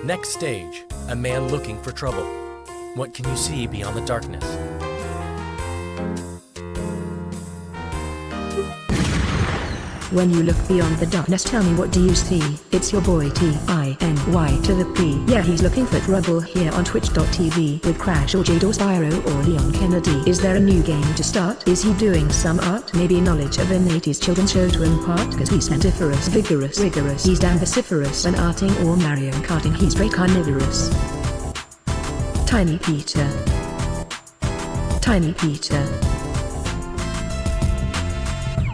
Next stage, a man looking for trouble. What can you see beyond the darkness? When you look beyond the darkness, tell me, what do you see? It's your boy T-I-N-Y to the P. Yeah, he's looking for trouble here on twitch.tv with Crash or Jade or Spyro or Leon Kennedy. Is there a new game to start? Is he doing some art? Maybe knowledge of an 80s children's show to impart? Cause he's centiferous, vigorous, rigorous. He's damn vociferous. An arting or Mario Karting, he's straight carnivorous. Tiny Peter. Tiny Peter.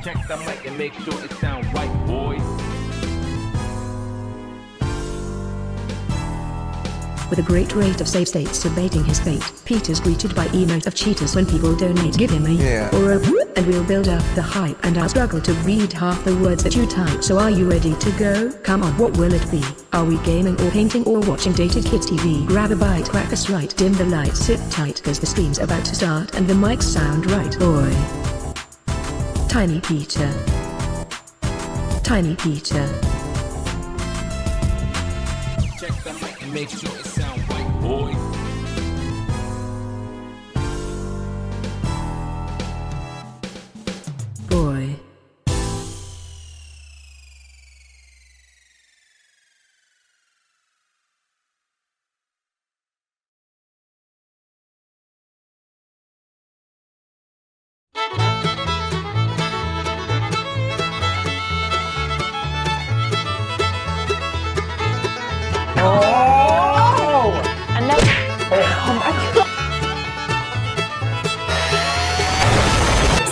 Check the mic and make sure it sound right, boys. With a great rate of save states debating his fate, Peter's greeted by emote of cheaters when people donate. Give him a or a and we'll build up the hype, and I'll struggle to read half the words that you type. So are you ready to go? Come on, what will it be? Are we gaming or painting or watching dated kids TV? Grab a bite, crack a sprite, dim the lights, sit tight cause the stream's about to start and the mics sound right, boy. Tiny Peter. Tiny Peter. Check the mic and make sure it sound right, boys. Boy.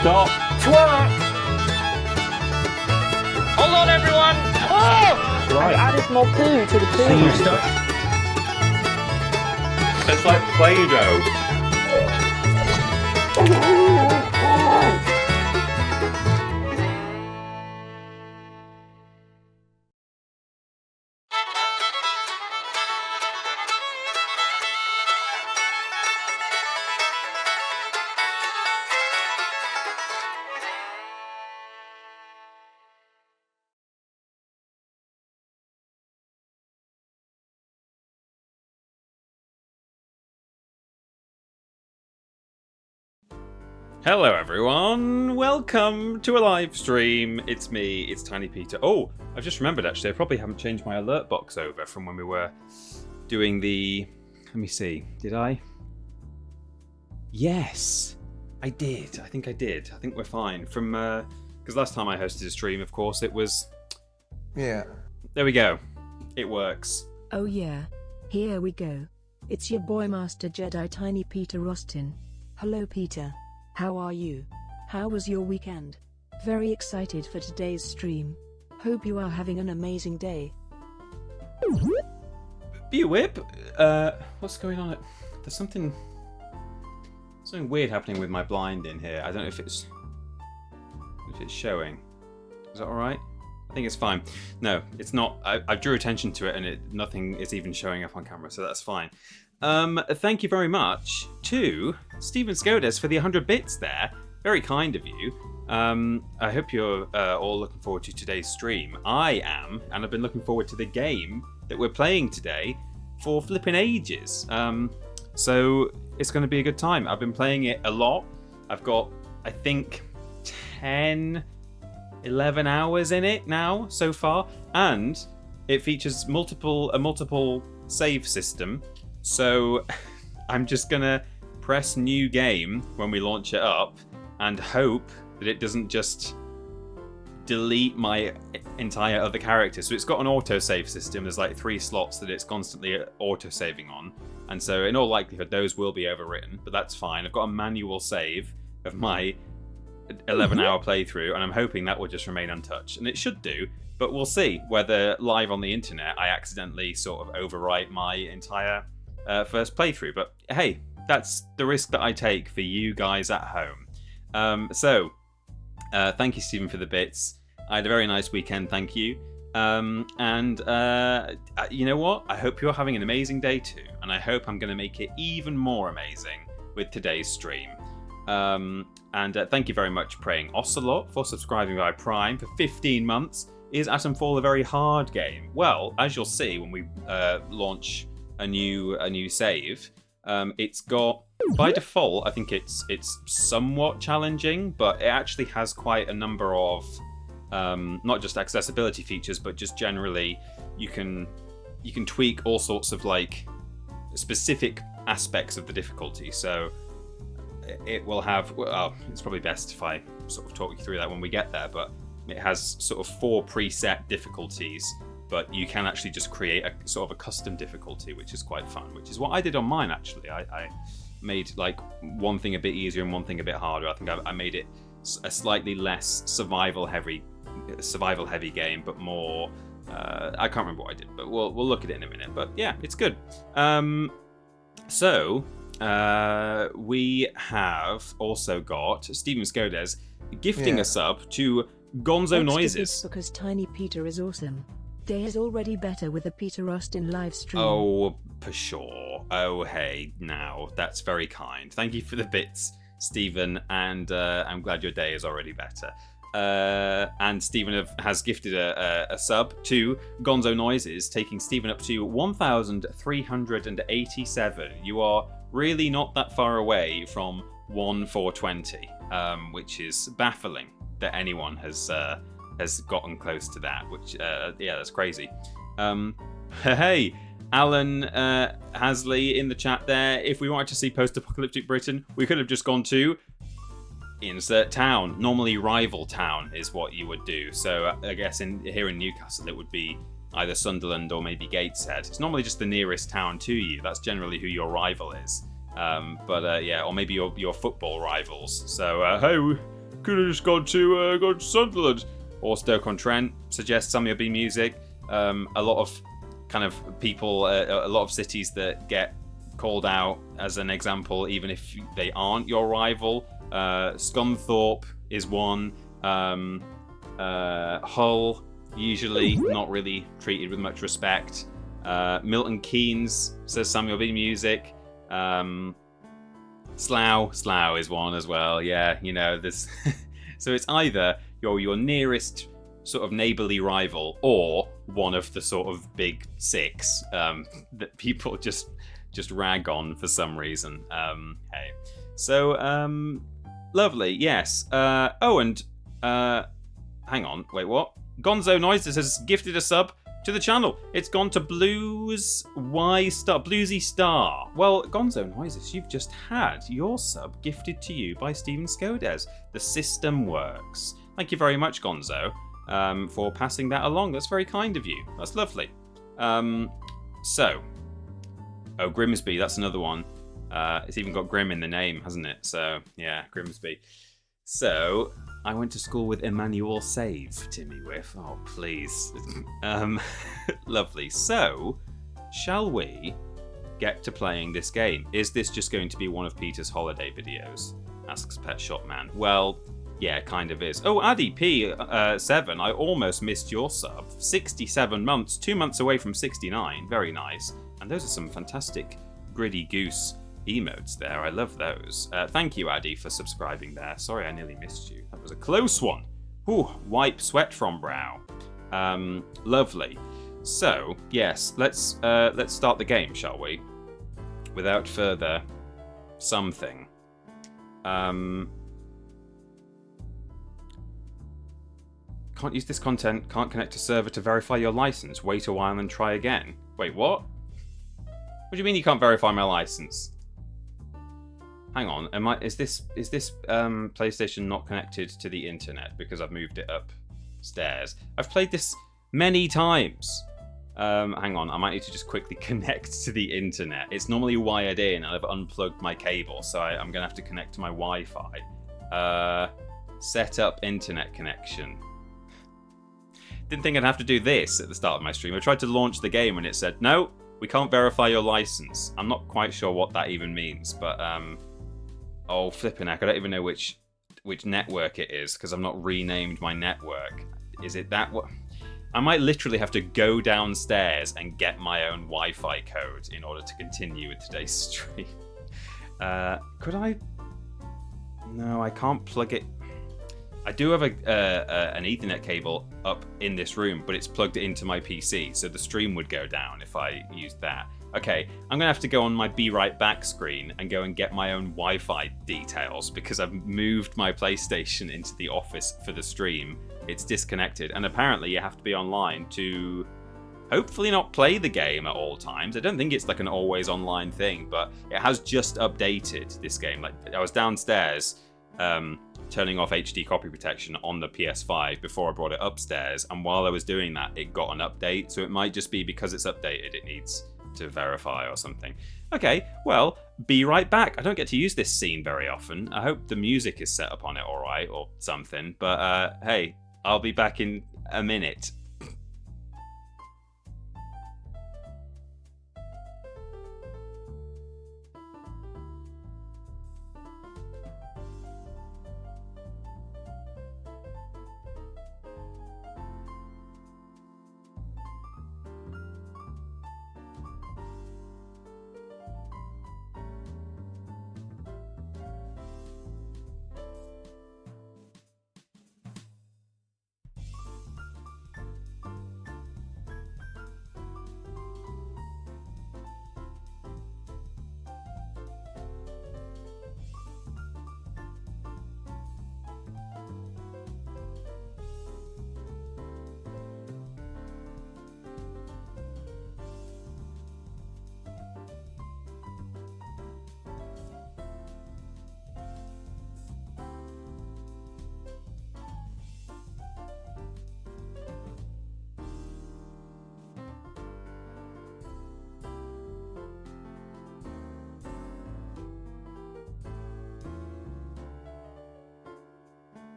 Stop. Twerk! Hold on, everyone! Oh! Right. I added more poo to the poo. So you start. It's like Play-Doh. Hello everyone, welcome to a live stream. It's me, it's Tiny Peter. Oh, I've just remembered actually, I probably haven't changed my alert box over from when we were doing the... Let me see, did I? Yes, I did. I think I did. I think we're fine. From, because last time I hosted a stream, of course, it was... Yeah. There we go. It works. Oh yeah. Here we go. It's your boy Master Jedi Tiny Peter Austin. Hello Peter. How are you? How was your weekend? Very excited for today's stream. Hope you are having an amazing day. Whip, what's going on? There's something weird happening with my blind in here. I don't know if it's showing. Is that all right? I think it's fine. No, it's not. I drew attention to it, and nothing is even showing up on camera, so that's fine. Thank you very much to Steven Skodes for the 100 bits there. Very kind of you. I hope you're all looking forward to today's stream. I am, and I've been looking forward to the game that we're playing today for flipping ages. So it's going to be a good time. I've been playing it a lot. I've got, I think, 10, 11 hours in it now so far, and it features a multiple save system. So I'm just gonna press new game when we launch it up and hope that it doesn't just delete my entire other character. So it's got an autosave system. There's like 3 slots that it's constantly autosaving on, and so in all likelihood those will be overwritten, but that's fine. I've got a manual save of my 11-hour playthrough, and I'm hoping that will just remain untouched, and it should do. But we'll see whether live on the internet I accidentally sort of overwrite my entire first playthrough. But hey, that's the risk that I take for you guys at home. So thank you, Stephen, for the bits. I had a very nice weekend, thank you. And you know what? I hope you're having an amazing day too, and I hope I'm going to make it even more amazing with today's stream. And thank you very much, Praying Ocelot, for subscribing via Prime for 15 months. Is Atomfall a very hard game? Well, as you'll see when we launch a new save, it's got, by default, I think it's somewhat challenging, but it actually has quite a number of not just accessibility features, but just generally you can tweak all sorts of like specific aspects of the difficulty. So it will have, well, it's probably best if I sort of talk you through that when we get there, but it has sort of 4 preset difficulties, but you can actually just create a sort of a custom difficulty, which is quite fun, which is what I did on mine actually. I made like one thing a bit easier and one thing a bit harder. I think I made it a slightly less survival heavy game, but more I can't remember what I did, but we'll look at it in a minute. But yeah, it's good. So we have also got Steven Skodes gifting a sub to Gonzo Noises. Because Tiny Peter is awesome. Day is already better with a Peter Austin live stream. Oh, for sure. Oh, hey, now that's very kind. Thank you for the bits, Stephen, and I'm glad your day is already better. And Stephen has gifted a sub to Gonzo Noises, taking Stephen up to 1,387. You are really not that far away from 1,420, which is baffling that anyone has gotten close to that, which yeah, that's crazy. Hey, Alan Hasley in the chat there. If we wanted to see post-apocalyptic Britain, we could have just gone to insert town. Normally rival town is what you would do. So I guess here in Newcastle it would be either Sunderland or maybe Gateshead. It's normally just the nearest town to you. That's generally who your rival is. But yeah, or maybe your football rivals. So hey, we could have just gone to Sunderland or Stoke-on-Trent. Suggest some of your music. A lot of kind of people, a lot of cities that get called out as an example, even if they aren't your rival. Scunthorpe is one. Hull, usually not really treated with much respect. Milton Keynes, says Samuel B. Music. Slough is one as well. Yeah, you know, there's so it's either your nearest sort of neighbourly rival or one of the sort of big 6 that people just rag on for some reason. Hey, so lovely, yes. Oh, and hang on, wait, what? Gonzo Noises has gifted a sub to the channel. It's gone to Bluesy Star. Well, Gonzo Noises, you've just had your sub gifted to you by Steven Skodes. The system works. Thank you very much, Gonzo, for passing that along. That's very kind of you. That's lovely. So, oh, Grimsby, that's another one. It's even got Grim in the name, hasn't it? So, yeah, Grimsby. So, I went to school with Emmanuel Save, Timmy Whiff. Oh, please. Lovely. So, shall we get to playing this game? Is this just going to be one of Peter's holiday videos? Asks Pet Shop Man. Well, yeah, kind of is. Oh, Addy P7, I almost missed your sub. 67 months, 2 months away from 69. Very nice. And those are some fantastic Gritty Goose emotes there. I love those. Thank you, Addy, for subscribing there. Sorry I nearly missed you. That was a close one. Ooh, wipe sweat from brow. Lovely. So, yes, let's start the game, shall we? Without further something. Can't use this content, can't connect to server to verify your license. Wait a while and try again. Wait, what? What do you mean you can't verify my license? Hang on, is this PlayStation not connected to the internet because I've moved it upstairs? I've played this many times. Hang on, I might need to just quickly connect to the internet. It's normally wired in and I've unplugged my cable, so I'm gonna have to connect to my Wi-Fi. Set up internet connection. Didn't think I'd have to do this at the start of my stream. I tried to launch the game and it said, no, we can't verify your license. I'm not quite sure what that even means, but oh, flipping heck, I don't even know which network it is because I've not renamed my network. Is it that one? I might literally have to go downstairs and get my own Wi-Fi code in order to continue with today's stream. Could I? No, I can't plug it. I do have an Ethernet cable up in this room, but it's plugged into my PC, so the stream would go down if I used that. Okay, I'm going to have to go on my Be Right Back screen and go and get my own Wi-Fi details because I've moved my PlayStation into the office for the stream. It's disconnected, and apparently you have to be online to hopefully not play the game at all times. I don't think it's like an always online thing, but it has just updated this game. Like, I was downstairs turning off HD copy protection on the PS5 before I brought it upstairs, and while I was doing that, it got an update. So it might just be because it's updated, it needs to verify or something. Okay, well, be right back. I don't get to use this scene very often. I hope the music is set up on it all right or something. But hey, I'll be back in a minute.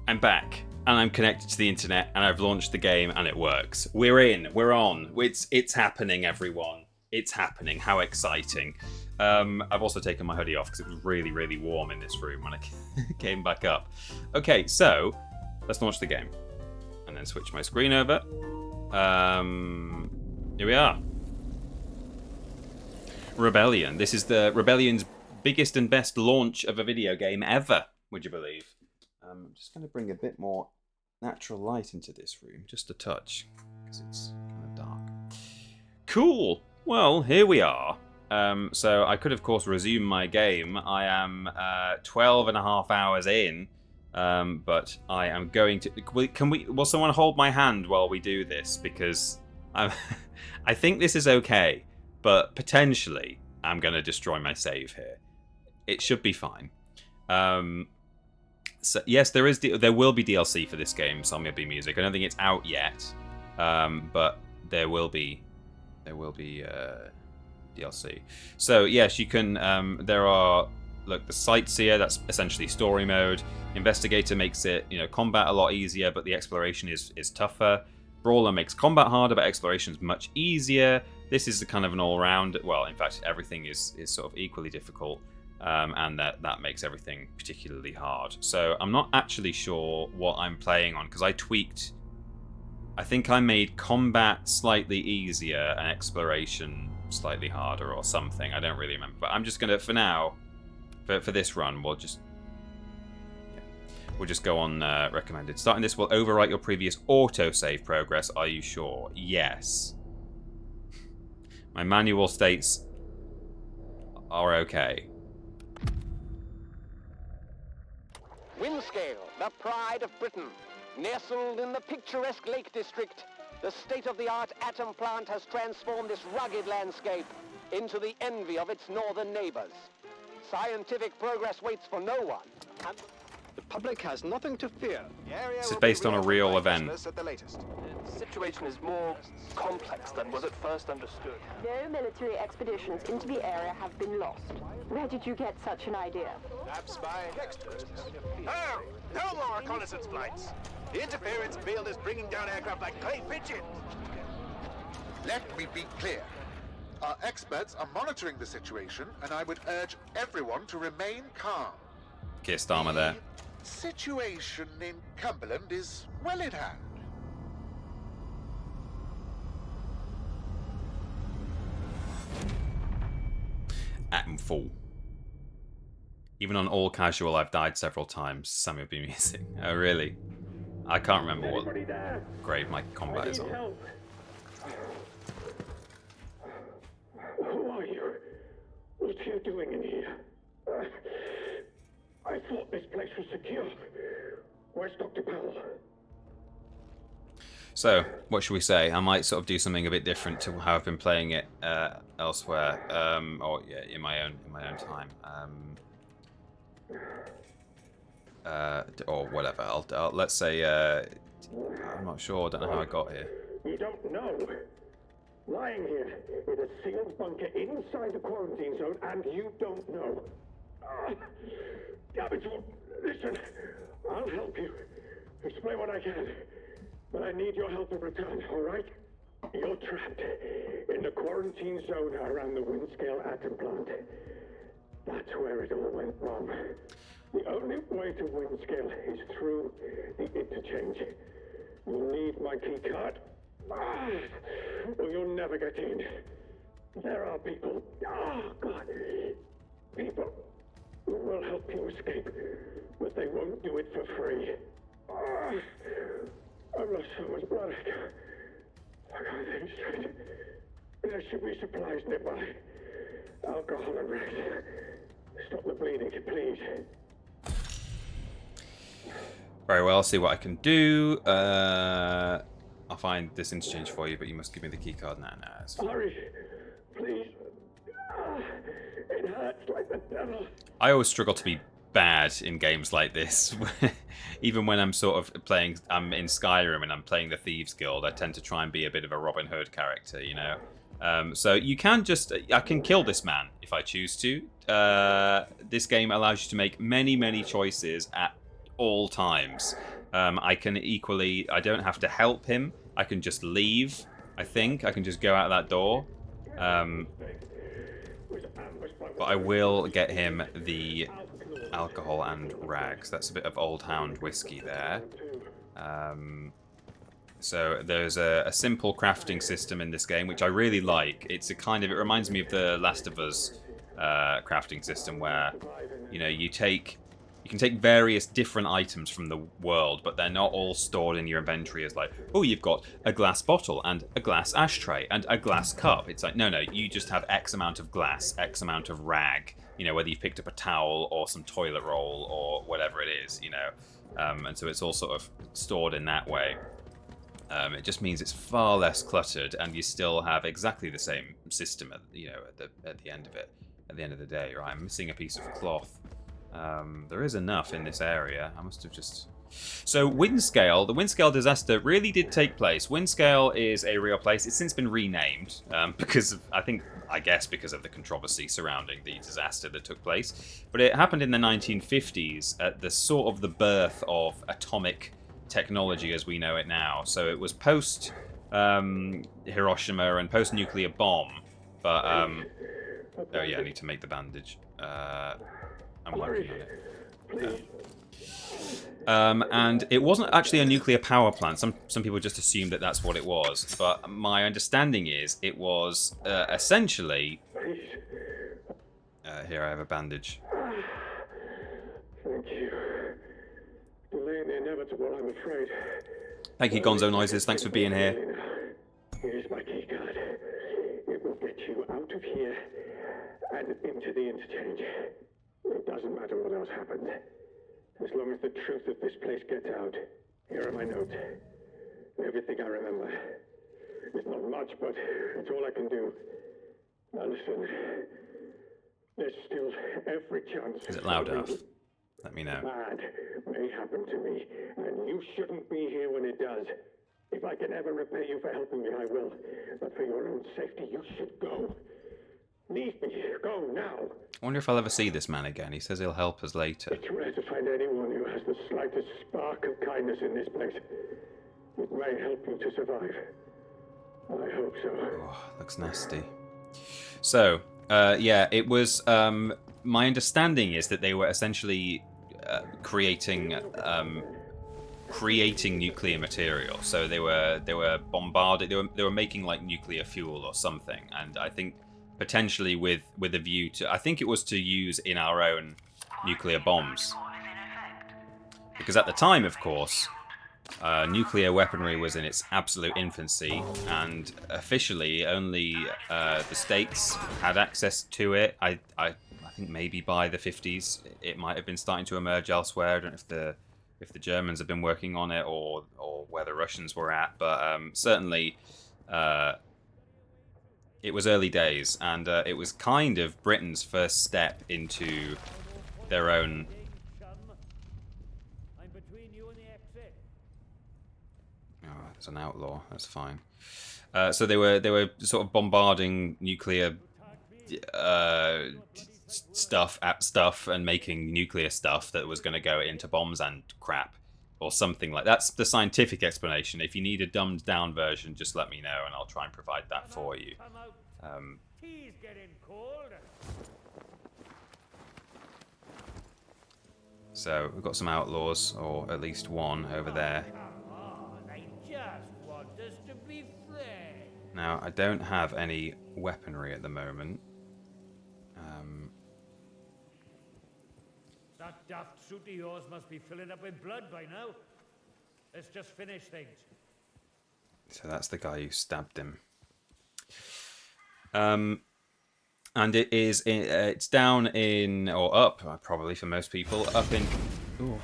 I'm back, and I'm connected to the internet, and I've launched the game, and it works. We're in. We're on. It's happening, everyone. It's happening. How exciting. I've also taken my hoodie off because it was really, really warm in this room when I came back up. Okay, so let's launch the game. And then switch my screen over. Here we are. Rebellion. This is the Rebellion's biggest and best launch of a video game ever, would you believe? I'm just going to bring a bit more natural light into this room, just a touch, because it's kind of dark. Cool. Well, here we are. So I could, of course, resume my game. I am 12 and a half hours in, but I am going to... Will someone hold my hand while we do this? Because I think this is okay, but potentially I'm going to destroy my save here. It should be fine. So yes, there will be DLC for this game, Song Me Music. I don't think it's out yet, but there will be DLC. So yes, you can. There are the Sightseer. That's essentially story mode. Investigator makes it combat a lot easier, but the exploration is tougher. Brawler makes combat harder, but exploration is much easier. This is kind of an all-round. Well, in fact, everything is sort of equally difficult. And that makes everything particularly hard. So I'm not actually sure what I'm playing on, because I tweaked... I think I made combat slightly easier and exploration slightly harder or something. I don't really remember. But I'm just going to, for now, for this run, we'll just go on recommended. Starting this will overwrite your previous autosave progress. Are you sure? Yes. My manual states are okay. Windscale, the pride of Britain. Nestled in the picturesque Lake District, the state-of-the-art atom plant has transformed this rugged landscape into the envy of its northern neighbors. Scientific progress waits for no one. The public has nothing to fear. This is based on a real event. At the latest. The situation is more complex than was at first understood. No military expeditions into the area have been lost. Where did you get such an idea? Perhaps by experts. Oh, no more reconnaissance flights. The interference field is bringing down aircraft like clay pigeons. Let me be clear. Our experts are monitoring the situation, and I would urge everyone to remain calm. Keir Starmer there. The situation in Cumberland is well in hand. Atomfall. Even on all casual, I've died several times. Sammy will be missing. Oh, really? I can't remember what grade my combat is on. Who are you? What are you doing in here? I thought this place was secure. Where's Dr. Powell? So, what should we say? I might sort of do something a bit different to how I've been playing it elsewhere, or yeah, in my own time, or whatever. I'll let's say I'm not sure. I don't know how I got here. You don't know. Lying here in a sealed bunker inside the quarantine zone, and you don't know. Damn it, listen. I'll help you. Explain what I can. But I need your help in return, all right? You're trapped in the quarantine zone around the Windscale atom plant. That's where it all went wrong. The only way to Windscale is through the interchange. You'll need my key card, or you'll never get in. There are people, people who will help you escape, but they won't do it for free. I've lost so much blood. I can't think straight. There should be supplies nearby. Alcohol and rags. Stop the bleeding, please. Very well, I'll see what I can do. I'll find this interchange for you, but you must give me the key card now. Hurry, please. It hurts like the devil. I always struggle to be bad in games like this. Even when I'm sort of playing, I'm in Skyrim and I'm playing the Thieves Guild, I tend to try and be a bit of a Robin Hood character, you know. So you can I can kill this man if I choose to. This game allows you to make many choices at all times. I don't have to help him. I can just leave, I think. I can just go out that door. But I will get him the alcohol and rags. That's a bit of Old Hound whiskey there. So there's a simple crafting system in this game, which I really like. It reminds me of the Last of Us crafting system, where you can take various different items from the world, but they're not all stored in your inventory as like, oh, you've got a glass bottle and a glass ashtray and a glass cup. It's like, no, you just have X amount of glass, X amount of rag, whether you've picked up a towel or some toilet roll or whatever it is, and so it's all sort of stored in that way. It just means it's far less cluttered, and you still have exactly the same system at the end of it. At the end of the day, right? I'm missing a piece of cloth. There is enough in this area. I must have just... So Windscale, the Windscale disaster really did take place. Windscale is a real place. It's since been renamed because of, I guess because of the controversy surrounding the disaster that took place. But it happened in the 1950s at the sort of the birth of atomic technology as we know it now. So it was post Hiroshima and post nuclear bomb. But oh yeah, I need to make the bandage. I'm working on it. And it wasn't actually a nuclear power plant. Some people just assumed that that's what it was. But my understanding is it was essentially... here, I have a bandage. Thank you. Delaying the inevitable, I'm afraid. Thank you, Gonzo Noises. Thanks for being here. Here's my key card. It will get you out of here and into the interchange. It doesn't matter what else happens. As long as the truth of this place gets out. Here are my notes. Everything I remember. It's not much, but it's all I can do. Now listen. There's still every chance. Is it loud enough? let me know. Bad may happen to me, and you shouldn't be here when it does. If I can ever repay you for helping me, I will. But for your own safety, you should go. Leave me. Go now. I wonder if I'll ever see this man again. He says he'll help us later. It's rare to find anyone who has the slightest spark of kindness in this place. It may help you to survive. I hope so. Oh, looks nasty. So, yeah, it was... my understanding is that they were essentially creating nuclear material. So they were bombarded. They were making like nuclear fuel or something. And I think potentially with a view to, I think it was to use in our own nuclear bombs. Because at the time, of course, nuclear weaponry was in its absolute infancy, and officially only the States had access to it. I think maybe by the 50s it might have been starting to emerge elsewhere. I don't know if the Germans have been working on it or where the Russians were at, but certainly it was early days, and it was kind of Britain's first step into their own. Oh, it's an outlaw. That's fine. So they were sort of bombarding nuclear stuff and making nuclear stuff that was going to go into bombs and crap or something like that. That's the scientific explanation. If you need a dumbed down version, just let me know and I'll try and provide that for you. So we've got some outlaws, or at least one over there. Now I don't have any weaponry at the moment. That daft suit of yours must be filling up with blood by now. Let's just finish things. So that's the guy who stabbed him. And it's down in, or up, probably for most people, up in... Ooh,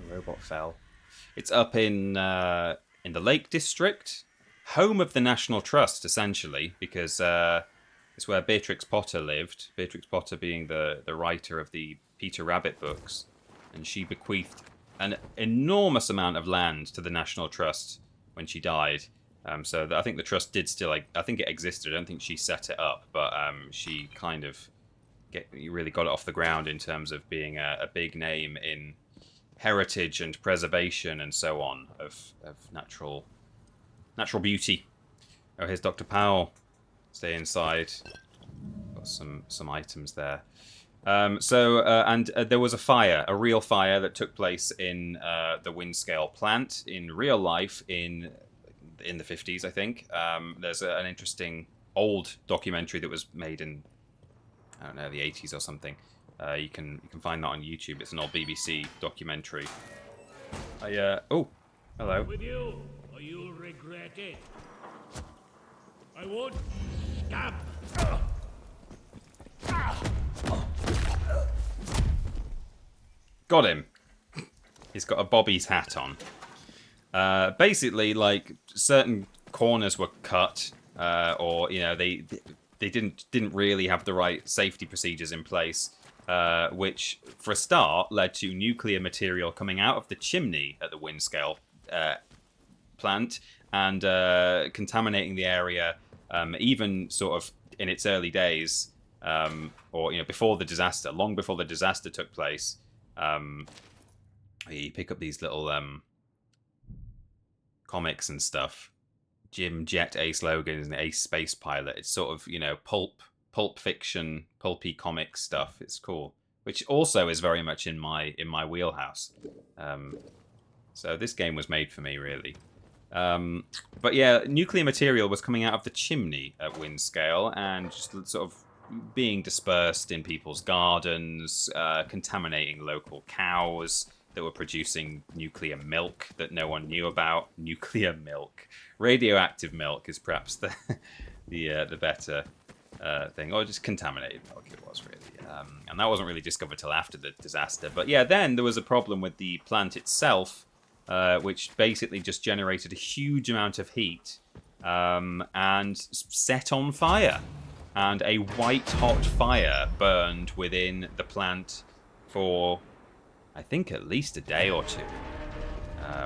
the robot fell. It's up in the Lake District, home of the National Trust, essentially, because it's where Beatrix Potter lived. Beatrix Potter being the writer of the Peter Rabbit books, and she bequeathed an enormous amount of land to the National Trust when she died. So I think the trust did still, I think it existed. I don't think she set it up, but she kind of really got it off the ground in terms of being a big name in heritage and preservation and so on of natural beauty. Oh, here's Dr. Powell. Stay inside. Got some items there. And there was a real fire that took place in the Windscale plant in real life in the 50s, I think. There's an interesting old documentary that was made in, I don't know, the 80s or something. You can find that on YouTube. It's an old BBC documentary. Oh, hello. With you, or you'll regret it. I won't stab. Got him. He's got a Bobby's hat on. Basically, like, certain corners were cut, or they didn't really have the right safety procedures in place, which for a start led to nuclear material coming out of the chimney at the Windscale plant and contaminating the area, even sort of in its early days, or before the disaster, long before the disaster took place. You pick up these little comics and stuff. Jim Jet Ace Logan is an ace space pilot. It's sort of, pulp fiction, pulpy comic stuff. It's cool, which also is very much in my wheelhouse. So this game was made for me, really. But yeah, nuclear material was coming out of the chimney at Windscale and just sort of being dispersed in people's gardens, contaminating local cows that were producing nuclear milk that no one knew about. Nuclear milk. Radioactive milk is perhaps the better thing, or just contaminated milk it was really. And that wasn't really discovered till after the disaster. But yeah, then there was a problem with the plant itself, which basically just generated a huge amount of heat and set on fire. And a white-hot fire burned within the plant for I think at least a day or two.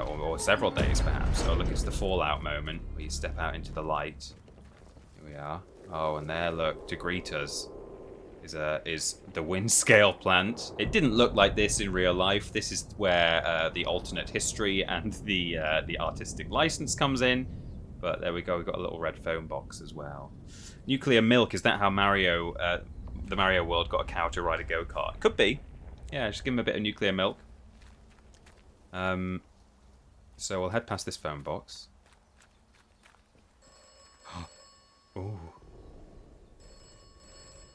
Or several days, perhaps. Oh, look, it's the fallout moment where you step out into the light. Here we are. Oh, and there, look, to greet us is the wind scale plant. It didn't look like this in real life. This is where the alternate history and the artistic license comes in. But there we go. We've got a little red phone box as well. Nuclear milk. Is that how Mario, the Mario world, got a cow to ride a go-kart? Could be. Yeah, just give him a bit of nuclear milk. So we'll head past this phone box. Ooh.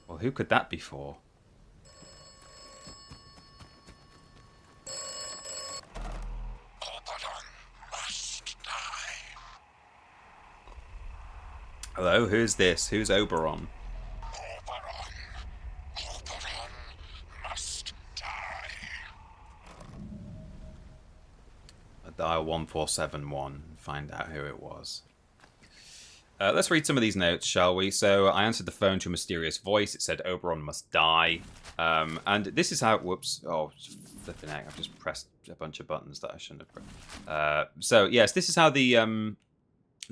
Well, who could that be for? Hello, who's this? Who's Oberon? Oberon must die. I'll dial 1471 and find out who it was. Let's read some of these notes, shall we? So I answered the phone to a mysterious voice. It said Oberon must die. And this is how... Whoops. Oh, flipping out. I've just pressed a bunch of buttons that I shouldn't have pressed. So, yes, this is how the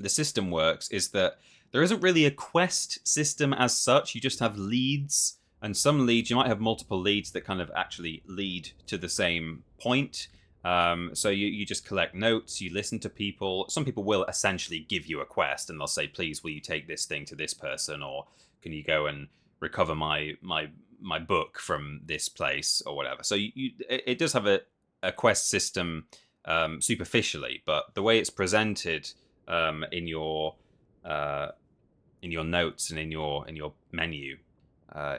system works, is that there isn't really a quest system as such. You just have leads. And some leads, you might have multiple leads that kind of actually lead to the same point. So you just collect notes, you listen to people. Some people will essentially give you a quest and they'll say, please, will you take this thing to this person? Or can you go and recover my book from this place or whatever? So it does have a quest system superficially, but the way it's presented in your notes and in your menu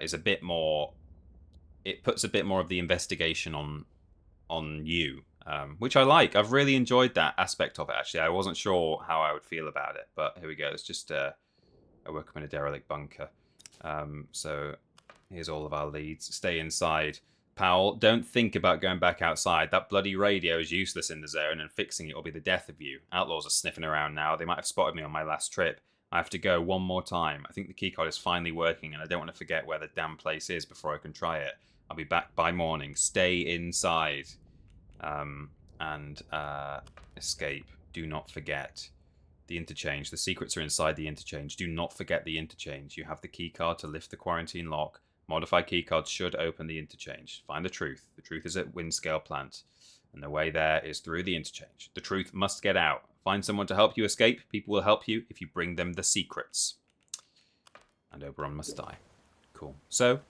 is a bit more... It puts a bit more of the investigation on you. Which I like. I've really enjoyed that aspect of it, actually. I wasn't sure how I would feel about it, but here we go. It's just I woke up in a derelict bunker. So here's all of our leads. Stay inside. Powell, don't think about going back outside. That bloody radio is useless in the zone, and fixing it will be the death of you. Outlaws are sniffing around now. They might have spotted me on my last trip. I have to go one more time. I think the keycard is finally working, and I don't want to forget where the damn place is before I can try it. I'll be back by morning. Stay inside. And escape. Do not forget the interchange. The secrets are inside the interchange. Do not forget the interchange. You have the keycard to lift the quarantine lock. Modified keycards should open the interchange. Find the truth. The truth is at Windscale Plant. And the way there is through the interchange. The truth must get out. Find someone to help you escape. People will help you if you bring them the secrets. And Oberon must die. Cool. So,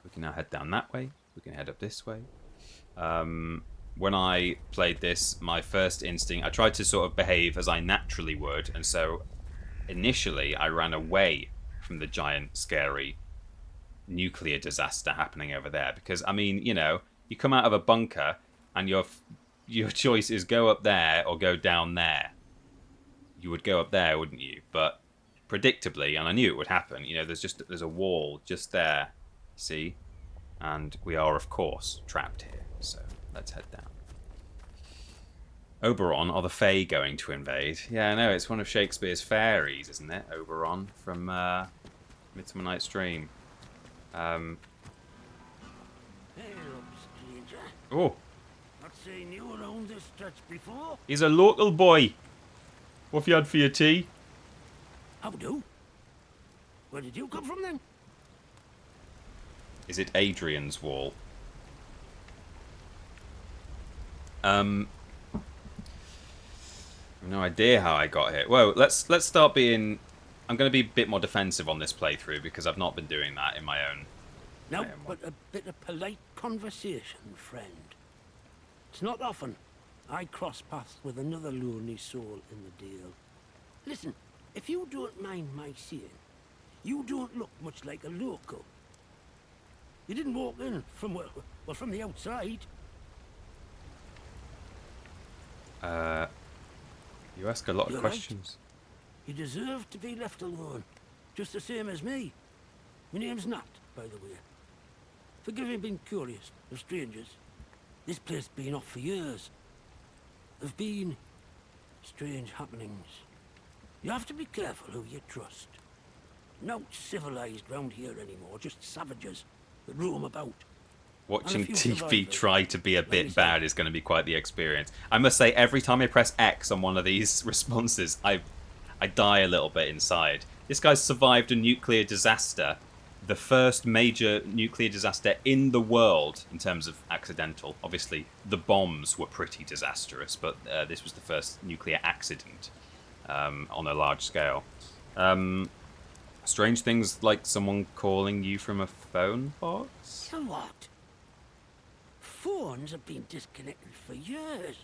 we can now head down that way. We can head up this way. When I played this, my first instinct, I tried to sort of behave as I naturally would, and so initially I ran away from the giant, scary nuclear disaster happening over there, because, I mean, you know, you come out of a bunker and your choice is go up there or go down there. You would go up there, wouldn't you? But predictably, and I knew it would happen, you know, there's a wall just there, see? And we are, of course, trapped here, so let's head down. Oberon, are the Fae going to invade? Yeah, I know, it's one of Shakespeare's fairies, isn't it? Oberon from Midsummer Night's Dream. Hey, look, stranger. Oh. Not seen you around this stretch before. He's a local boy. What have you had for your tea? How do? Where did you come from then? Is it Adrian's wall? No idea how I got here. Well, let's start being... I'm going to be a bit more defensive on this playthrough because I've not been doing that in my own... Now, but a bit of polite conversation, friend. It's not often I cross paths with another lonely soul in the deal. Listen, if you don't mind my saying, you don't look much like a local. You didn't walk in from, well, from the outside. You ask a lot of questions. Right. You deserve to be left alone, just the same as me. My name's Nat, by the way. Forgive me being curious of strangers. This place has been off for years. There've been strange happenings. You have to be careful who you trust. Not civilized round here anymore, just savages that roam about. Watching TV try to be a bit bad is going to be quite the experience. I must say, every time I press X on one of these responses, I die a little bit inside. This guy's survived a nuclear disaster, the first major nuclear disaster in the world in terms of accidental. Obviously, the bombs were pretty disastrous, but this was the first nuclear accident on a large scale. Strange things like someone calling you from a phone box? So what? Phones have been disconnected for years.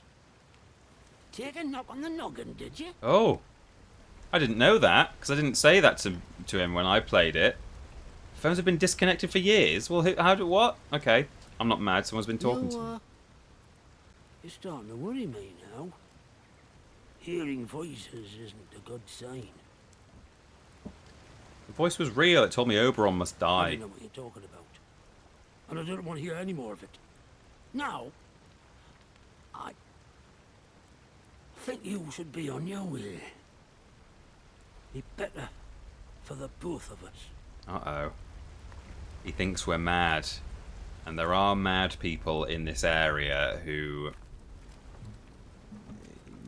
Take a knock on the noggin, did you? Oh, I didn't know that, because I didn't say that to him when I played it. Phones have been disconnected for years? Well, what? Okay, I'm not mad, someone's been talking to me. You're starting to worry me now. Hearing voices isn't a good sign. The voice was real, it told me Oberon must die. I don't know what you're talking about. And I don't want to hear any more of it. Now, I think you should be on your way. Be better for the both of us. Uh-oh. He thinks we're mad. And there are mad people in this area who...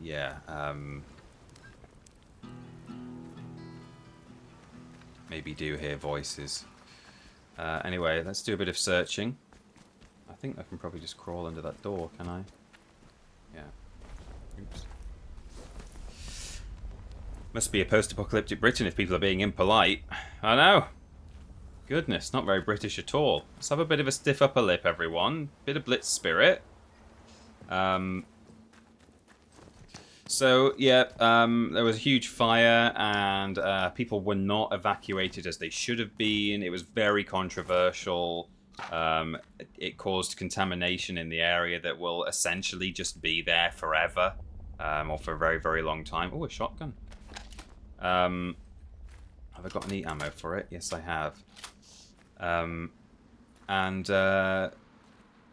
Yeah, maybe do hear voices. Anyway, let's do a bit of searching. I think I can probably just crawl under that door, can I? Yeah. Oops. Must be a post-apocalyptic Britain if people are being impolite. I know. Goodness, not very British at all. Let's have a bit of a stiff upper lip, everyone. Bit of blitz spirit. So, yeah, there was a huge fire and people were not evacuated as they should have been. It was very controversial. It caused contamination in the area that will essentially just be there forever, or for a very, very long time. Oh, a shotgun. Have I got any ammo for it? Yes, I have.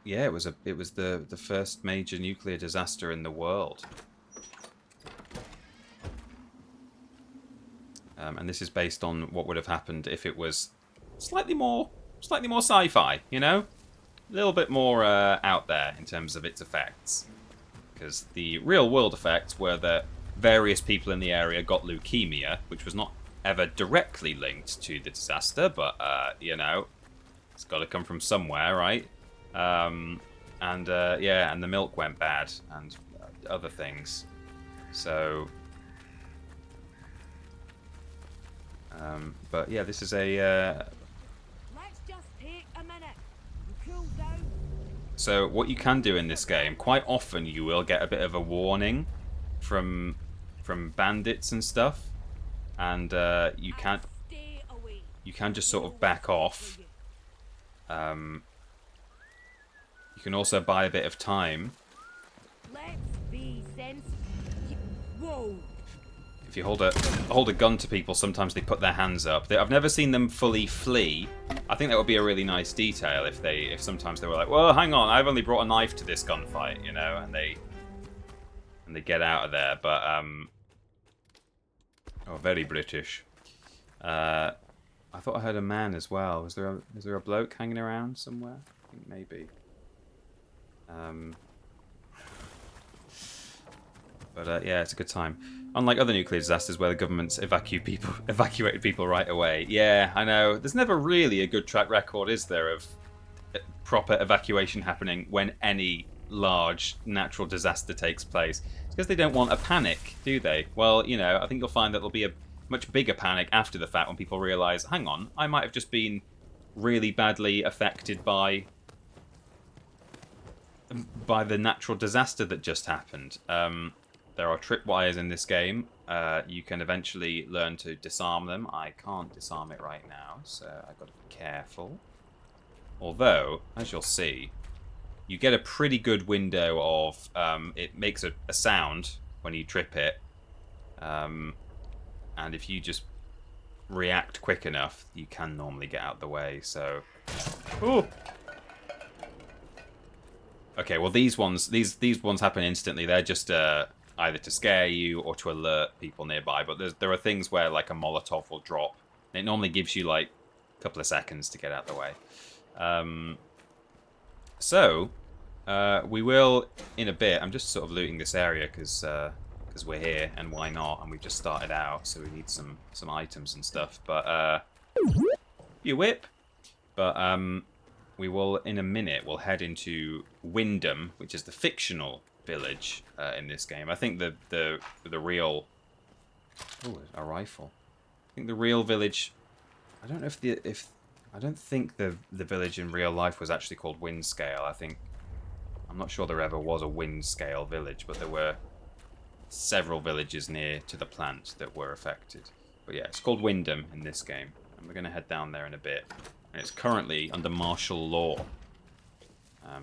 Yeah, it was the first major nuclear disaster in the world. And this is based on what would have happened if it was slightly more sci-fi, you know? A little bit more out there in terms of its effects. Because the real-world effects were that various people in the area got leukemia, which was not ever directly linked to the disaster, but, you know, it's got to come from somewhere, right? Yeah, and the milk went bad, and other things. So... but yeah, this is a... Let's just take a minute and cool down. So what you can do in this game, quite often you will get a bit of a warning from bandits and stuff, and you can just sort of back off. You can also buy a bit of time. Let's be sensible. Whoa. If you hold a gun to people, sometimes they put their hands up. I've never seen them fully flee. I think that would be a really nice detail if sometimes they were like, well, hang on, I've only brought a knife to this gunfight, you know, and they get out of there. But oh, very British. I thought I heard a man as well. Is there a bloke hanging around somewhere? I think maybe. But yeah, it's a good time. Unlike other nuclear disasters where the governments evacuated people right away. Yeah, I know. There's never really a good track record, is there, of proper evacuation happening when any large natural disaster takes place. It's because they don't want a panic, do they? Well, you know, I think you'll find that there'll be a much bigger panic after the fact when people realise, hang on, I might have just been really badly affected by the natural disaster that just happened. There are tripwires in this game. You can eventually learn to disarm them. I can't disarm it right now, so I've got to be careful. Although, as you'll see, you get a pretty good window of... it makes a sound when you trip it. And if you just react quick enough, you can normally get out the way, so... Ooh! Okay, well these ones happen instantly. They're just... either to scare you or to alert people nearby. But there are things where like a Molotov will drop. It normally gives you like a couple of seconds to get out the way. So, we will, in a bit, I'm just sort of looting this area because we're here, and why not? And we've just started out, so we need some items and stuff. But, you whip. But, we will, in a minute, we'll head into Wyndham, which is the fictional village in this game. I think the real... Oh, a rifle. I think the real village... I don't know if I don't think the village in real life was actually called Windscale. I'm not sure there ever was a Windscale village, but there were several villages near to the plant that were affected. But yeah, it's called Wyndham in this game, and we're going to head down there in a bit. And it's currently under martial law,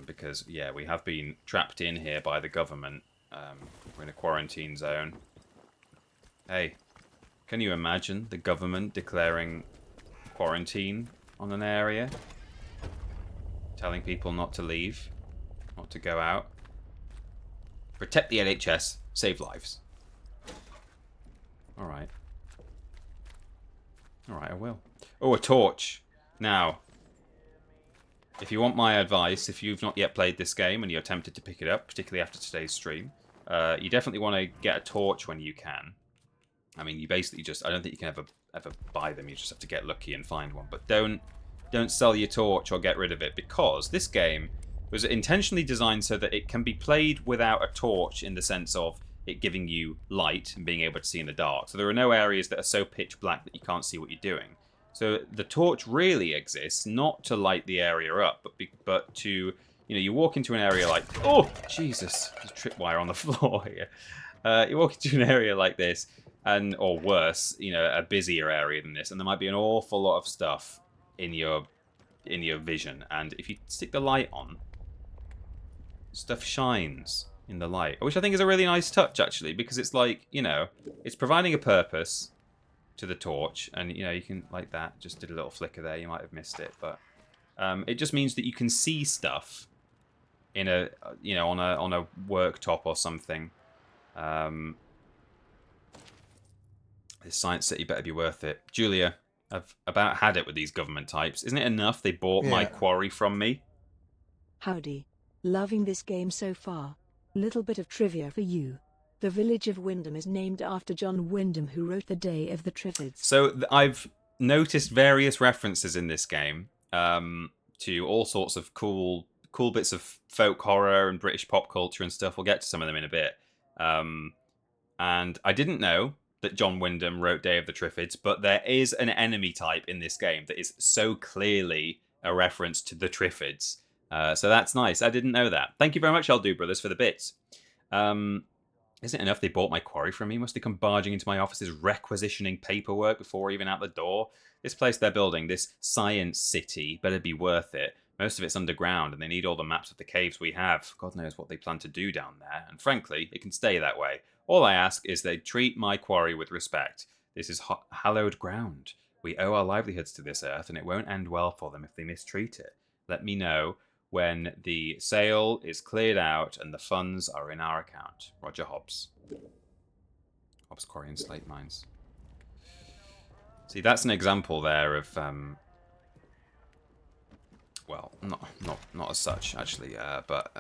because, yeah, we have been trapped in here by the government. We're in a quarantine zone. Hey, can you imagine the government declaring quarantine on an area? Telling people not to leave, not to go out. Protect the NHS, save lives. Alright. Alright, I will. Oh, a torch. Now, if you want my advice, if you've not yet played this game and you're tempted to pick it up, particularly after today's stream, you definitely want to get a torch when you can. I mean, you basically just... I don't think you can ever buy them. You just have to get lucky and find one. But don't sell your torch or get rid of it, because this game was intentionally designed so that it can be played without a torch, in the sense of it giving you light and being able to see in the dark. So there are no areas that are so pitch black that you can't see what you're doing. So the torch really exists not to light the area up, but to, you know, you walk into an area like... Oh, Jesus! There's a tripwire on the floor here. You walk into an area like this, or worse, you know, a busier area than this, and there might be an awful lot of stuff in your vision. And if you stick the light on, stuff shines in the light, which I think is a really nice touch, actually, because it's like, you know, it's providing a purpose to the torch, and, you know, you can, like that, just did a little flicker there, you might have missed it, but it just means that you can see stuff in a, you know, on a worktop or something. This science city better be worth it. Julia, I've about had it with these government types. Isn't it enough they bought my quarry from me? Howdy. Loving this game so far. Little bit of trivia for you. The village of Wyndham is named after John Wyndham, who wrote The Day of the Triffids. So I've noticed various references in this game to all sorts of cool bits of folk horror and British pop culture and stuff. We'll get to some of them in a bit. And I didn't know that John Wyndham wrote Day of the Triffids, but there is an enemy type in this game that is so clearly a reference to the Triffids. So that's nice. I didn't know that. Thank you very much, I'll do, brothers, for the bits. Isn't it enough they bought my quarry from me? Must they come barging into my offices, requisitioning paperwork before even out the door? This place they're building, this science city, better be worth it. Most of it's underground, and they need all the maps of the caves we have. God knows what they plan to do down there, and frankly, it can stay that way. All I ask is they treat my quarry with respect. This is hallowed ground. We owe our livelihoods to this earth, and it won't end well for them if they mistreat it. Let me know when the sale is cleared out and the funds are in our account. Roger Hobbs. Hobbs Quarry and Slate Mines. See, that's an example there of, well, not as such, actually, but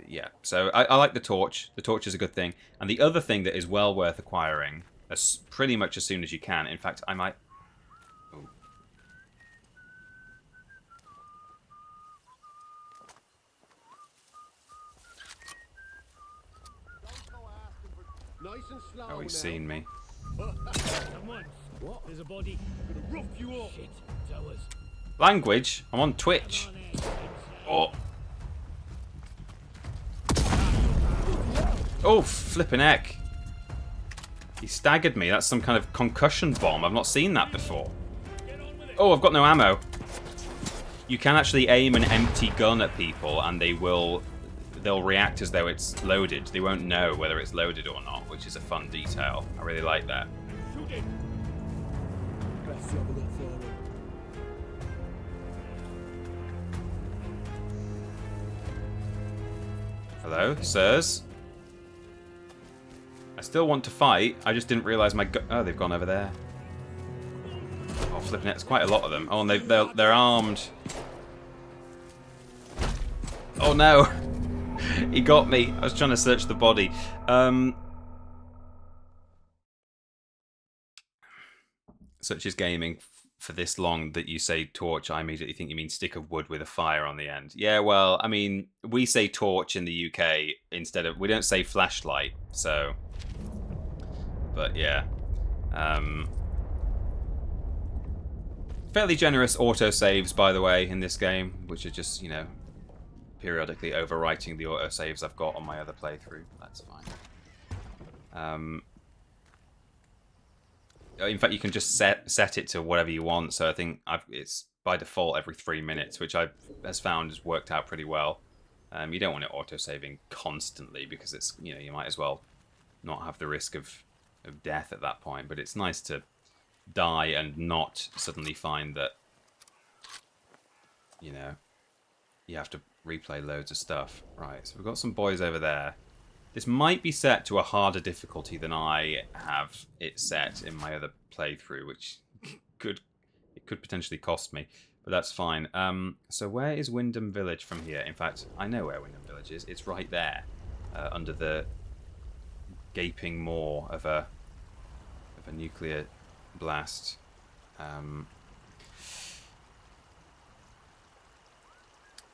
yeah. So I like the torch. The torch is a good thing. And the other thing that is well worth acquiring, pretty much as soon as you can. In fact, I might... Ooh. Oh, he's seen me. What? There's a body. Gonna rough you up. Shit, towers. Language? I'm on Twitch. Oh. Oh, flippin' heck. He staggered me. That's some kind of concussion bomb. I've not seen that before. Oh, I've got no ammo. You can actually aim an empty gun at people and they'll react as though it's loaded. They won't know whether it's loaded or not, which is a fun detail. I really like that. Hello, sirs. I still want to fight. I just didn't realise my gun... Oh, they've gone over there. Oh, flipping it. There's quite a lot of them. Oh, and they're armed. Oh no! He got me. I was trying to search the body. Such is gaming for this long that you say torch, I immediately think you mean stick of wood with a fire on the end. Yeah, well, I mean, we say torch in the UK instead of... We don't say flashlight, so... But yeah. Fairly generous autosaves, by the way, in this game, which are just, you know, periodically overwriting the autosaves I've got on my other playthrough. That's fine. In fact, you can just set it to whatever you want. So I think it's by default every 3 minutes, which I've found has worked out pretty well. You don't want it auto-saving constantly because it's, you know, you might as well not have the risk of death at that point. But it's nice to die and not suddenly find that, you know, you have to replay loads of stuff. Right, so we've got some boys over there. This might be set to a harder difficulty than I have it set in my other playthrough, which could potentially cost me, but that's fine. So where is Wyndham Village from here? In fact, I know where Wyndham Village is. It's right there, under the gaping maw of a nuclear blast.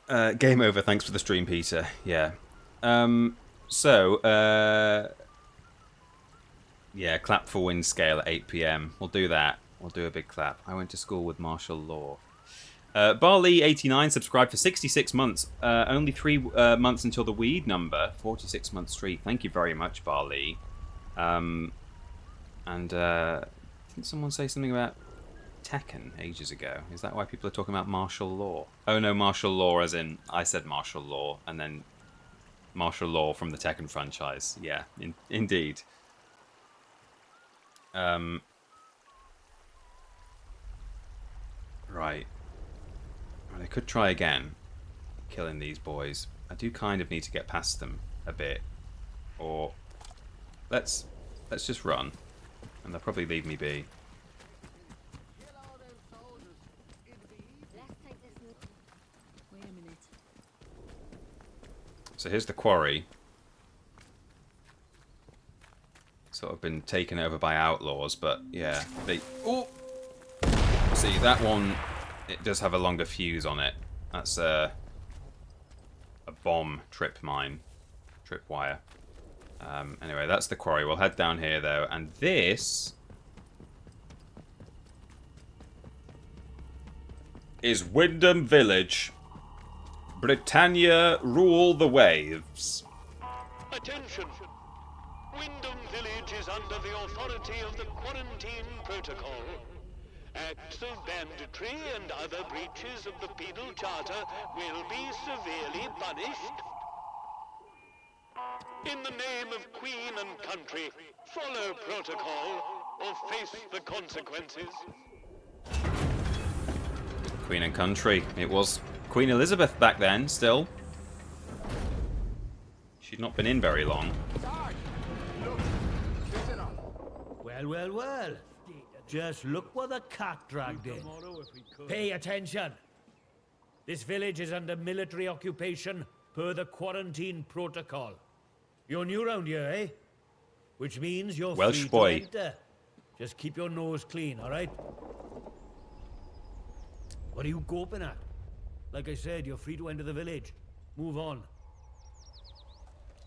Game over. Thanks for the stream, Peter. Yeah. So, yeah, clap for wind scale at 8 PM. We'll do that. We'll do a big clap. I went to school with martial law. Barley89 subscribed for 66 months. Only 3 months until the weed number. 46-month streak. Thank you very much, Barley. Didn't someone say something about Tekken ages ago? Is that why people are talking about martial law? Oh no, martial law as in, I said martial law, and then martial law from the Tekken franchise. Yeah, indeed. Right. I could try again, killing these boys. I do kind of need to get past them a bit. Or let's just run. And they'll probably leave me be. So here's the quarry. Sort of been taken over by outlaws, but yeah, they... Oh! See, that one, it does have a longer fuse on it. That's a bomb trip wire. Anyway, that's the quarry. We'll head down here, though, and this is Wyndham Village. Britannia rule the waves. Attention! Wyndham Village is under the authority of the Quarantine Protocol. Acts of banditry and other breaches of the Penal Charter will be severely punished. In the name of Queen and Country, follow protocol or face the consequences. Queen and Country. It was Queen Elizabeth back then, still. She'd not been in very long. Well. Just look what the cat dragged in. Pay attention. This village is under military occupation per the Quarantine Protocol. You're new round here, eh? Which means you're Welsh free boy. to enter. Just keep your nose clean, all right? What are you gawping at? Like I said, you're free to enter the village. Move on.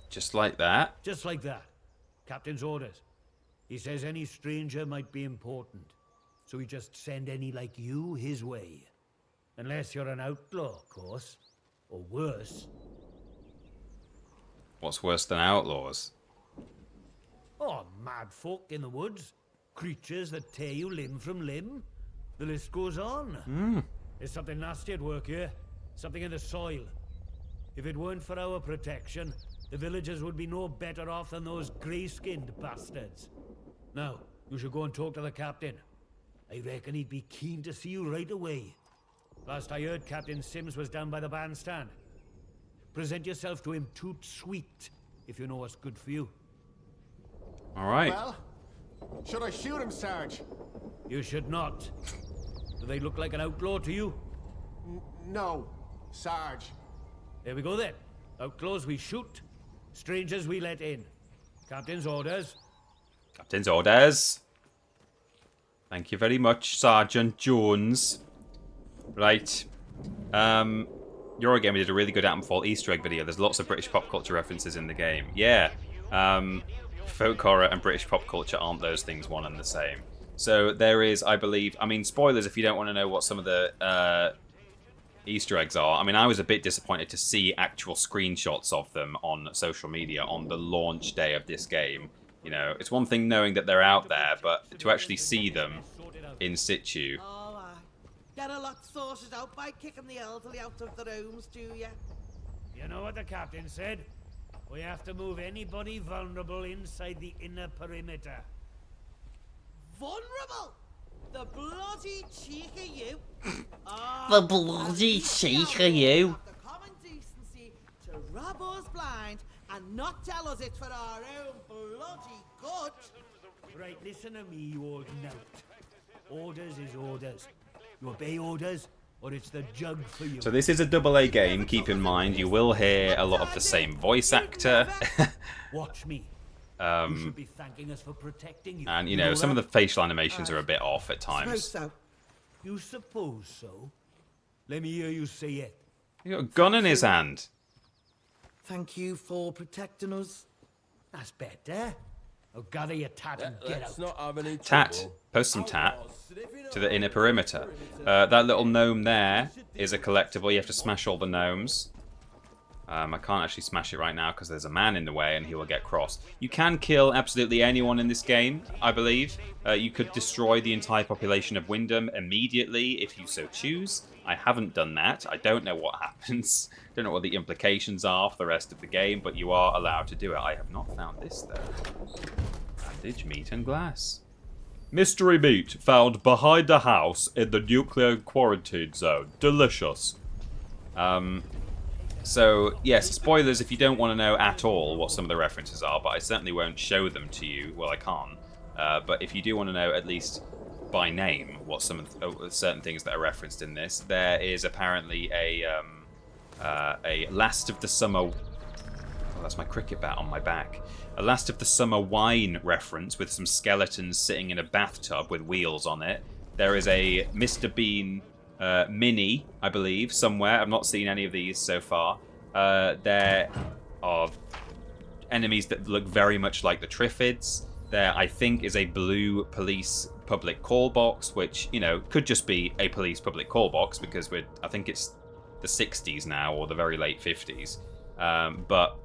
Just like that? Just like that. Captain's orders. He says any stranger might be important. So he just send any like you his way. Unless you're an outlaw, of course. Or worse. What's worse than outlaws? Oh, mad folk in the woods. Creatures that tear you limb from limb. The list goes on. There's something nasty at work here. Something in the soil. If it weren't for our protection, the villagers would be no better off than those grey-skinned bastards. Now, you should go and talk to the captain. I reckon he'd be keen to see you right away. Last I heard, Captain Sims was down by the bandstand. Present yourself to him toot sweet, if you know what's good for you. All right. Well, should I shoot him, Sarge? You should not. Do they look like an outlaw to you? No, Sarge. There we go then. Outlaws we shoot, strangers we let in. Captain's orders. Captain's orders. Thank you very much, Sergeant Jones. Right. Eurogame, we did a really good Atomfall Easter egg video. There's lots of British pop culture references in the game. Yeah. Folk horror and British pop culture aren't those things one and the same. So there is, I believe, I mean, spoilers if you don't want to know what some of the Easter eggs are. I mean, I was a bit disappointed to see actual screenshots of them on social media on the launch day of this game. You know, it's one thing knowing that they're out there, but to actually see them in situ. Get a lot sorted out by kicking the elderly out of the rooms, do you? You know what the captain said? We have to move anybody vulnerable inside the inner perimeter. Vulnerable? The bloody cheek of you! The bloody cheek of you! Have the common decency to rub us blind and not tell us it's for our own bloody good. Right, listen to me, you old note. Orders is orders. You obey orders, or it's the jug for you. So this is a AA game, keep in mind. You will hear a lot of the same voice actor. Watch me. You should be thanking us for protecting you. And, you know, some of the facial animations are a bit off at times. So. You suppose so? Let me hear you say it. He's got a gun in his hand. Thank you for protecting us. That's better. I'll gather your tat and get out. Not have any Tat. trouble. Post some tat to the inner perimeter. That little gnome there is a collectible. You have to smash all the gnomes. I can't actually smash it right now because there's a man in the way and he will get cross. You can kill absolutely anyone in this game, I believe. You could destroy the entire population of Wyndham immediately if you so choose. I haven't done that. I don't know what happens. Don't know what the implications are for the rest of the game, but you are allowed to do it. I have not found this, though. Bandage, meat, and glass. Mystery meat found behind a house in the nuclear quarantine zone. Delicious. So, yes, spoilers if you don't want to know at all what some of the references are, but I certainly won't show them to you. Well, I can't. But if you do want to know, at least by name, what some of certain things that are referenced in this, there is apparently a Last of the Summer... Oh, that's my cricket bat on my back. A Last of the Summer wine reference with some skeletons sitting in a bathtub with wheels on it. There is a Mr. Bean... mini, I believe, somewhere. I've not seen any of these so far. There are enemies that look very much like the Triffids. There, I think, is a blue police public call box, which, you know, could just be a police public call box because I think it's the 60s now or the very late 50s. But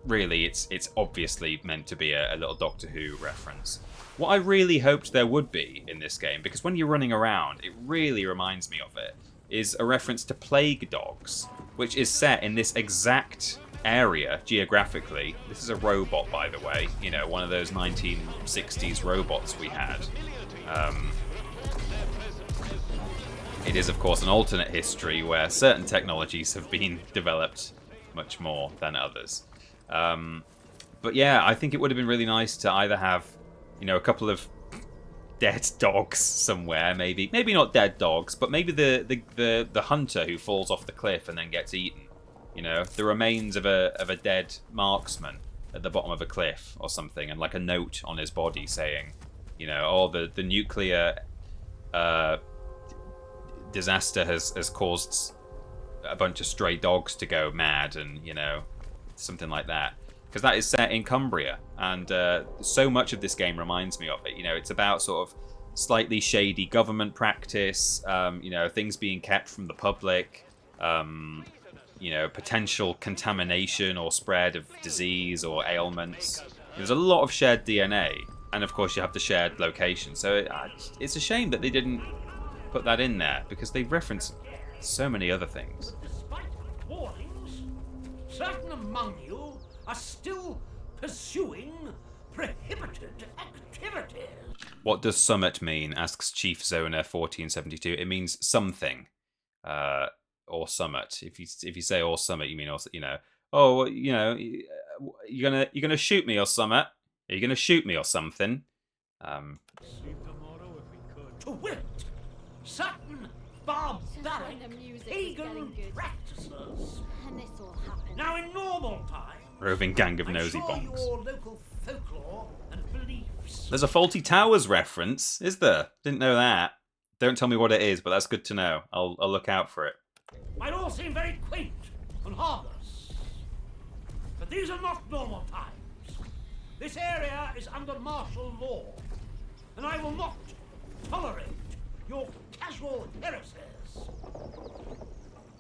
really, it's obviously meant to be a little Doctor Who reference. What I really hoped there would be in this game, because when you're running around, it really reminds me of it, is a reference to Plague Dogs, which is set in this exact area geographically. This is a robot, by the way, you know, one of those 1960s robots we had. It is, of course, an alternate history where certain technologies have been developed much more than others. But yeah, I think it would have been really nice to either have, you know, a couple of dead dogs somewhere, maybe not dead dogs, but maybe the hunter who falls off the cliff and then gets eaten. You know, the remains of a dead marksman at the bottom of a cliff or something, and like a note on his body saying, you know, oh, the nuclear disaster has caused a bunch of stray dogs to go mad, and, you know, something like that. Because that is set in Cumbria, and so much of this game reminds me of it. You know, it's about sort of slightly shady government practice, you know, things being kept from the public, you know, potential contamination or spread of disease or ailments. There's a lot of shared DNA, and of course you have the shared location. So it's a shame that they didn't put that in there, because they reference so many other things. Despite warnings, certain among you are still pursuing prohibited activities. What does summit mean? Asks Chief Zona 1472. It means something, or summit. If you say or summit, you mean also, you know, oh, you know, you're gonna shoot me or summit? Are you gonna shoot me or something? To wit, certain barbaric pagan practices. Now, in normal times, Roving gang of I'm nosy sure bonks. your local folklore and beliefs. There's a Faulty Towers reference, is there? Didn't know that. Don't tell me what it is, but that's good to know. I'll look out for it. Might all seem very quaint and harmless, but these are not normal times. This area is under martial law, and I will not tolerate your casual heresies.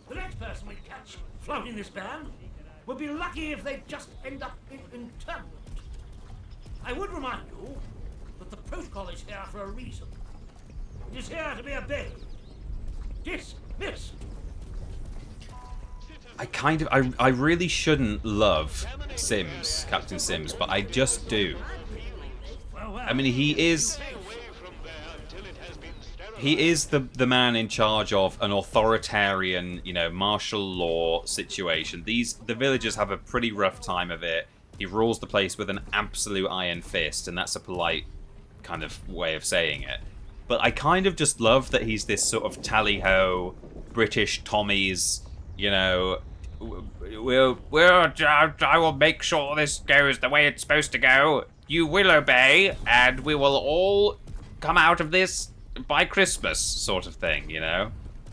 The next person we catch flouting this ban will be lucky if they just end up in internment. I would remind you that the protocol is here for a reason. It is here to be obeyed. Dismiss. I really shouldn't love Sims, Captain Sims, but I just do. I mean, he is the man in charge of an authoritarian, martial law situation. The villagers have a pretty rough time of it. He rules the place with an absolute iron fist, and that's a polite kind of way of saying it. But I kind of just love that he's this sort of tally-ho British Tommies, I will make sure this goes the way it's supposed to go. You will obey, and we will all come out of this by Christmas, sort of thing,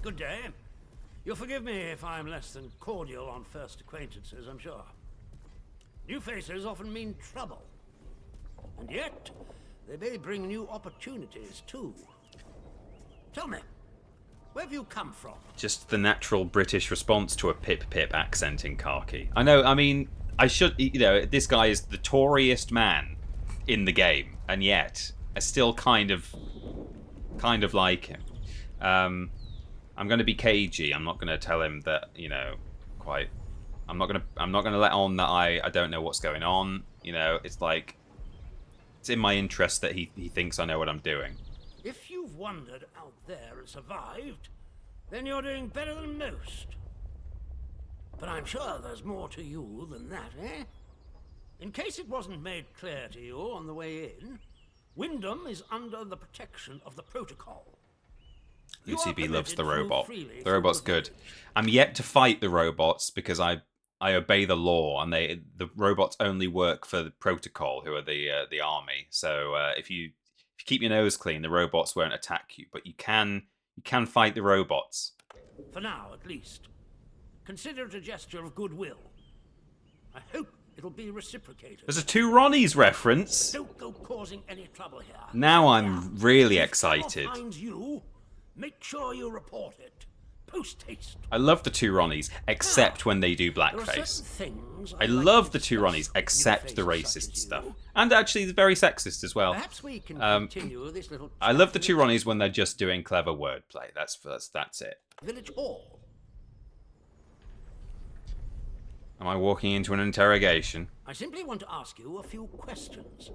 Good day. You'll forgive me if I'm less than cordial on first acquaintances, I'm sure. New faces often mean trouble. And yet, they may bring new opportunities, too. Tell me, where have you come from? Just the natural British response to a pip-pip accent in khaki. I know, I mean, I should, this guy is the Toryest man in the game, and yet, I still kind of like him. I'm going to be cagey. I'm not going to tell him that, I'm not going to let on that I don't know what's going on. It's like, it's in my interest that he thinks I know what I'm doing. If you've wandered out there and survived, then you're doing better than most. But I'm sure there's more to you than that, eh? In case it wasn't made clear to you on the way in, Wyndham is under the protection of the protocol. UCB loves the robot. The robot's good. I'm yet to fight the robots because I obey the law, and the robots only work for the protocol, who are the army. So if you keep your nose clean, the robots won't attack you. But you can fight the robots. For now, at least. Consider it a gesture of goodwill. I hope it'll be reciprocated. There's a Two Ronnies reference. Don't go causing any trouble here. Now I'm really excited. If finds you, make sure you report it. Post haste. I love the Two Ronnies, except when they do blackface. I love the Two Ronnies, except the racist stuff. And actually, it's very sexist as well. Perhaps we can continue this little I love the Two Ronnies when they're just doing clever wordplay. That's it. Village Hall. Am I walking into an interrogation? I simply want to ask you a few questions.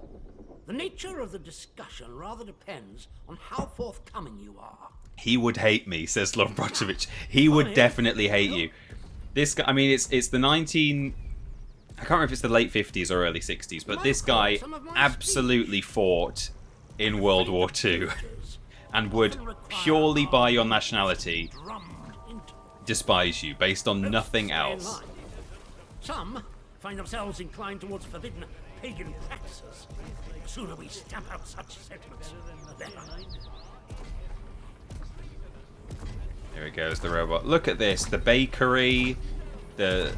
The nature of the discussion rather depends on how forthcoming you are. He would hate me, says Lombrotovich. He would definitely hate you. This guy, I mean, it's the I can't remember if it's the late 50s or early 60s, but this guy absolutely fought in World War II and would, purely by your nationality, despise you based on nothing else. Some find themselves inclined towards forbidden pagan practices. The sooner we stamp out such sentiments, the better. Here it goes, the robot. Look at this, the bakery, the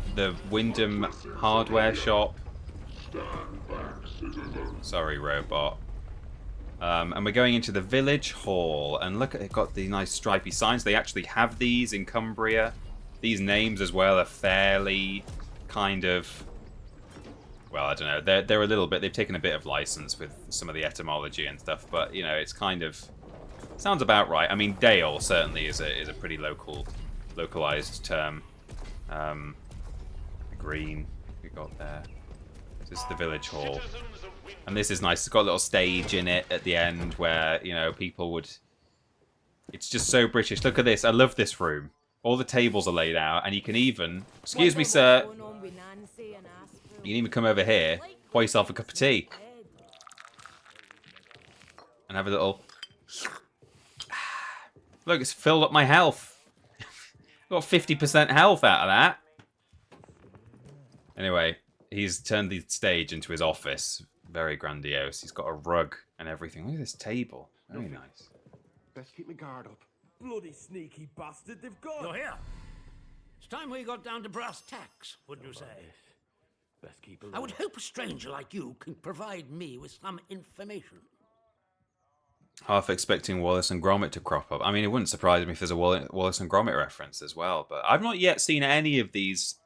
Wyndham hardware shop. Sorry, robot. And we're going into the village hall, and look at it, got the nice stripy signs. They actually have these in Cumbria. These names as well are fairly kind of, well, I don't know. They're a little bit. They've taken a bit of license with some of the etymology and stuff, but it's kind of sounds about right. I mean, Dale certainly is a pretty localized term. Green we got there. This is the village hall, and this is nice. It's got a little stage in it at the end where people would. It's just so British. Look at this. I love this room. All the tables are laid out, and you can even, excuse me, sir. You can even come over here, pour yourself a cup of tea, and have a little. Look, it's filled up my health. Got 50% health out of that. Anyway, he's turned the stage into his office. Very grandiose. He's got a rug and everything. Look at this table. Very nice. Best keep my guard up. Bloody sneaky bastard, they've got. You're here. It's time we got down to brass tacks, wouldn't you say? Best keep I would hope a stranger like you can provide me with some information. Half expecting Wallace and Gromit to crop up. I mean, it wouldn't surprise me if there's a Wallace and Gromit reference as well, but I've not yet seen any of these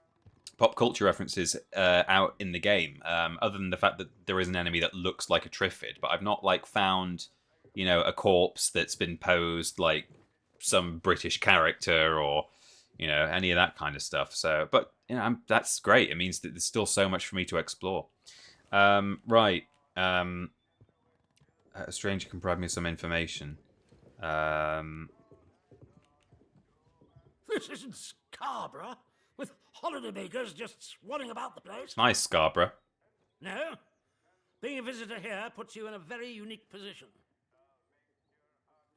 pop culture references out in the game, other than the fact that there is an enemy that looks like a Triffid, but I've not found, a corpse that's been posed like some British character or, any of that kind of stuff. So, but that's great. It means that there's still so much for me to explore. Right. A stranger can provide me some information. This isn't Scarborough, with holidaymakers just swanning about the place. Nice, Scarborough. No. Being a visitor here puts you in a very unique position.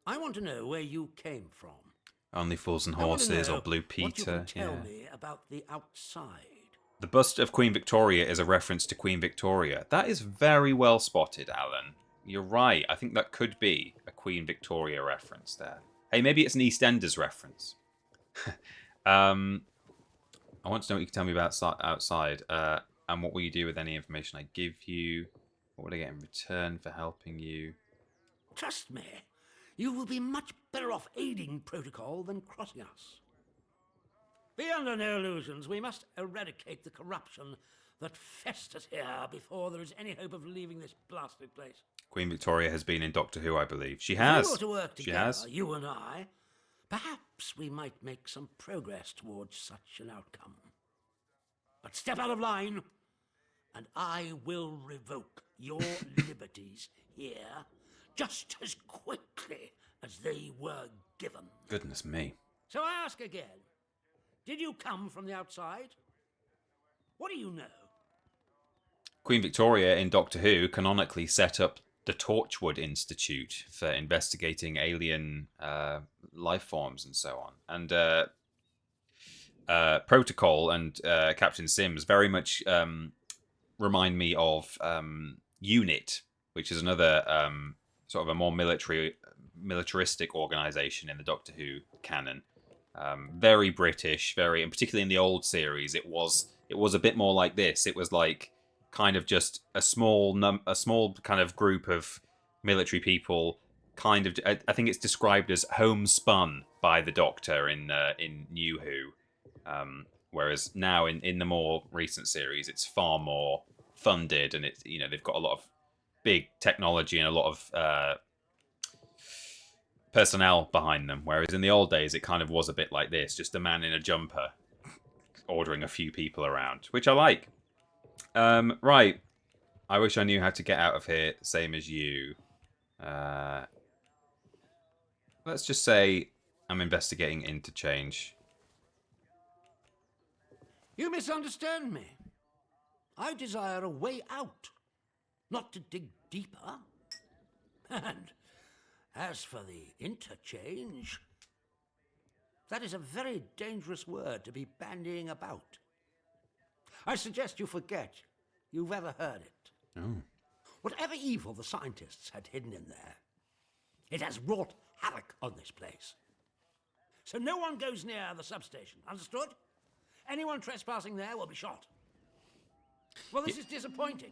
I want to know where you came from. Only Fools and Horses or Blue Peter. What you can tell me about the outside. The bust of Queen Victoria is a reference to Queen Victoria. That is very well spotted, Alan. You're right. I think that could be a Queen Victoria reference there. Hey, maybe it's an EastEnders reference. I want to know what you can tell me about outside. And what will you do with any information I give you? What would I get in return for helping you? Trust me, you will be much better off aiding protocol than crossing us. Be under no illusions. We must eradicate the corruption that festers here before there is any hope of leaving this blasted place. Queen Victoria has been in Doctor Who, I believe. She has. If we were to work She together, has. you and I, perhaps we might make some progress towards such an outcome. But step out of line, and I will revoke your liberties here just as quickly as they were given. Goodness me. So I ask again, did you come from the outside? What do you know? Queen Victoria in Doctor Who canonically set up the Torchwood Institute for investigating alien life forms and so on. And Protocol and Captain Sims very much remind me of UNIT, which is another sort of a more militaristic organization in the Doctor Who canon. Very British, and particularly in the old series, it was a bit more like this. It was like kind of just a small kind of group of military people. Kind of, I think it's described as homespun by the Doctor in New Who, whereas now in the more recent series, it's far more funded, and it's they've got a lot of big technology and a lot of personnel behind them. Whereas in the old days, it kind of was a bit like this, just a man in a jumper ordering a few people around, which I like. Right. I wish I knew how to get out of here, same as you. Let's just say I'm investigating interchange. You misunderstand me. I desire a way out, not to dig deeper. And as for the interchange, that is a very dangerous word to be bandying about. I suggest you forget you've ever heard it. Oh. Whatever evil the scientists had hidden in there, it has wrought havoc on this place. So no one goes near the substation, understood? Anyone trespassing there will be shot. Well, this is disappointing.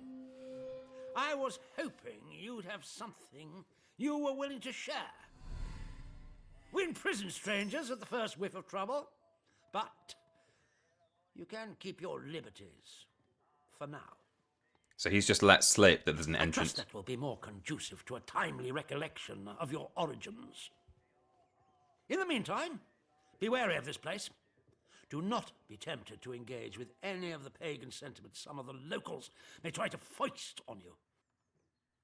I was hoping you'd have something you were willing to share. We imprison strangers at the first whiff of trouble, but you can keep your liberties for now. So he's just let slip that there's an I entrance. trust that will be more conducive to a timely recollection of your origins. In the meantime, be wary of this place. Do not be tempted to engage with any of the pagan sentiments some of the locals may try to foist on you.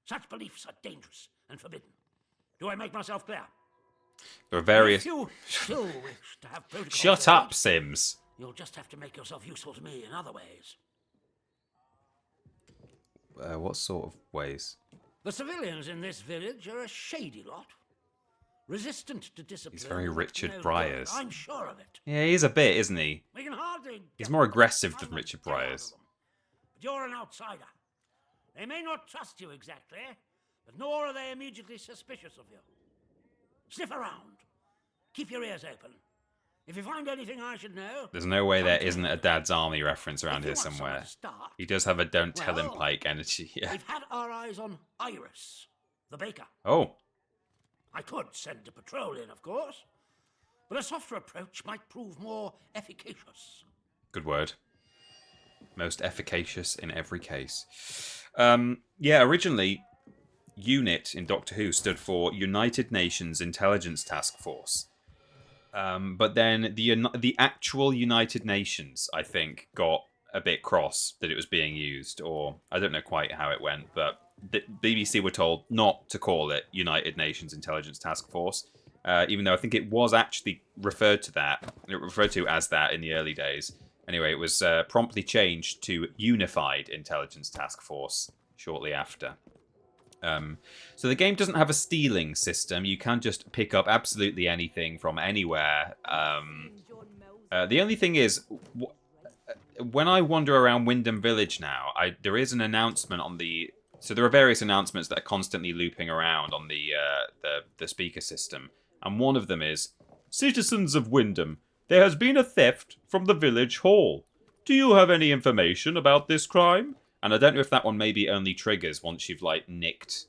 Such beliefs are dangerous and forbidden. Do I make myself clear? There are various. If you still wish to have protocol, Shut up, Sims. You'll just have to make yourself useful to me in other ways. What sort of ways? The civilians in this village are a shady lot. resistant to discipline. He's very but Richard no good. Bryars. I'm sure of it. Yeah, he's a bit, isn't he? We can hardly He's get more them. aggressive than Find Richard the hell out of Bryars. them. But you're an outsider. They may not trust you exactly, but nor are they immediately suspicious of you. Sniff around. Keep your ears open. If you find anything I should know... There's no way there isn't a Dad's Army reference around here somewhere. He does have a don't tell him Pike energy. Yeah. We've had our eyes on Iris, the baker. Oh. I could send a patrol in, of course, but a softer approach might prove more efficacious. Good word. Most efficacious in every case. Yeah, originally, UNIT in Doctor Who stood for United Nations Intelligence Task Force. But then the actual United Nations, I think, got a bit cross that it was being used, or I don't know quite how it went, but the BBC were told not to call it United Nations Intelligence Task Force, even though I think it was actually referred to as that in the early days. Anyway, it was promptly changed to Unified Intelligence Task Force shortly after. So the game doesn't have a stealing system. You can just pick up absolutely anything from anywhere. The only thing is, when I wander around Wyndham Village now, there is an announcement on the... So there are various announcements that are constantly looping around on the speaker system. And one of them is, Citizens of Wyndham, there has been a theft from the village hall. Do you have any information about this crime? And I don't know if that one maybe only triggers once you've, like, nicked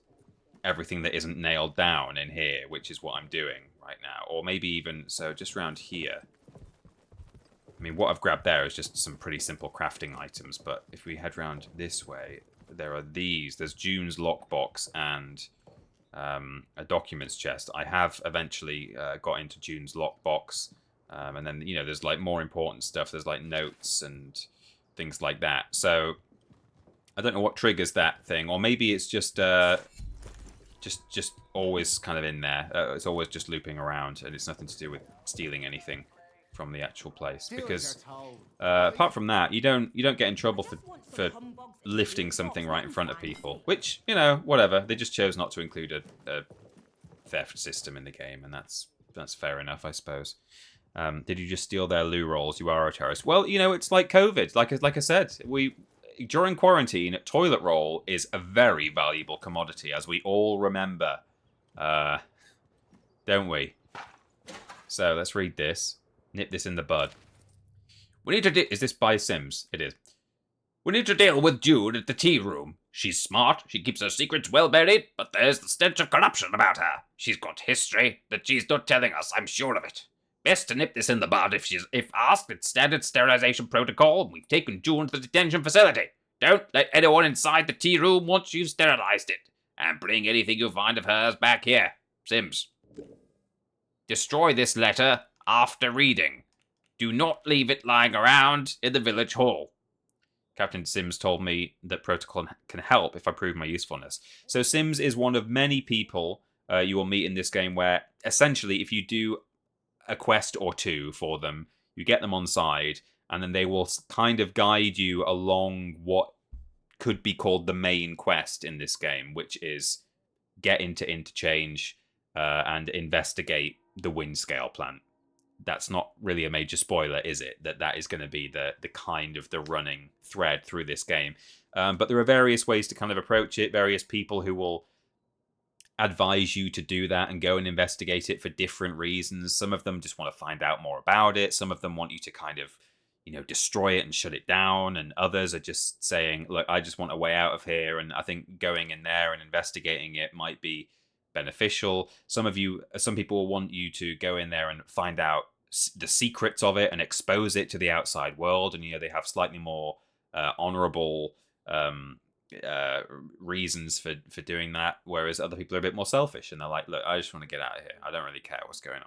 everything that isn't nailed down in here, which is what I'm doing right now. Or maybe even, so just around here. I mean, what I've grabbed there is just some pretty simple crafting items, but if we head round this way, there are these. There's June's lockbox and a documents chest. I have eventually got into June's lockbox, and then, you know, there's, like, more important stuff. There's, like, notes and things like that. So... I don't know what triggers that thing, or maybe it's just always kind of in there. It's always just looping around, and it's nothing to do with stealing anything from the actual place. Because apart from that, you don't get in trouble for lifting something right in front of people. Which, you know, whatever. They just chose not to include a theft system in the game, and that's fair enough, I suppose. Did you just steal their loo rolls? You are a terrorist. Well, you know, it's like COVID. Like I said, during quarantine, toilet roll is a very valuable commodity, as we all remember. Don't we? So, let's read this. Nip this in the bud. We need to is this by Sims? It is. We need to deal with Jude at the tea room. She's smart, she keeps her secrets well buried, but there's the stench of corruption about her. She's got history that she's not telling us, I'm sure of it. Best to nip this in the bud if asked. It's standard sterilization protocol. We've taken June to the detention facility. Don't let anyone inside the tea room once you've sterilized it. And bring anything you find of hers back here. Sims. Destroy this letter after reading. Do not leave it lying around in the village hall. Captain Sims told me that protocol can help if I prove my usefulness. So Sims is one of many people you will meet in this game where, essentially, if you do a quest or two for them, you get them on side, and then they will kind of guide you along what could be called the main quest in this game, which is get into Interchange and investigate the Windscale plant. That's not really a major spoiler, is it? That is going to be the kind of the running thread through this game. But there are various ways to kind of approach it, various people who will advise you to do that and go and investigate it for different reasons. Some of them just want to find out more about it. Some of them want you to kind of, you know, destroy it and shut it down. And others are just saying, look, I just want a way out of here. And I think going in there and investigating it might be beneficial. Some people want you to go in there and find out the secrets of it and expose it to the outside world. And, you know, they have slightly more honorable reasons for doing that, whereas other people are a bit more selfish and they're like, look, I just want to get out of here, I don't really care what's going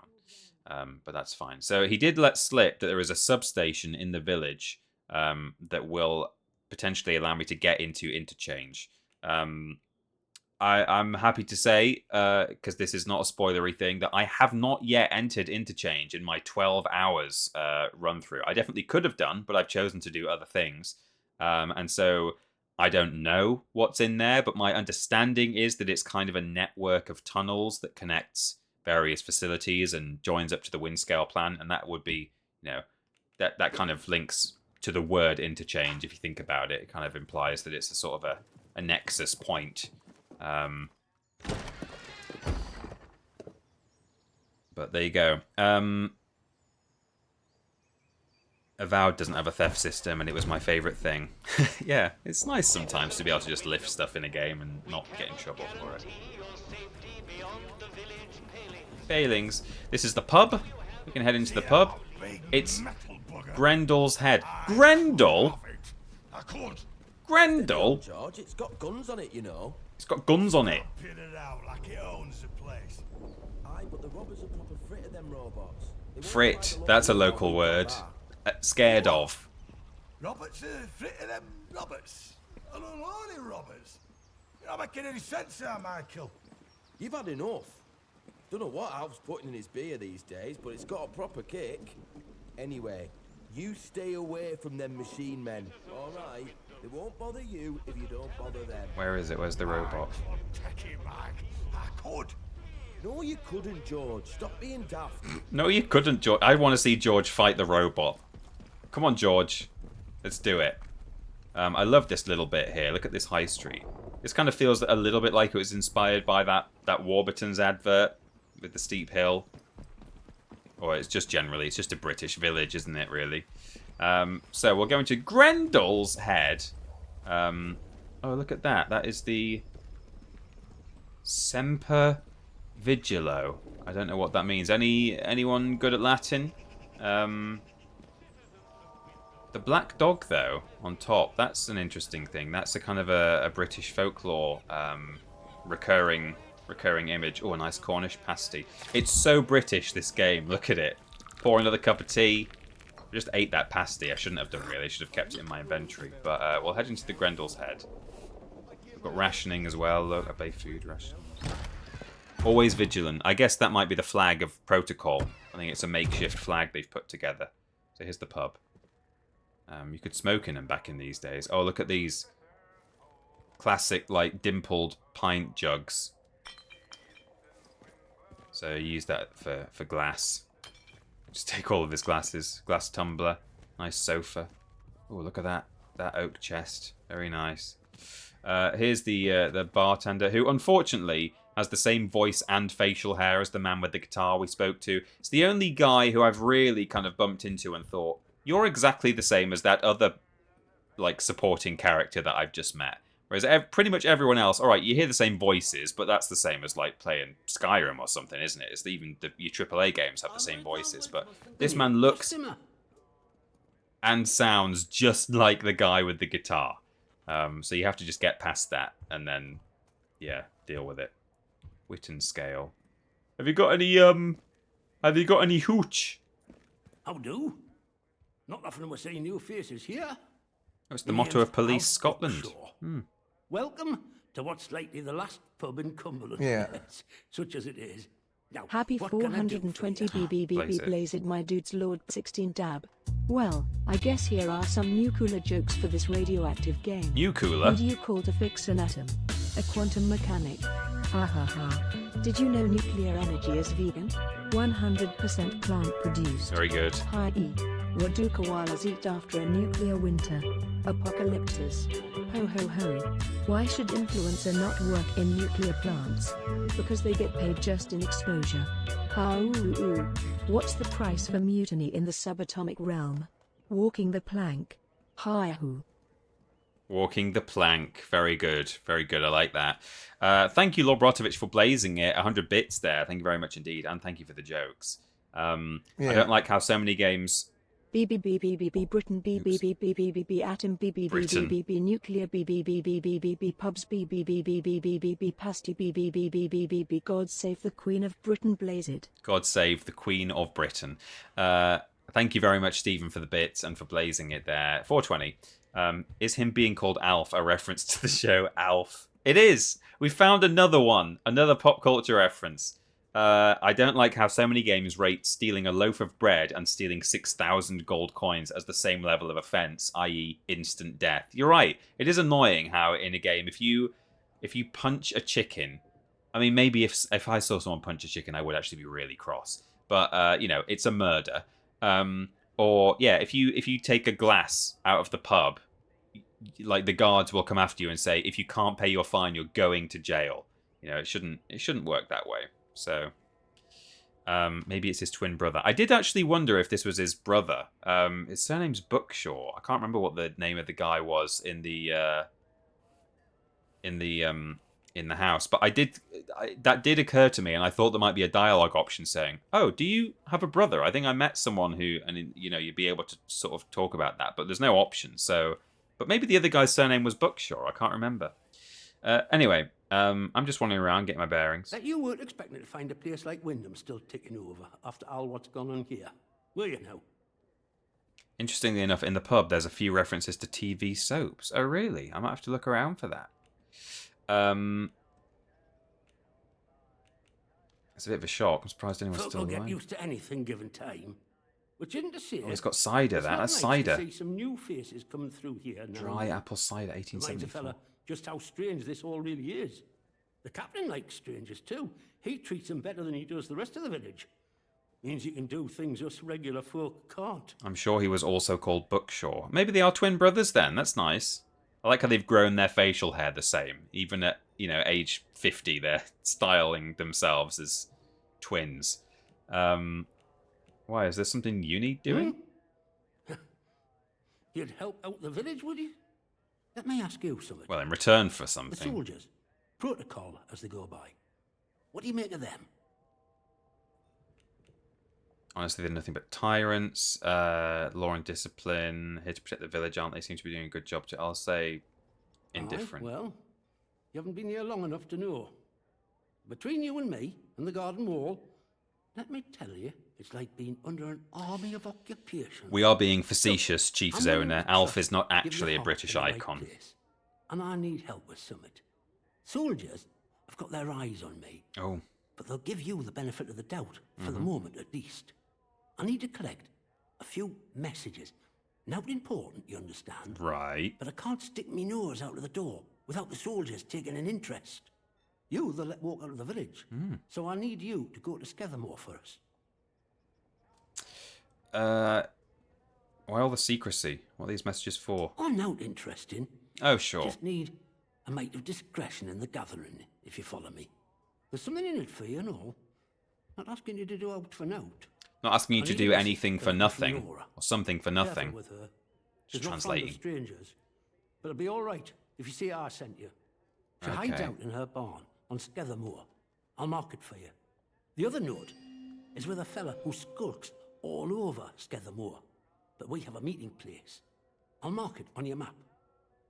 on. But that's fine. So he did let slip that there is a substation in the village that will potentially allow me to get into Interchange. I'm happy to say, because this is not a spoilery thing, that I have not yet entered Interchange in my 12 hours run through. I definitely could have done, but I've chosen to do other things. And so I don't know what's in there, but my understanding is that it's kind of a network of tunnels that connects various facilities and joins up to the Windscale plant, and that would be, that kind of links to the word interchange. If you think about it, it kind of implies that it's a sort of a nexus point. But there you go. Avowed doesn't have a theft system, and it was my favourite thing. Yeah, it's nice sometimes to be able to just lift stuff in a game and not get in trouble for it. Failings. This is the pub. We can head into the pub. It's Grendel's head. Grendel? Grendel? George, it's got guns on it, you know. It's got guns on it. Pin it out like it owns the place. Aye, but the robbers are proper frit of them robots. Frit. That's a local word. Scared of. Roberts are frit of them Roberts. Unholy robbers. You're not making any sense there, Michael. You've had enough. Don't know what Alf's putting in his beer these days, but it's got a proper kick. Anyway, you stay away from them machine men, all right? They won't bother you if you don't bother them. Where is it? Where's the robot? I could. No, you couldn't, George. Stop being daft. No, you couldn't, George. I want to see George fight the robot. Come on, George. Let's do it. I love this little bit here. Look at this high street. This kind of feels a little bit like it was inspired by that Warburton's advert with the steep hill. Or it's just generally, it's just a British village, isn't it, really? So we're going to Grendel's head. Oh, look at that. That is the Semper Vigilo. I don't know what that means. Anyone good at Latin? The black dog, though, on top, that's an interesting thing. That's a kind of a British folklore recurring image. Oh, a nice Cornish pasty. It's so British, this game. Look at it. Pour another cup of tea. I just ate that pasty. I shouldn't have done, really. I should have kept it in my inventory. But we'll head into the Grendel's head. We've got rationing as well. Look, a bay food rationing. Always vigilant. I guess that might be the flag of protocol. I think it's a makeshift flag they've put together. So here's the pub. You could smoke in them back in these days. Oh, look at these classic, like, dimpled pint jugs. So use that for glass. Just take all of his glasses. Glass tumbler. Nice sofa. Oh, look at that. That oak chest. Very nice. Here's the bartender, who unfortunately has the same voice and facial hair as the man with the guitar we spoke to. It's the only guy who I've really kind of bumped into and thought, you're exactly the same as that other, like, supporting character that I've just met. Whereas pretty much everyone else, alright, you hear the same voices, but that's the same as, like, playing Skyrim or something, isn't it? It's even your AAA games have the same voices, but this man looks and sounds just like the guy with the guitar. So you have to just get past that and then, yeah, deal with it. Witten scale. Have you got any hooch? How do? Not often we're seeing new faces here. Oh, it's the motto of Police Scotland. Welcome to what's likely the last pub in Cumberland. Yeah. Such as it is. Now, Happy what can I do for 420 you? BBBB blaze it, my dudes, Lord 16 dab. Well, I guess here are some nuclear jokes for this radioactive game. Nuclear? Who do you call to fix an atom? A quantum mechanic. Ha ha ha. Did you know nuclear energy is vegan? 100% plant produced. Very good. Hi-e. What do koalas eat after a nuclear winter? Apocalypsis. Ho ho ho. Why should influencer not work in nuclear plants? Because they get paid just in exposure. Ha ooh ooh. What's the price for mutiny in the subatomic realm? Walking the plank. Hi hoo. Walking the plank. Very good. Very good. I like that. Thank you, Lord Brotovich, for blazing it. 100 bits there. Thank you very much indeed. And thank you for the jokes. I don't like how so many games... BBBBBB Britain BBBBBB Atom BBBBBB Nuclear BBBBBB Pubs BBBBBBB Pasty BBBBBB God Save the Queen of Britain blaze it. God Save the Queen of Britain. Thank you very much, Stephen, for the bits and for blazing it there. 420. Is him being called Alf a reference to the show Alf? It is! We found another one. Another pop culture reference. I don't like how so many games rate stealing a loaf of bread and stealing 6,000 gold coins as the same level of offense, i.e. instant death. You're right. It is annoying how in a game, if you punch a chicken I mean, maybe if I saw someone punch a chicken, I would actually be really cross. But it's a murder. Or yeah, if you take a glass out of the pub, like the guards will come after you and say, if you can't pay your fine, you're going to jail. It shouldn't work that way. So maybe it's his twin brother. I did actually wonder if this was his brother. His surname's Bookshaw. I can't remember what the name of the guy was in the house, but that did occur to me, and I thought there might be a dialogue option saying, "Oh, do you have a brother? I think I met someone who," and you'd be able to sort of talk about that, but there's no option. So, but maybe the other guy's surname was Bookshaw. I can't remember. Anyway, I'm just wandering around getting my bearings. That you weren't expecting to find a place like Wyndham still ticking over after all what's gone on here, were you now? Interestingly enough, in the pub, there's a few references to TV soaps. Oh, really? I might have to look around for that. It's a bit of a shock. I'm surprised anyone's Folk still will get alive. used to anything given time. Which isn't to say... Oh, it's got cider, that's cider. See some new faces coming through here now. Dry apple cider, Reminds a 1874. fella just how strange this all really is. The captain likes strangers too. He treats them better than he does the rest of the village. Means he can do things us regular folk can't. I'm sure he was also called Bookshaw. Maybe they are twin brothers then. That's nice. I like how they've grown their facial hair the same. Even at, age 50, they're styling themselves as twins. Why, is there something you need doing? You'd help out the village, would you? Let me ask you something. Well, in return for The something. soldiers, protocol as they go by. What do you make of them? Honestly, they're nothing but tyrants. Law and discipline. Here to protect the village, aren't they? Seem to be doing a good job. I'll say indifferent. Aye, well, you haven't been here long enough to know. Between you and me and the garden wall, let me tell you, it's like being under an army of occupation. We are being facetious, Chief I'm willing Zona. to Alf trust is not give actually your a heart British in the right icon. place, and I need help with something. Soldiers have got their eyes on me. Oh. But they'll give you the benefit of the doubt, for the Mhm. moment at least. I need to collect a few messages. Not important, you understand? Right. But I can't stick me nose out of the door without the soldiers taking an interest. You, they'll let walk out of the village. So I need you to go to Skethermore for us. Why all the secrecy? What are these messages for? I'm not interesting. Oh, sure. Just need a mite of discretion in the gathering, if you follow me. There's something in it for you and all. Not asking you to do out for note. Not asking you I to need do this anything for from nothing. Nora. Or something for Careful nothing. with her. Just She's not fond of translating. strangers. But it'll be all right if you see I sent you. She hides Okay. out in her barn on Skethermore. I'll mark it for you. The other note is with a fella who skulks all over Skethermore. But we have a meeting place. I'll mark it on your map.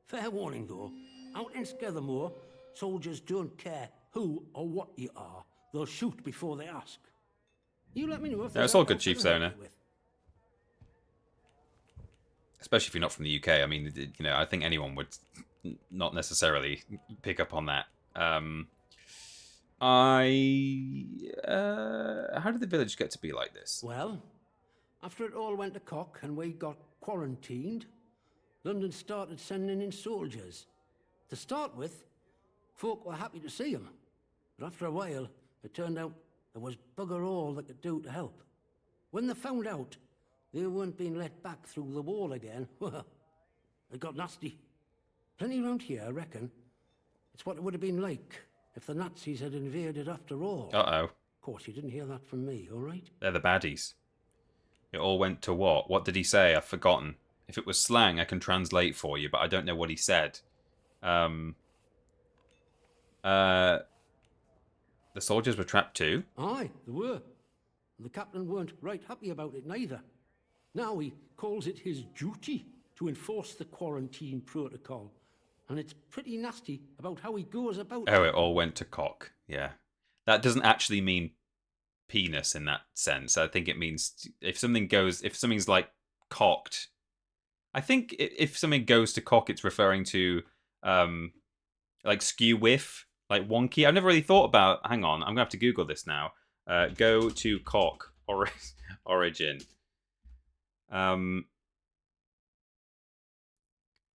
Fair warning though, out in Skethermore, soldiers don't care who or what you are. They'll shoot before they ask. You let me know if No, it's there's all anything good, Chief else I can Zona. help you with. Especially if you're not from the UK. I mean, I think anyone would not necessarily pick up on that. How did the village get to be like this? Well, after it all went to cock and we got quarantined, London started sending in soldiers. To start with, folk were happy to see them. But after a while, it turned out there was bugger all they could do to help. When they found out they weren't being let back through the wall again, well, it got nasty. Plenty round here, I reckon. It's what it would have been like if the Nazis had invaded after all. Uh-oh. Of course, you didn't hear that from me, all right? They're the baddies. It all went to what? What did he say? I've forgotten. If it was slang, I can translate for you, but I don't know what he said. The soldiers were trapped too? Aye, they were. And the captain weren't right happy about it neither. Now he calls it his duty to enforce the quarantine protocol. And it's pretty nasty about how he goes about Oh, it. it all went to cock. Yeah. That doesn't actually mean penis in that sense. I think it means if something's like cocked. I think if something goes to cock, it's referring to like skew whiff, like wonky. I've never really thought about. Hang on, I'm gonna have to Google this now. Go to cock origin.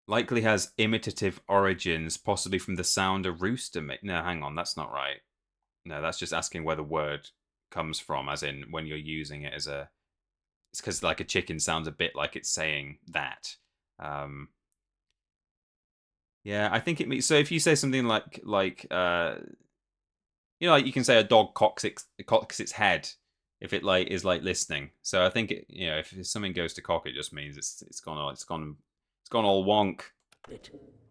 Likely has imitative origins, possibly from the sound a rooster make. No, hang on, that's not right. No, that's just asking where the word comes from, as in when you're using it as a... It's because like a chicken sounds a bit like it's saying that. Yeah, I think it means... So if you say something like you know, like you can say a dog cocks its head if it like is like listening. So I think it, you know, if something goes to cock, it just means it's gone all wonk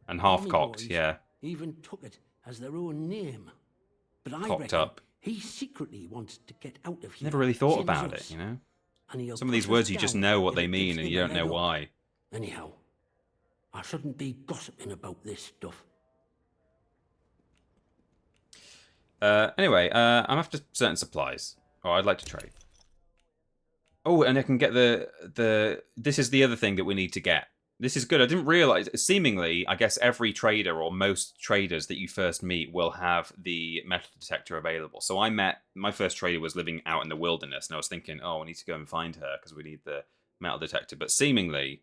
and half cocked. Yeah. Even took it as their own name. But I Cocked reckon up. he secretly wants to get out of here. Never really thought same as about us. it, you know. And he'll Some of these put words us you just down know what if they it mean gives and him you a don't know leg up. why. Anyhow, I shouldn't be gossiping about this stuff. Anyway, I'm after certain supplies. Oh, I'd like to trade. Oh, and I can get the... This is the other thing that we need to get. This is good. I didn't realize... Seemingly, I guess every trader or most traders that you first meet will have the metal detector available. So I met... My first trader was living out in the wilderness, and I was thinking, oh, I need to go and find her because we need the metal detector. But seemingly,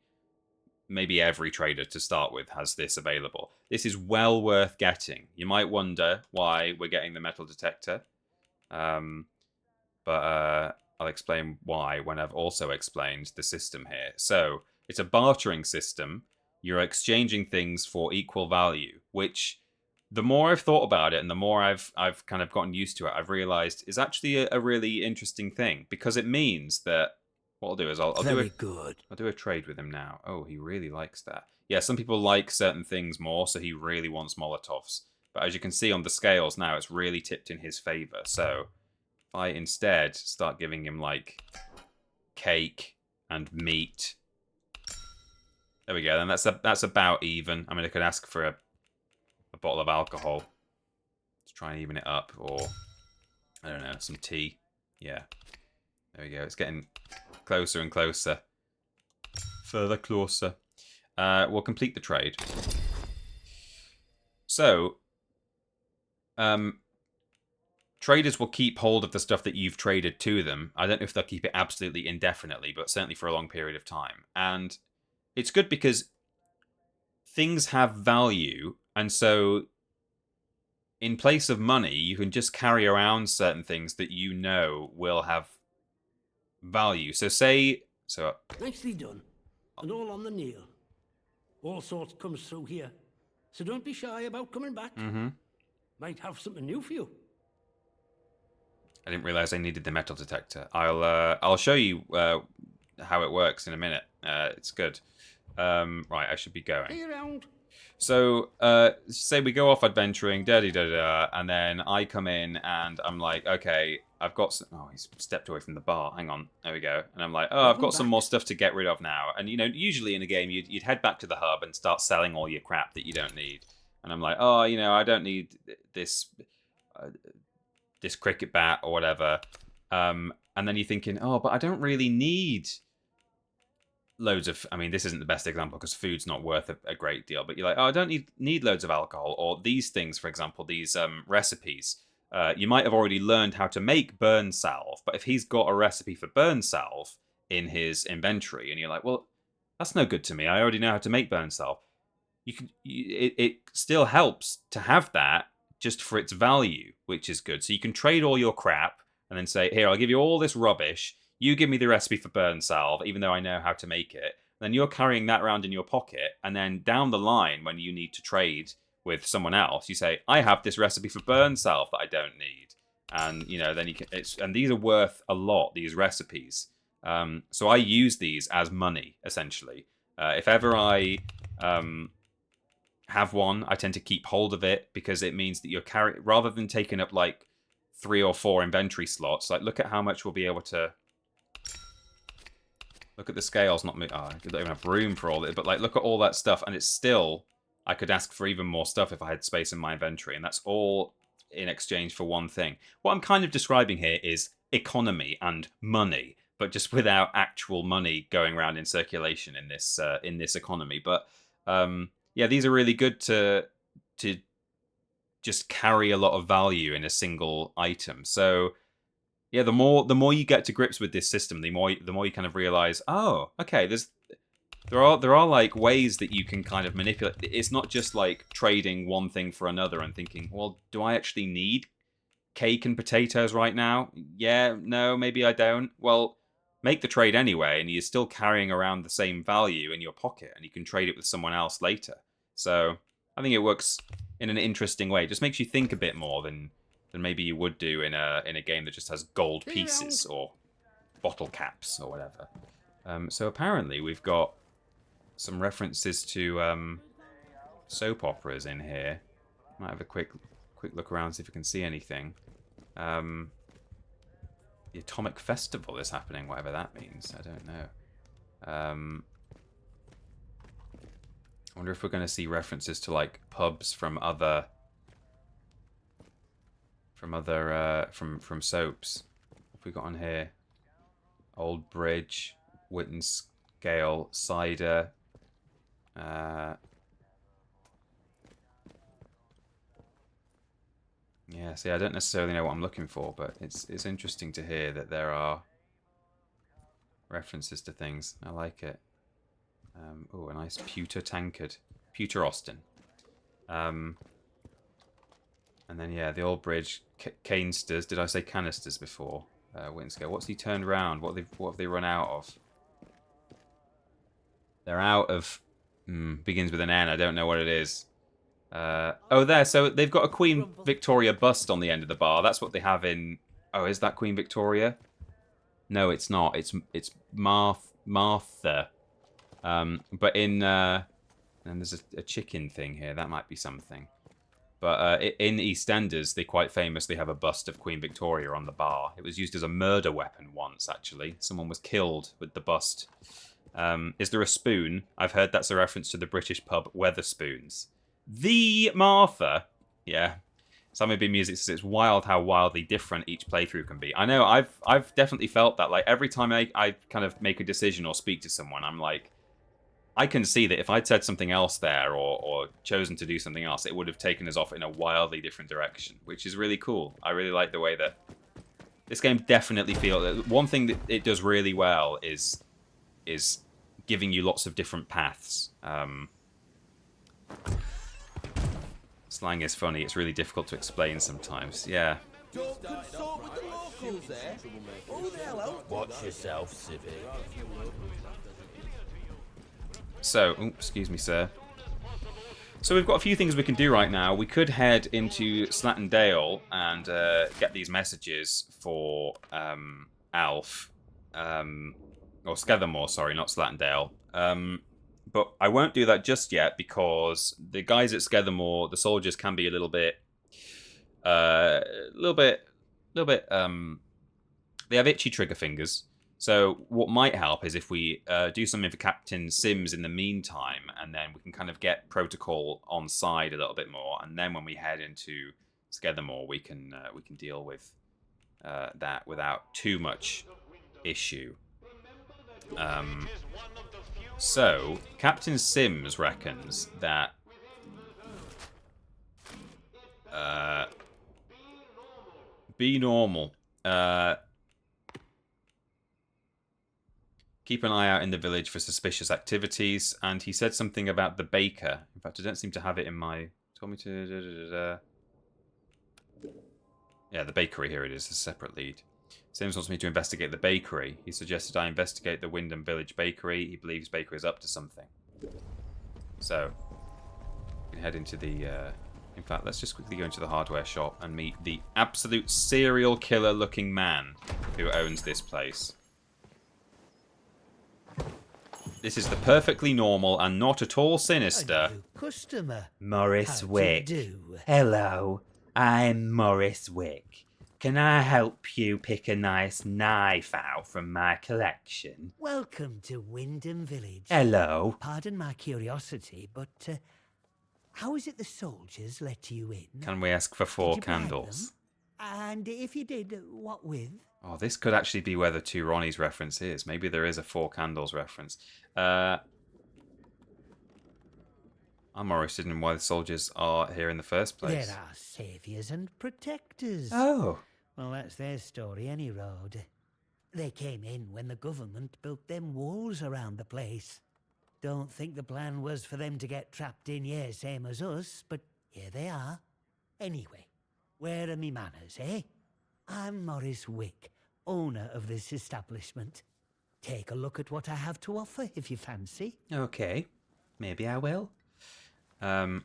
maybe every trader to start with has this available. This is well worth getting. You might wonder why we're getting the metal detector. But I'll explain why when I've also explained the system here. So, it's a bartering system. You're exchanging things for equal value, which the more I've thought about it and the more I've kind of gotten used to it, I've realized is actually a really interesting thing, because it means that what I'll do is I'll do a trade with him now. Oh, he really likes that. Yeah, some people like certain things more, so he really wants Molotovs. But as you can see on the scales now, it's really tipped in his favor. So if I instead start giving him like cake and meat. There we go. Then that's about even. I mean, I could ask for a bottle of alcohol to try and even it up, or I don't know, some tea. Yeah. There we go. It's getting closer and closer. Further closer. We'll complete the trade. So, traders will keep hold of the stuff that you've traded to them. I don't know if they'll keep it absolutely indefinitely, but certainly for a long period of time. And it's good because things have value, and so in place of money, you can just carry around certain things that you know will have value. So say... Nicely done. And all on the nail. All sorts comes through here. So don't be shy about coming back. Mm-hmm. Might have something new for you. I didn't realize I needed the metal detector. I'll show you how it works in a minute. It's good. Right, I should be going. Stay around. So, say we go off adventuring, da-da-da-da, and then I come in and I'm like, okay, I've got some... Oh, he's stepped away from the bar. Hang on. There we go. And I'm like, oh, I've got some more stuff to get rid of now. And, you know, usually in a game, you'd head back to the hub and start selling all your crap that you don't need. And I'm like, oh, you know, I don't need this cricket bat or whatever. And then you're thinking, oh, but I don't really need loads of... I mean, this isn't the best example because food's not worth a great deal. But you're like, oh, I don't need loads of alcohol. Or these things, for example, these recipes. You might have already learned how to make burn salve. But if he's got a recipe for burn salve in his inventory, and you're like, well, that's no good to me. I already know how to make burn salve. It still helps to have that just for its value, which is good. So you can trade all your crap and then say, here, I'll give you all this rubbish. You give me the recipe for burn salve, even though I know how to make it. Then you're carrying that around in your pocket. And then down the line, when you need to trade with someone else, you say, I have this recipe for burn salve that I don't need. And, you know, then you can... and these are worth a lot, these recipes. So I use these as money, essentially. If ever I... have one, I tend to keep hold of it because it means that you're carrying, rather than taking up like 3 or 4 inventory slots. Like, look at how much we'll be able to. Look at the scales. Not me. Oh, I don't even have room for all it. But like, look at all that stuff, and it's still. I could ask for even more stuff if I had space in my inventory, and that's all in exchange for one thing. What I'm kind of describing here is economy and money, but just without actual money going around in circulation in this economy. But yeah, these are really good to just carry a lot of value in a single item. So yeah, the more you get to grips with this system, the more you kind of realize, oh, okay, there are like ways that you can kind of manipulate. It's not just like trading one thing for another and thinking, well, do I actually need cake and potatoes right now? Yeah, no, maybe I don't. Well, make the trade anyway, and you're still carrying around the same value in your pocket, and you can trade it with someone else later. So I think it works in an interesting way. It just makes you think a bit more than maybe you would do in a game that just has gold pieces or bottle caps or whatever. So apparently we've got some references to soap operas in here. Might have a quick look around, see if we can see anything. The Atomic Festival is happening, whatever that means. I don't know. I wonder if we're going to see references to like pubs from soaps. What have we got on here? Old Bridge, Witten Scale, Cider. Yeah, see, I don't necessarily know what I'm looking for, but it's interesting to hear that there are references to things. I like it. Oh, a nice pewter tankard. Pewter Austin. And then, yeah, the Old Bridge, canisters. Did I say canisters before? Windscale. What's he turned around? What have they run out of? They're out of... begins with an N. I don't know what it is. Oh, there. So they've got a Queen Victoria bust on the end of the bar. That's what they have in... Oh, is that Queen Victoria? No, it's not. It's Martha. But in... and there's a chicken thing here. That might be something. But in EastEnders, they quite famously have a bust of Queen Victoria on the bar. It was used as a murder weapon once, actually. Someone was killed with the bust. Is there a spoon? I've heard that's a reference to the British pub Wetherspoons. The Martha. Yeah. Some of music says it's wild how wildly different each playthrough can be. I know, I've definitely felt that. Like, every time I kind of make a decision or speak to someone, I'm like, I can see that if I'd said something else there or chosen to do something else, it would have taken us off in a wildly different direction, which is really cool. I really like the way that this game definitely feels... One thing that it does really well is giving you lots of different paths. Slang is funny. It's really difficult to explain sometimes. Yeah. Don't consult with the locals there. Who the hell? Watch yourself, Civic. So, excuse me, sir. So we've got a few things we can do right now. We could head into Slattendale and get these messages for Alf. Or Skethermore, sorry, not Slattendale. But I won't do that just yet because the guys at Skethermore, the soldiers, can be a little bit, they have itchy trigger fingers. So what might help is if we do something for Captain Sims in the meantime, and then we can kind of get protocol on side a little bit more, and then when we head into Skethermore, we can deal with that without too much issue. So, Captain Sims reckons that be normal. Keep an eye out in the village for suspicious activities, and he said something about the baker. In fact, I don't seem to have it in my... Told me to... Yeah, the bakery, here it is, a separate lead. Sims wants me to investigate the bakery. He suggested I investigate the Wyndham village bakery. He believes bakery is up to something. So, we can head into the... in fact, let's just quickly go into the hardware shop and meet the absolute serial killer looking man who owns this place. This is the perfectly normal and not at all sinister... Customer. Morris How Wick. do you do? Hello, I'm Morris Wick. Can I help you pick a nice knife out from my collection? Welcome to Wyndham Village. Hello. Pardon my curiosity, but how is it the soldiers let you in? Can we ask for 4 Did you bribe candles? them? And if you did, what with? Oh, this could actually be where the Two Ronnies reference is. Maybe there is a 4 candles reference. I'm more interested in why the soldiers are here in the first place. There are saviours and protectors. Oh. Well, that's their story, any road. They came in when the government built them walls around the place. Don't think the plan was for them to get trapped in here, same as us, but here they are. Anyway, Where are me manners, eh? I'm Morris Wick, owner of this establishment. Take a look at what I have to offer if you fancy. Okay, maybe I will. So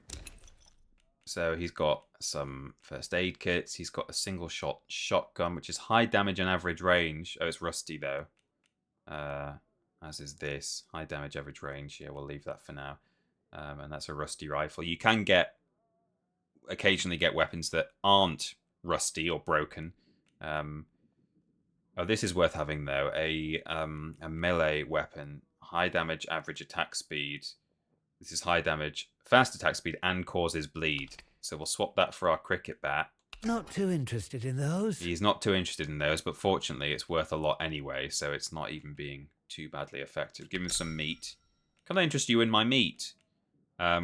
he's got some first aid kits. He's got a single shot shotgun, which is high damage and average range. Oh, it's rusty though. As is this. High damage, average range. Yeah, we'll leave that for now. And that's a rusty rifle. You can occasionally get weapons that aren't rusty or broken. Oh, this is worth having though. A melee weapon. High damage, average attack speed. This is high damage, fast attack speed, and causes bleed. So we'll swap that for our cricket bat. Not too interested in those. He's not too interested in those, but fortunately it's worth a lot anyway, so it's not even being too badly affected. Give him some meat. Can I interest you in my meat?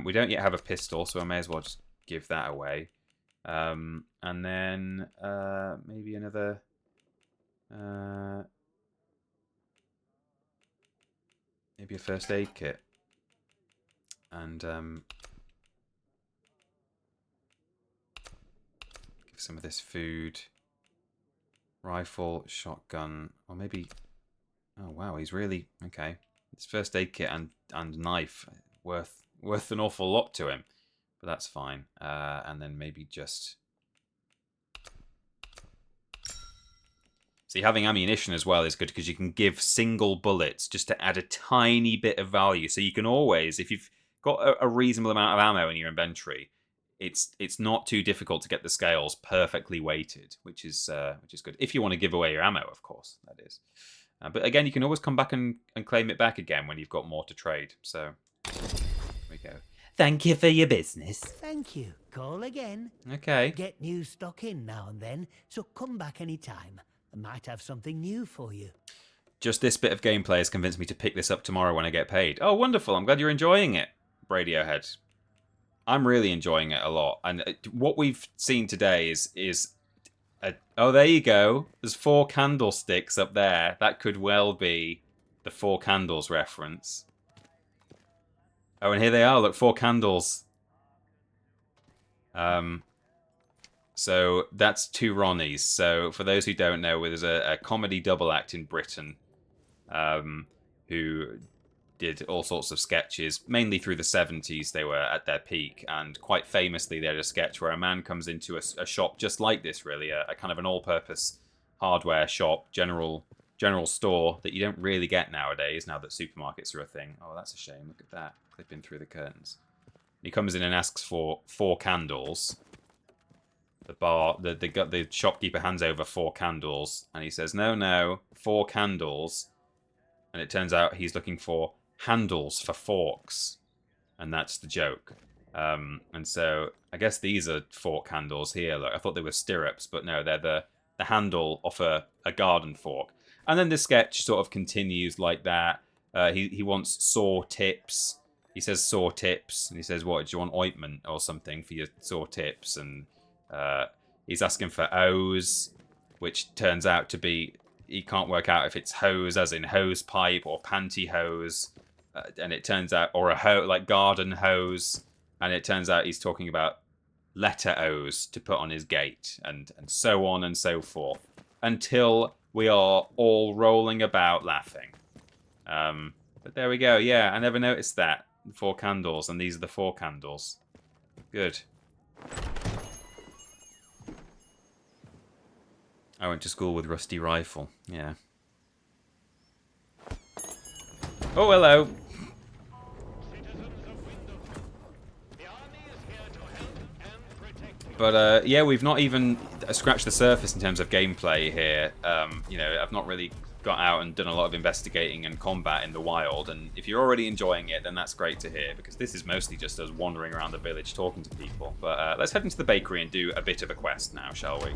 We don't yet have a pistol, so I may as well just give that away. And then maybe another... maybe a first aid kit. And give some of this food. Rifle, shotgun, or maybe... Oh wow, he's really... Okay. It's first aid kit and knife. Worth an awful lot to him. But that's fine. And then maybe just... See, having ammunition as well is good because you can give single bullets just to add a tiny bit of value. So you can always, if you've got a reasonable amount of ammo in your inventory, it's not too difficult to get the scales perfectly weighted, which is good. If you want to give away your ammo, of course, that is. But again, you can always come back and claim it back again when you've got more to trade. So, here we go. Thank you for your business. Thank you. Call again. Okay. Get new stock in now and then, so come back any time. I might have something new for you. Just this bit of gameplay has convinced me to pick this up tomorrow when I get paid. Oh, wonderful. I'm glad you're enjoying it, Radiohead. I'm really enjoying it a lot. And what we've seen today is oh, there you go. There's 4 candlesticks up there. That could well be the 4 candles reference. Oh, and here they are. Look, 4 candles. So that's 2 Ronnies. So for those who don't know, there's a comedy double act in Britain who did all sorts of sketches, mainly through the 70s. They were at their peak, and quite famously they had a sketch where a man comes into a shop just like this, really, a kind of an all-purpose hardware shop, general store that you don't really get nowadays, now that supermarkets are a thing. Oh, that's a shame. Look at that, clipping through the curtains. He comes in and asks for 4 candles. The shopkeeper hands over 4 candles, and he says, no, 4 candles. And it turns out he's looking for handles for forks, and that's the joke. And so I guess these are fork handles here. Look, I thought they were stirrups, but no, they're the handle off a garden fork. And then the sketch sort of continues like that. He wants saw tips. He says saw tips, and he says, what, do you want ointment or something for your saw tips? And he's asking for O's, which turns out to be, he can't work out if it's hose as in hose pipe or pantyhose. And it turns out, or like garden hose. And it turns out he's talking about letter O's to put on his gate, and so on and so forth. Until we are all rolling about laughing. But there we go. Yeah, I never noticed that. 4 candles, and these are the 4 candles. Good. I went to school with Rusty Rifle. Yeah. Oh, hello. But yeah, we've not even scratched the surface in terms of gameplay here. You know, I've not really got out and done a lot of investigating and combat in the wild. And if you're already enjoying it, then that's great to hear, because this is mostly just us wandering around the village talking to people. But let's head into the bakery and do a bit of a quest now, shall we?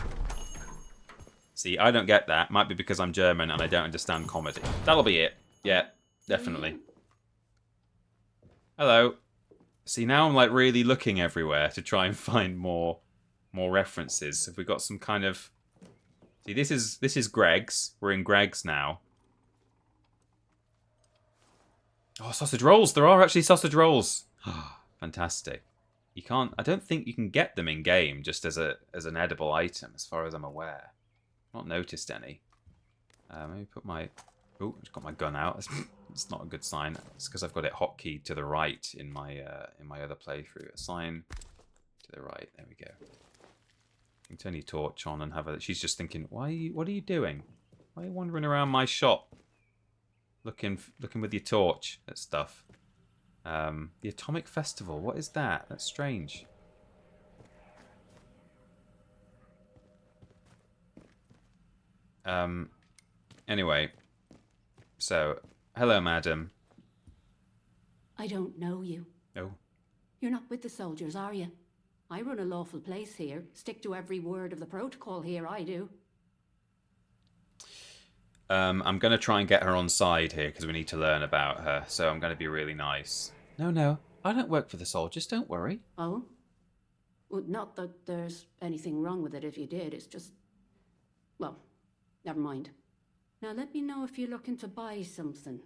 See, I don't get that. Might be because I'm German and I don't understand comedy. That'll be it. Yeah, definitely. Hello. See, now I'm like really looking everywhere to try and find more references. Have we got some kind of... See, this is Greg's. We're in Greg's now. Oh, sausage rolls! There are actually sausage rolls. Fantastic. You can't. I don't think you can get them in game just as an edible item, as far as I'm aware. Not noticed any. Let me put my. Oh, I've got my gun out. It's not a good sign. It's because I've got it hotkeyed to the right in my other playthrough. Assign to the right. There we go. You can turn your torch on and have a. She's just thinking, what are you doing? Why are you wandering around my shop, looking with your torch at stuff? The Atomic Festival. What is that? That's strange. Anyway. So, hello, madam. I don't know you. Oh. You're not with the soldiers, are you? I run a lawful place here. Stick to every word of the protocol here, I do. I'm going to try and get her on side here because we need to learn about her. So I'm going to be really nice. No, I don't work for the soldiers, don't worry. Oh? Well, not that there's anything wrong with it if you did. It's just... Well, never mind. Now let me know if you're looking to buy something.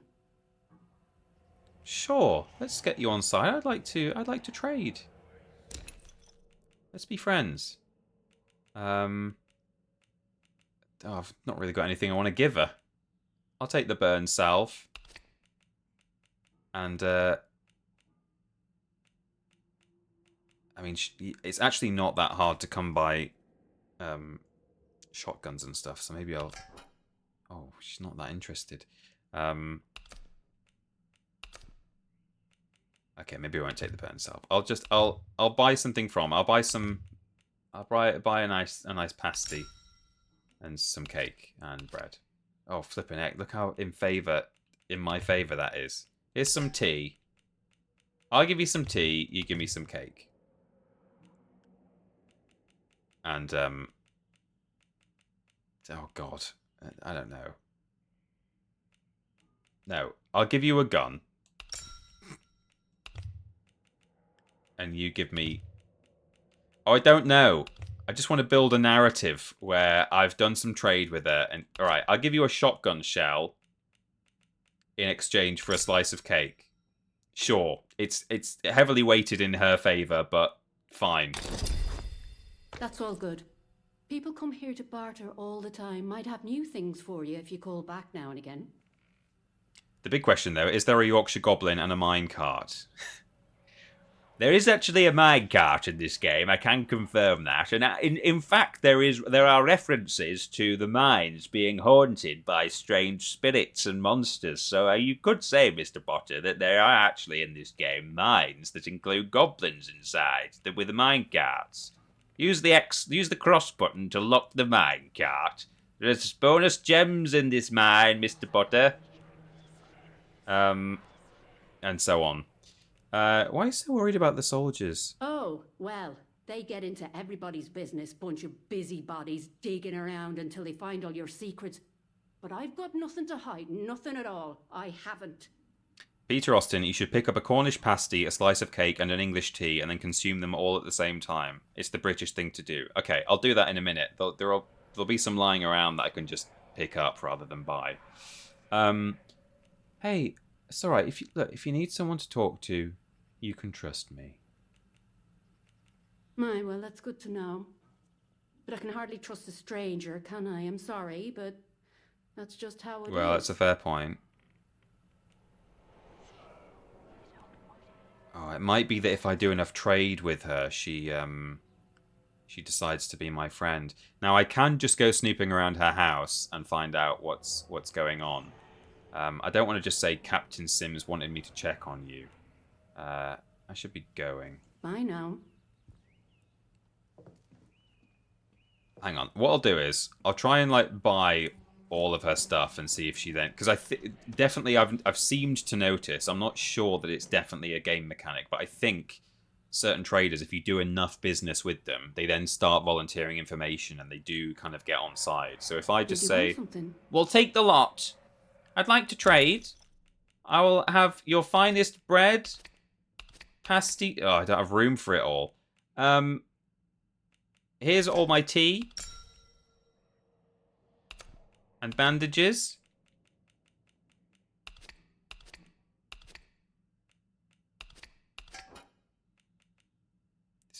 Sure, let's get you on side. I'd like to trade. Let's be friends. I've not really got anything I want to give her. I'll take the burn salve. And I mean, it's actually not that hard to come by shotguns and stuff. So maybe I'll. Oh, she's not that interested. Okay, maybe I won't take the burn salve. I'll buy something from. I'll buy a nice pasty and some cake and bread. Oh, flipping heck! Look how in my favor that is. Here's some tea. I'll give you some tea. You give me some cake. And oh god, I don't know. No, I'll give you a gun. And you give me... Oh, I don't know. I just want to build a narrative where I've done some trade with her. And all right, I'll give you a shotgun shell in exchange for a slice of cake. Sure, it's heavily weighted in her favor, but fine. That's all good. People come here to barter all the time. Might have new things for you if you call back now and again. The big question, though, is there a Yorkshire Goblin and a minecart? There is actually a minecart in this game. I can confirm that. And in fact, there are references to the mines being haunted by strange spirits and monsters. So you could say, Mr. Potter, that there are actually in this game mines that include goblins inside with the minecarts. Use the cross button to lock the minecart. There's bonus gems in this mine, Mr. Potter. And so on. Why are you so worried about the soldiers? Oh, well, they get into everybody's business, bunch of busybodies digging around until they find all your secrets. But I've got nothing to hide, nothing at all. I haven't. Peter Austin, you should pick up a Cornish pasty, a slice of cake, and an English tea, and then consume them all at the same time. It's the British thing to do. Okay, I'll do that in a minute. There'll be some lying around that I can just pick up rather than buy. Hey, it's all right. If you need someone to talk to, you can trust me. My, well, that's good to know. But I can hardly trust a stranger, can I? I'm sorry, but that's just how it is. Well, that's a fair point. Oh, it might be that if I do enough trade with her, she decides to be my friend. Now, I can just go snooping around her house and find out what's going on. I don't want to just say Captain Sims wanted me to check on you. I should be going. Bye now. Hang on. What I'll do is I'll try and buy all of her stuff and see if she then, because definitely I've seemed to notice. I'm not sure that it's definitely a game mechanic, but I think certain traders, if you do enough business with them, they then start volunteering information and they do kind of get on side. So if I just say, "Well, take the lot. I'd like to trade. I will have your finest bread, pasty." Oh, I don't have room for it all. Here's all my tea. And bandages.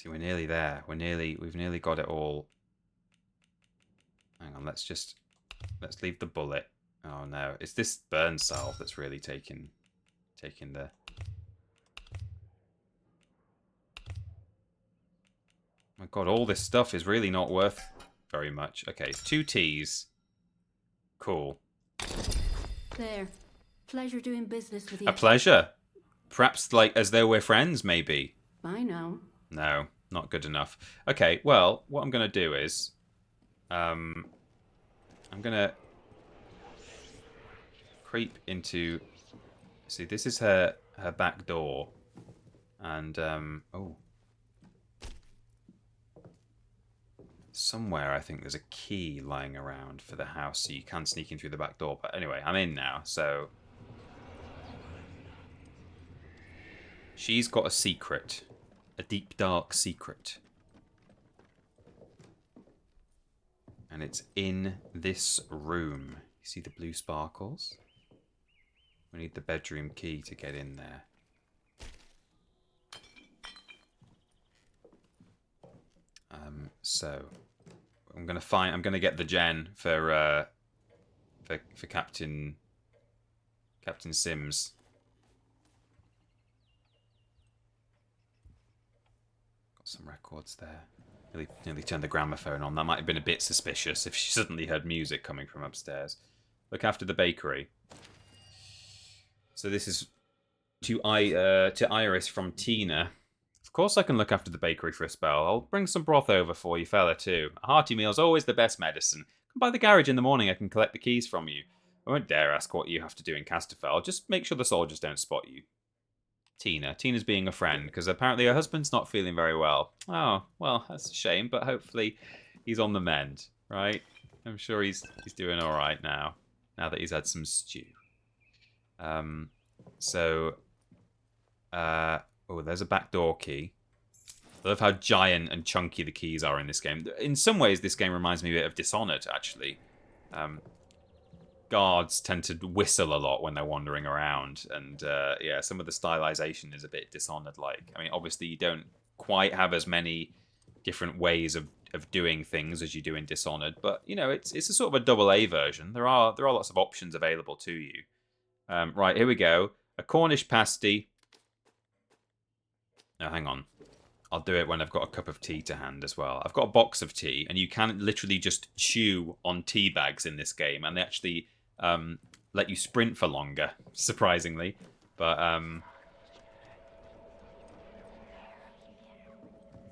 See, we're nearly there. We've nearly got it all. Hang on, let's leave the bullet. Oh no, it's this burn salve that's really taking the... My god, all this stuff is really not worth very much. Okay, 2 teas. Cool. There. Pleasure doing business with you. A pleasure. Perhaps like as though we're friends, maybe. I know. No, not good enough. Okay, well, what I'm going to do is... I'm going to creep into... See, this is her back door. And, oh. Somewhere, I think there's a key lying around for the house, so you can sneak in through the back door. But anyway, I'm in now, so... She's got a secret. A deep, dark secret. And it's in this room. You see the blue sparkles? We need the bedroom key to get in there. So I'm gonna get the gen for Captain Sims. Got some records there. Nearly turned the gramophone on. That might have been a bit suspicious if she suddenly heard music coming from upstairs. Look after the bakery. So this is to Iris from Tina. Of course I can look after the bakery for a spell. I'll bring some broth over for you fella too. A hearty meal's always the best medicine. Come by the garage in the morning, I can collect the keys from you. I won't dare ask what you have to do in Casterfell. Just make sure the soldiers don't spot you. Tina's being a friend, because apparently her husband's not feeling very well. Oh, well, that's a shame, but hopefully he's on the mend, right? I'm sure he's doing alright now that he's had some stew. Oh, there's a backdoor key. I love how giant and chunky the keys are in this game. In some ways, this game reminds me a bit of Dishonored, actually. Guards tend to whistle a lot when they're wandering around, and yeah, some of the stylization is a bit Dishonored-like. I mean, obviously, you don't quite have as many different ways of doing things as you do in Dishonored, but you know, it's a sort of a double-A version. There are lots of options available to you. Right, here we go. A Cornish pasty. No, hang on. I'll do it when I've got a cup of tea to hand as well. I've got a box of tea, and you can literally just chew on tea bags in this game, and they actually let you sprint for longer, surprisingly. But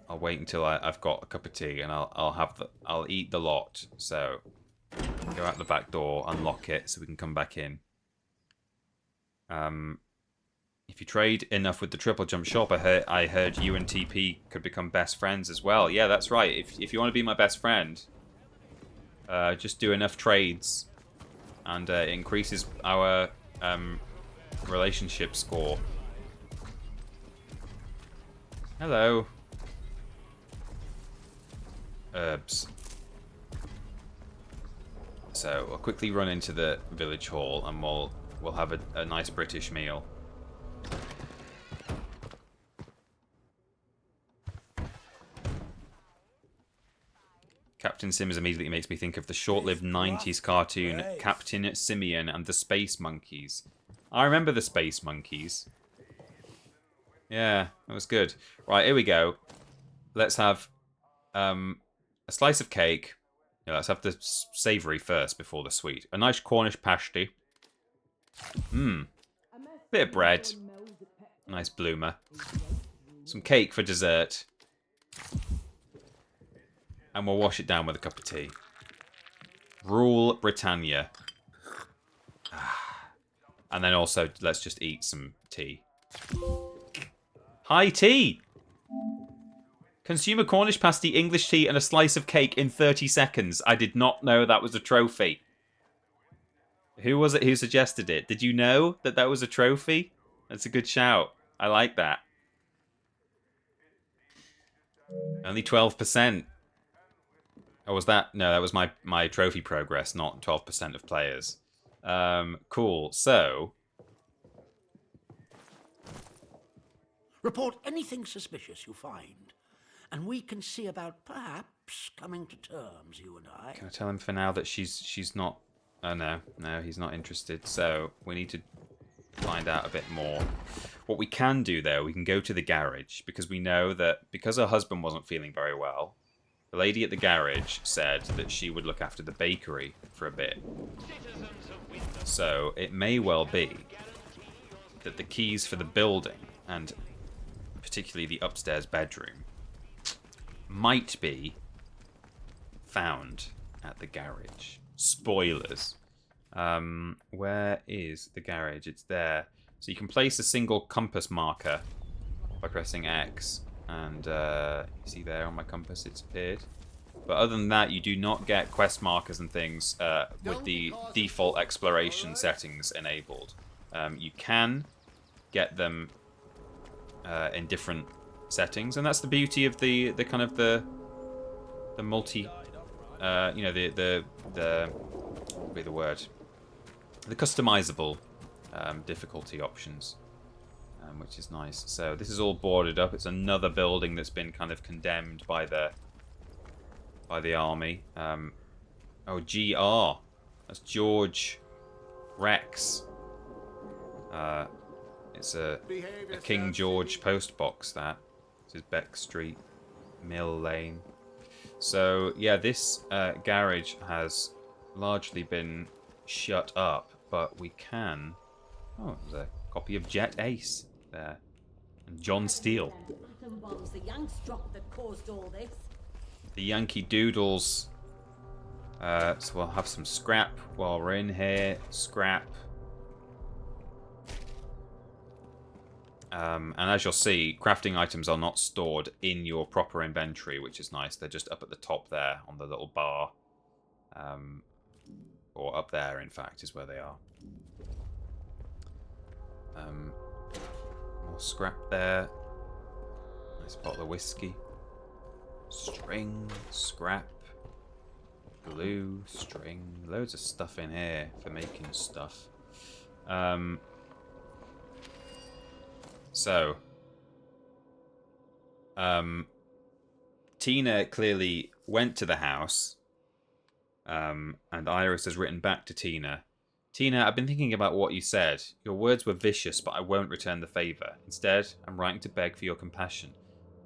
I'll wait until I've got a cup of tea, and I'll eat the lot. So go out the back door, unlock it, so we can come back in. If you trade enough with the TripleJump shop, I heard you and TP could become best friends as well. Yeah, that's right. If you want to be my best friend, just do enough trades, and it increases our relationship score. Hello. Herbs. So I'll quickly run into the village hall, and we'll have a nice British meal. Captain Sims immediately makes me think of the short-lived 90s cartoon Captain Simeon and the Space Monkeys. I remember the Space Monkeys. Yeah, that was good. Right, here we go. Let's have a slice of cake. Yeah, let's have the savoury first before the sweet. A nice Cornish pasty. Bit of bread. Nice bloomer. Some cake for dessert. And we'll wash it down with a cup of tea. Rule Britannia. And then also, let's just eat some tea. High tea! Consume a Cornish pasty, English tea, and a slice of cake in 30 seconds. I did not know that was a trophy. Who was it who suggested it? Did you know that that was a trophy? That's a good shout. I like that. Only 12%. Oh, was that? No, that was my trophy progress, not 12% of players. Cool. So... Report anything suspicious you find, and we can see about perhaps coming to terms, you and I. Can I tell him for now that she's not... Oh, no, he's not interested. So we need to find out a bit more. What we can do, though, we can go to the garage, because we know that because her husband wasn't feeling very well, the lady at the garage said that she would look after the bakery for a bit. So it may well be that the keys for the building, and particularly the upstairs bedroom, might be found at the garage. Spoilers. Where is the garage? It's there. So you can place a single compass marker by pressing X. And you see there on my compass it's appeared. But other than that, you do not get quest markers and things with the default exploration settings enabled. You can get them in different settings, and that's the beauty of the kind of the multi, you know, the what would be the word, the customizable difficulty options. Which is nice. So this is all boarded up. It's another building that's been kind of condemned by the army. Oh, GR. That's George Rex. It's a King George post box. That this is Beck Street, Mill Lane. So yeah, this garage has largely been shut up, but we can. Oh, there's a copy of Jet Ace there, and John Steele. The Youngstrop that caused all this. The Yankee Doodles. So we'll have some scrap while we're in here. Scrap. And as you'll see, crafting items are not stored in your proper inventory, which is nice. They're just up at the top there on the little bar. Or up there, in fact, is where they are. More scrap there. Nice bottle of whiskey. String, scrap, glue, string. Loads of stuff in here for making stuff. Tina clearly went to the house, and Iris has written back to Tina. Tina, I've been thinking about what you said. Your words were vicious, but I won't return the favour. Instead, I'm writing to beg for your compassion.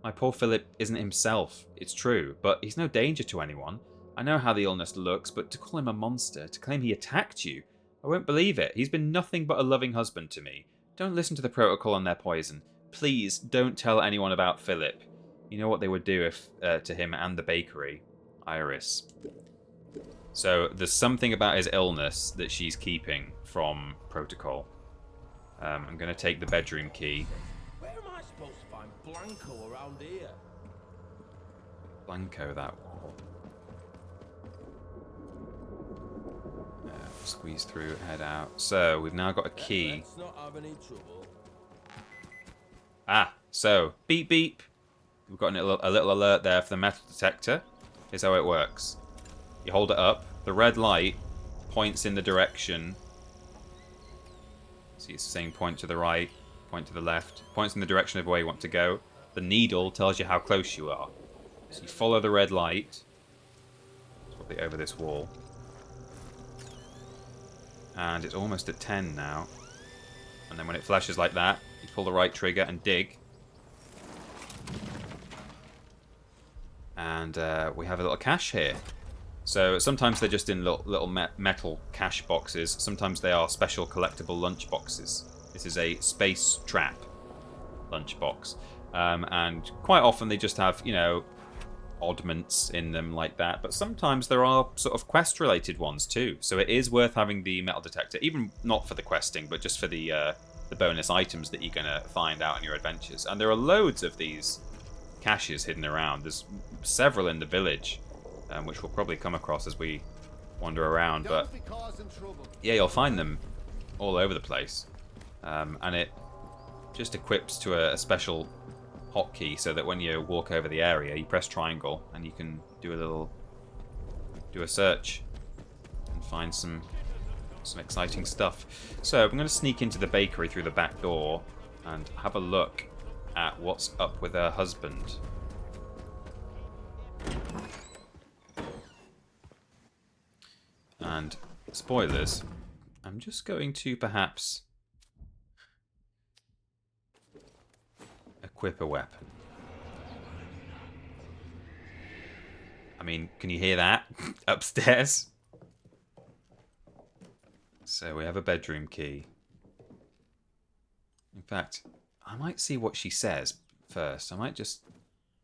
My poor Philip isn't himself, it's true, but he's no danger to anyone. I know how the illness looks, but to call him a monster, to claim he attacked you, I won't believe it. He's been nothing but a loving husband to me. Don't listen to the protocol and their poison. Please, don't tell anyone about Philip. You know what they would do if to him and the bakery. Iris. So there's something about his illness that she's keeping from protocol. I'm going to take the bedroom key. Where am I supposed to find Blanco around here? Blanco, that wall. Squeeze through, head out. So we've now got a key. Let's not have any trouble. Ah, so beep beep. We've got a little alert there for the metal detector. Here's how it works. You hold it up. The red light points in the direction. See, it's saying point to the right, point to the left. Points in the direction of where you want to go. The needle tells you how close you are. So you follow the red light. It's probably over this wall. And it's almost at 10 now. And then when it flashes like that, you pull the right trigger and dig. And we have a little cache here. So sometimes they're just in little metal cache boxes. Sometimes they are special collectible lunch boxes. This is a space trap lunch box. And quite often they just have, you know, oddments in them like that. But sometimes there are sort of quest-related ones too. So it is worth having the metal detector, even not for the questing, but just for the bonus items that you're going to find out in your adventures. And there are loads of these caches hidden around. There's several in the village, which we'll probably come across as we wander around. But yeah, you'll find them all over the place. And it just equips to a special hotkey so that when you walk over the area, you press triangle and you can do a search and find some exciting stuff. So I'm going to sneak into the bakery through the back door and have a look at what's up with her husband. And spoilers, I'm just going to perhaps equip a weapon. I mean, can you hear that? Upstairs. So we have a bedroom key. In fact, I might see what she says first. I might just...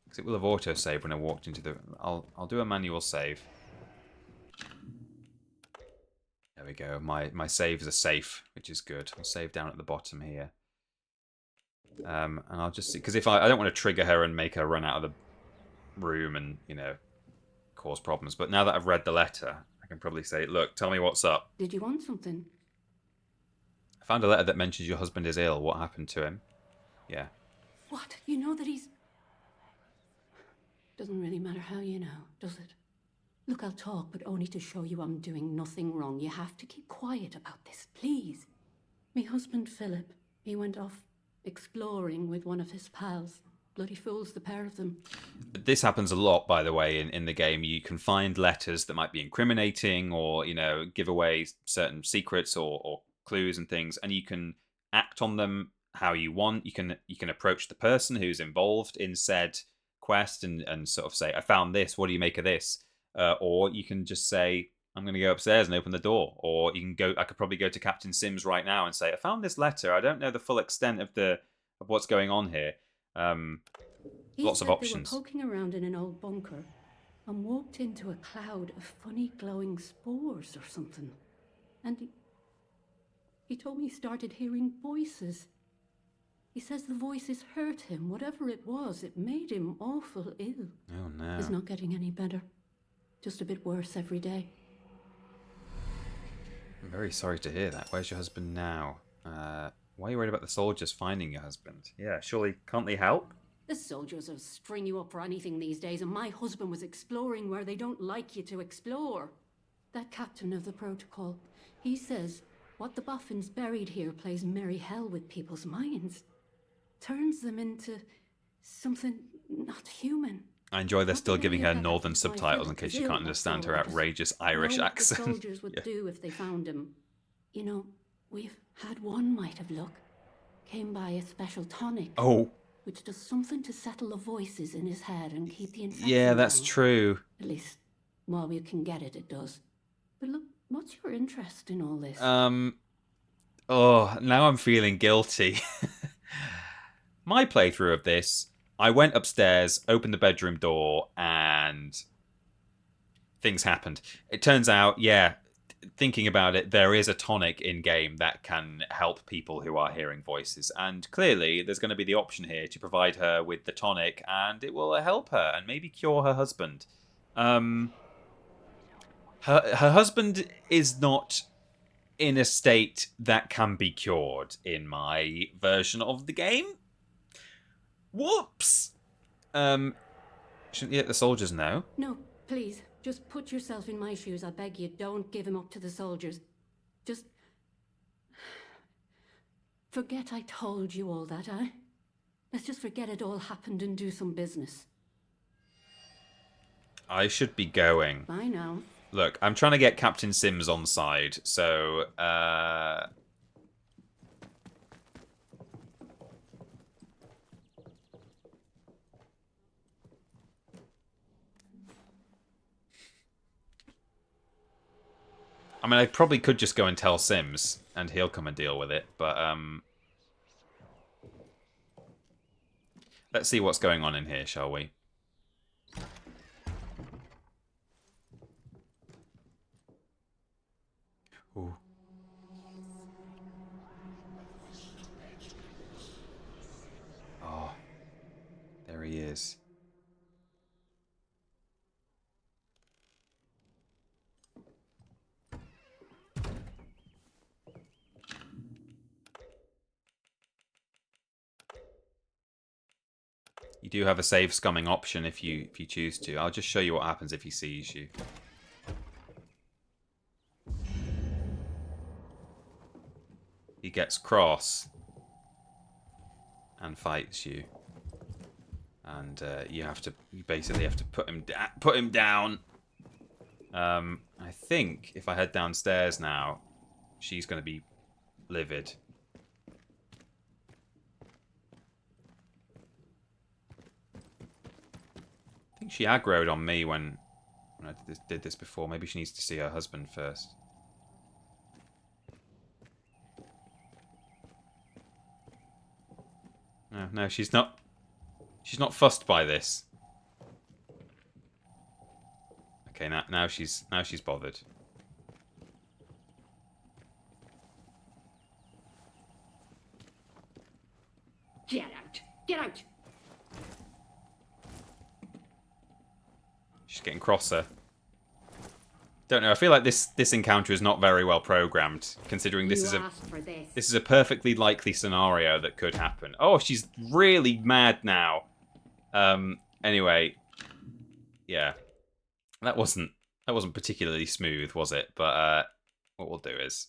because it will have autosaved when I walked into the... I'll do a manual save. There we go. My saves are safe, which is good. I'll save down at the bottom here. And I'll just see... because if I don't want to trigger her and make her run out of the room and, you know, cause problems. But now that I've read the letter, I can probably say, look, tell me what's up. Did you want something? I found a letter that mentions your husband is ill. What happened to him? Yeah. What? You know that he's... Doesn't really matter how you know, does it? Look, I'll talk, but only to show you I'm doing nothing wrong. You have to keep quiet about this, please. Me husband, Philip, he went off exploring with one of his pals. Bloody fools, the pair of them. This happens a lot, by the way, in the game. You can find letters that might be incriminating or, you know, give away certain secrets or clues and things, and you can act on them how you want. You can approach the person who's involved in said quest and sort of say, I found this, what do you make of this? Or you can just say, I'm going to go upstairs and open the door. Or you can go, I could probably go to Captain Sims right now and say, I found this letter. I don't know the full extent of what's going on here. Lots of options. They were poking around in an old bunker and walked into a cloud of funny glowing spores or something. And he told me he started hearing voices. He says the voices hurt him. Whatever it was, it made him awful ill. Oh, no. He's not getting any better. Just a bit worse every day. I'm very sorry to hear that. Where's your husband now? Why are you worried about the soldiers finding your husband? Yeah, surely can't they help? The soldiers will string you up for anything these days, and my husband was exploring where they don't like you to explore. That captain of the protocol, he says what the boffins buried here plays merry hell with people's minds. Turns them into something not human. I enjoy they're still giving her northern subtitles in case you can't understand her outrageous Irish accent. What the soldiers would do if they found him. You know, we've had one mite of luck. Came by a special tonic. Oh. Which does something to settle the voices in his head and keep the infection Yeah, that's down. true. At least, while we can get it, it does. But look, what's your interest in all this? Oh, now I'm feeling guilty. My playthrough of this, I went upstairs, opened the bedroom door, and things happened. It turns out, yeah, thinking about it, there is a tonic in-game that can help people who are hearing voices. And clearly, there's going to be the option here to provide her with the tonic, and it will help her and maybe cure her husband. Her husband is not in a state that can be cured in my version of the game. Whoops! Shouldn't you let the soldiers know? No, please. Just put yourself in my shoes, I beg you. Don't give him up to the soldiers. Just... forget I told you all that, eh? Let's just forget it all happened and do some business. I should be going. Bye now. Look, I'm trying to get Captain Sims on side, so... I mean, I probably could just go and tell Sims, and he'll come and deal with it, but, let's see what's going on in here, shall we? Ooh. Oh, there he is. You do have a save scumming option if you choose to. I'll just show you what happens if he sees you. He gets cross and fights you, and you basically have to put him down. I think if I head downstairs now, she's going to be livid. I think she aggroed on me when I did this before. Maybe she needs to see her husband first. No, she's not. She's not fussed by this. Okay, now she's bothered. Get out! Get out! She's getting crosser. Don't know. I feel like this encounter is not very well programmed, considering this is a perfectly likely scenario that could happen. Oh, she's really mad now. Anyway, yeah, that wasn't particularly smooth, was it? But what we'll do is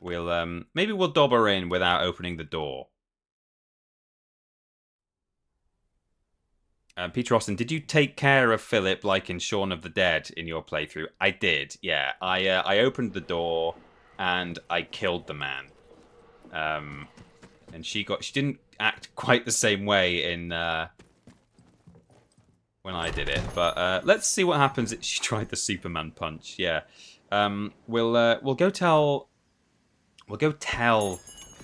maybe we'll dob her in without opening the door. Peter Austin, did you take care of Philip like in Shaun of the Dead in your playthrough? I did, yeah. I opened the door and I killed the man. And she didn't act quite the same way in when I did it. But let's see what happens if she tried the Superman punch. Yeah. We'll go tell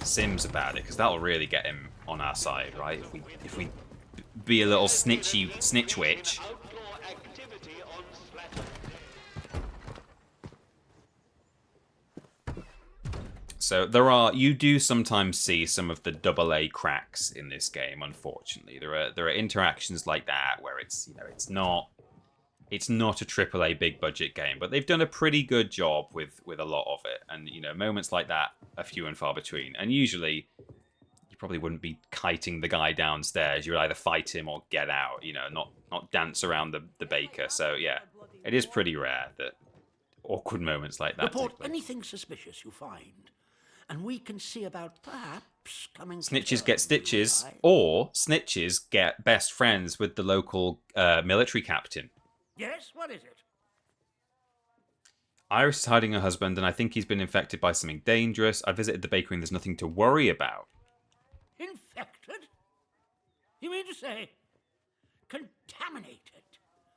Sims about it, because that'll really get him on our side, right? If we be a little snitch witch. So you do sometimes see some of the AA cracks in this game. Unfortunately, there are interactions like that where it's not a AAA big budget game, but they've done a pretty good job with a lot of it. And moments like that are few and far between. And usually, you probably wouldn't be kiting the guy downstairs. You would either fight him or get out. Not dance around the baker. So yeah, it is pretty rare that awkward moments like that. Report anything suspicious you find, and we can see about perhaps coming. Snitches get stitches, or snitches get best friends with the local military captain. Yes, what is it? Iris is hiding her husband, and I think he's been infected by something dangerous. I visited the bakery, and there's nothing to worry about. Infected? You mean to say contaminated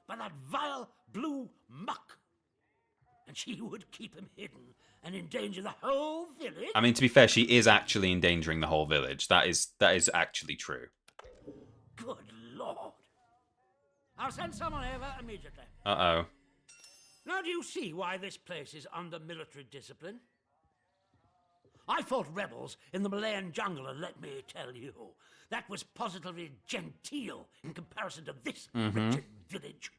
by that vile blue muck? And she would keep him hidden and endanger the whole village? I mean, to be fair, she is actually endangering the whole village. That is actually true. Good Lord. I'll send someone over immediately. Uh-oh. Now do you see why this place is under military discipline? I fought rebels in the Malayan jungle, and let me tell you, that was positively genteel in comparison to this wretched village.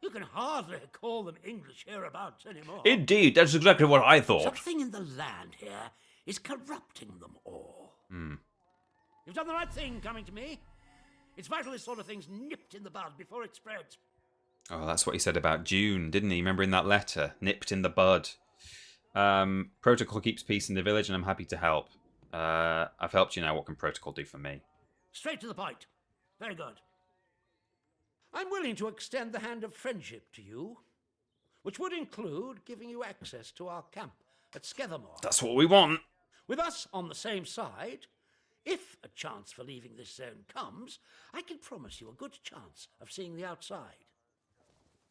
You can hardly call them English hereabouts anymore. Indeed, that's exactly what I thought. Something in the land here is corrupting them all. You've done the right thing coming to me. It's vital this sort of thing's nipped in the bud before it spreads. Oh, that's what he said about June, didn't he? Remember in that letter? Nipped in the bud. Protocol keeps peace in the village, and I'm happy to help. I've helped you now. What can Protocol do for me? Straight to the point. Very good. I'm willing to extend the hand of friendship to you, which would include giving you access to our camp at Skethermore. That's what we want. With us on the same side, if a chance for leaving this zone comes, I can promise you a good chance of seeing the outside.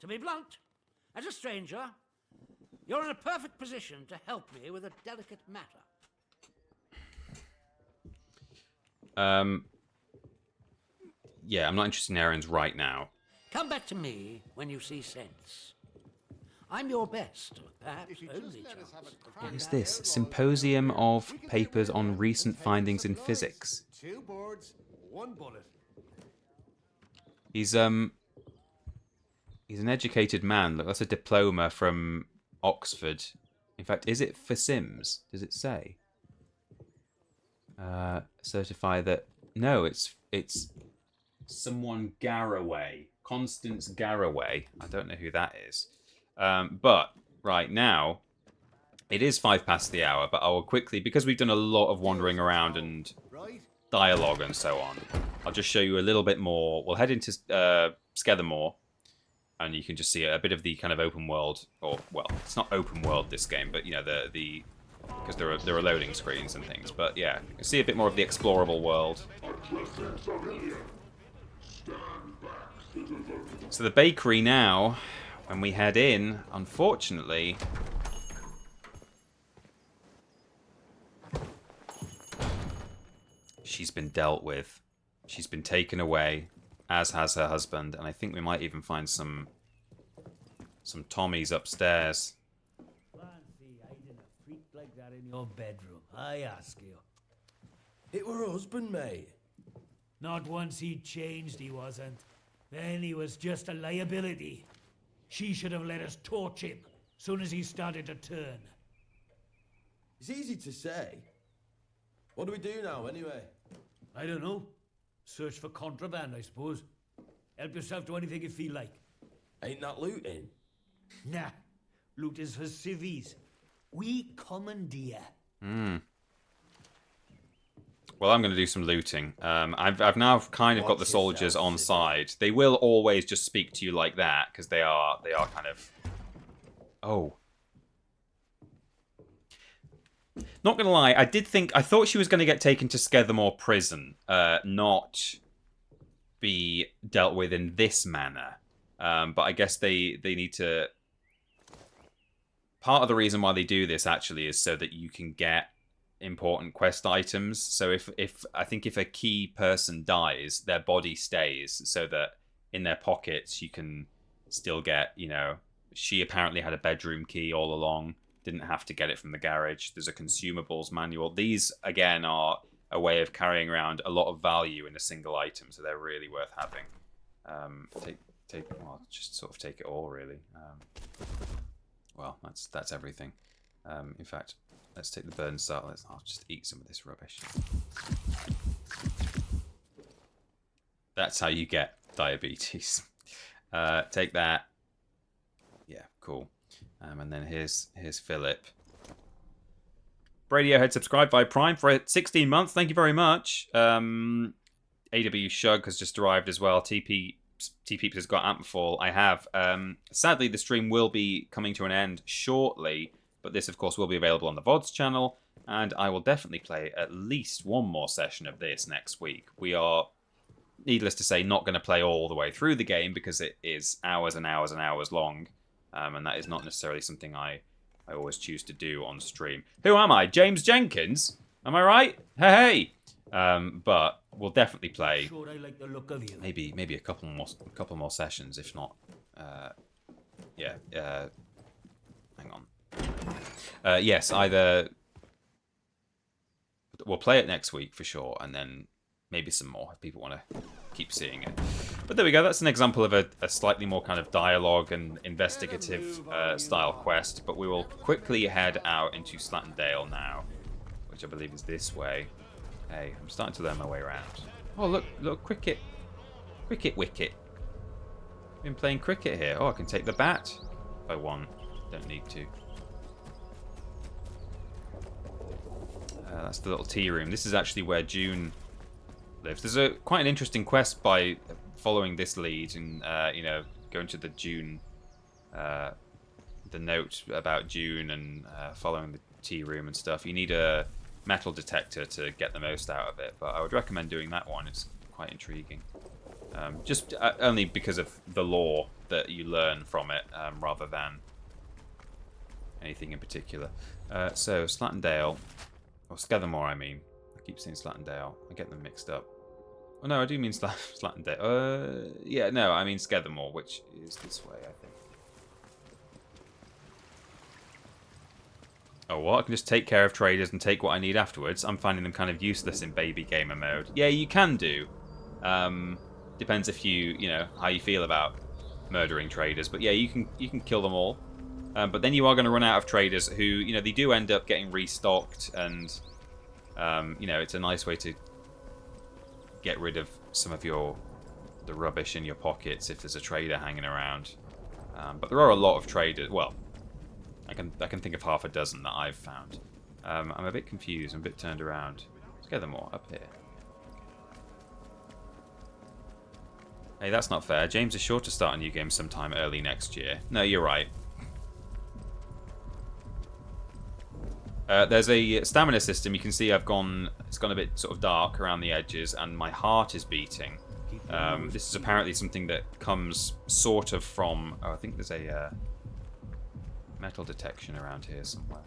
To be blunt, as a stranger, you're in a perfect position to help me with a delicate matter. Yeah, I'm not interested in errands right now. Come back to me when you see sense. I'm your best, perhaps only chance. What is this? Symposium of Papers on Recent Findings in Physics. 2 boards, 1 bullet. He's an educated man. Look, that's a diploma from Oxford. In fact, is it for Sims? Does it say? Certify that... No, it's someone Garraway. Constance Garraway. I don't know who that is. But right now, it is 5 past the hour, but I will quickly, because we've done a lot of wandering around and dialogue and so on, I'll just show you a little bit more. We'll head into Skethermore, and you can just see a bit of the kind of open world, or well, it's not open world this game, but you know the because there are loading screens and things. But yeah, you can see a bit more of the explorable world. So the bakery now, when we head in, unfortunately, she's been dealt with. She's been taken away, as has her husband, and I think we might even find some Tommies upstairs. Fancy hiding a freak like that in your bedroom, I ask you. It were her husband, mate. Not once he changed, he wasn't. Then he was just a liability. She should have let us torch him soon as he started to turn. It's easy to say. What do we do now, anyway? I don't know. Search for contraband, I suppose. Help yourself to anything you feel like. Ain't that looting? Nah. Loot is for civvies. We commandeer. Well, I'm going to do some looting. I've now kind of got the soldiers on side. They will always just speak to you like that because they are kind of. Oh. Not gonna lie, I thought she was going to get taken to Skethermore Prison, not be dealt with in this manner. But I guess they need to. Part of the reason why they do this actually is so that you can get important quest items. So if a key person dies, their body stays, so that in their pockets you can still get. You know, she apparently had a bedroom key all along. Didn't have to get it from the garage. There's a consumables manual. These, again, are a way of carrying around a lot of value in a single item, so they're really worth having. Well, just sort of take it all, really. Well, that's everything. In fact, let's take the burn start. I'll just eat some of this rubbish. That's how you get diabetes. Take that. Yeah, cool. And then here's Philip. Radiohead subscribed by Prime for 16 months. Thank you very much. AW Shug has just arrived as well. T-Peeps has got Atomfall. I have. Sadly, the stream will be coming to an end shortly, but this, of course, will be available on the VODs channel, and I will definitely play at least one more session of this next week. We are, needless to say, not going to play all the way through the game because it is hours and hours and hours long. And that is not necessarily something I always choose to do on stream. Who am I? James Jenkins? Am I right? Hey! But we'll definitely play. Sure, I like the look of you. Maybe a couple more sessions, if not. Yeah. Hang on. Yes, either we'll play it next week for sure, and then maybe some more if people want to keep seeing it. But there we go. That's an example of a slightly more kind of dialogue and investigative style quest. But we will quickly head out into Slattendale now, which I believe is this way. Hey, I'm starting to learn my way around. Oh, look, cricket. Cricket wicket. Been playing cricket here. Oh, I can take the bat if I want. Don't need to. That's the little tea room. This is actually where June lives. There's quite an interesting quest by following this lead and going to the June, the note about June and following the tea room and stuff. You need a metal detector to get the most out of it, but I would recommend doing that one. It's quite intriguing, just only because of the lore that you learn from it, rather than anything in particular. So Slattendale, or Skethermore, I mean. I keep saying Slattendale. I get them mixed up. Oh no, I do mean Slattendale. Yeah, no, I mean Skethermore, which is this way, I think. Oh, what? I can just take care of traders and take what I need afterwards. I'm finding them kind of useless in baby gamer mode. Yeah, you can do. Depends if how you feel about murdering traders. But yeah, you can kill them all. But then you are going to run out of traders who, they do end up getting restocked, and it's a nice way to get rid of some of the rubbish in your pockets if there's a trader hanging around. But there are a lot of traders. Well, I can think of half a dozen that I've found. I'm a bit confused. I'm a bit turned around. Let's get them all up here. Hey, that's not fair. James is sure to start a new game sometime early next year. No, you're right. There's a stamina system. You can see it's gone a bit sort of dark around the edges, and my heart is beating. This is apparently something that comes sort of from... Oh, I think there's a metal detection around here somewhere.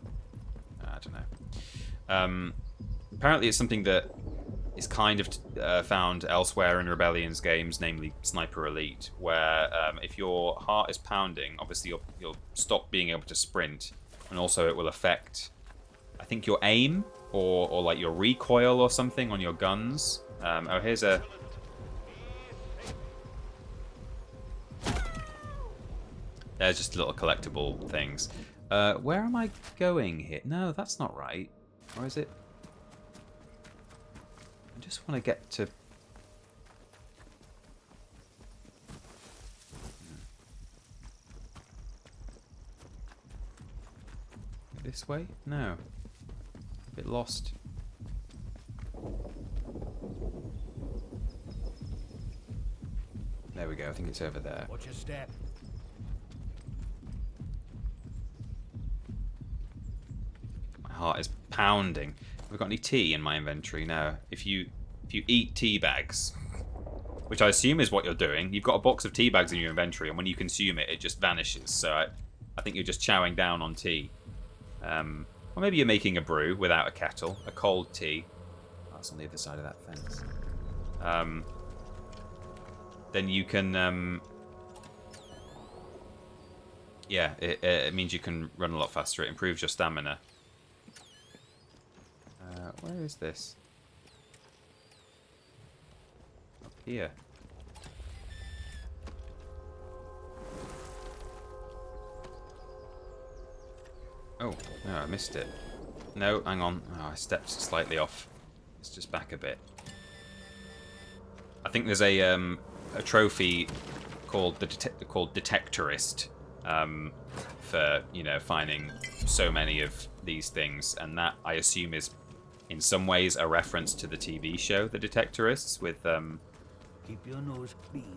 I don't know. Apparently it's something that is kind of found elsewhere in Rebellion's games, namely Sniper Elite, where if your heart is pounding, obviously you'll stop being able to sprint, and also it will affect, I think, your aim or like your recoil or something on your guns. Oh, here's a... There's just little collectible things. Where am I going here? No, that's not right. Or is it? I just want to get to... This way? No. A bit lost. There we go. I think it's over there. Watch your step. My heart is pounding. Have I got any tea in my inventory? No. If you eat tea bags, which I assume is what you're doing, you've got a box of tea bags in your inventory, and when you consume it, it just vanishes. So I think you're just chowing down on tea. Or maybe you're making a brew without a kettle, a cold tea. That's on the other side of that fence. Then you can... yeah, it means you can run a lot faster. It improves your stamina. Where is this? Up here. Oh, no, I missed it. No, hang on. Oh, I stepped slightly off. Let's just back a bit. I think there's a trophy called Detectorist for, you know, finding so many of these things, and that I assume is in some ways a reference to the TV show The Detectorists with keep your nose clean.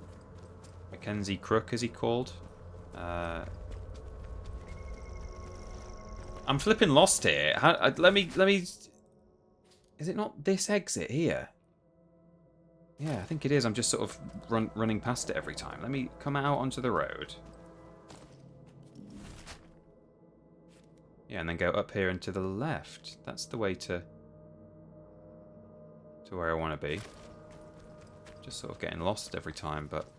Mackenzie Crook, is he called? I'm flipping lost here. Let me. Is it not this exit here? Yeah, I think it is. I'm just sort of running past it every time. Let me come out onto the road. Yeah, and then go up here and to the left. That's the way to where I want to be. Just sort of getting lost every time, but...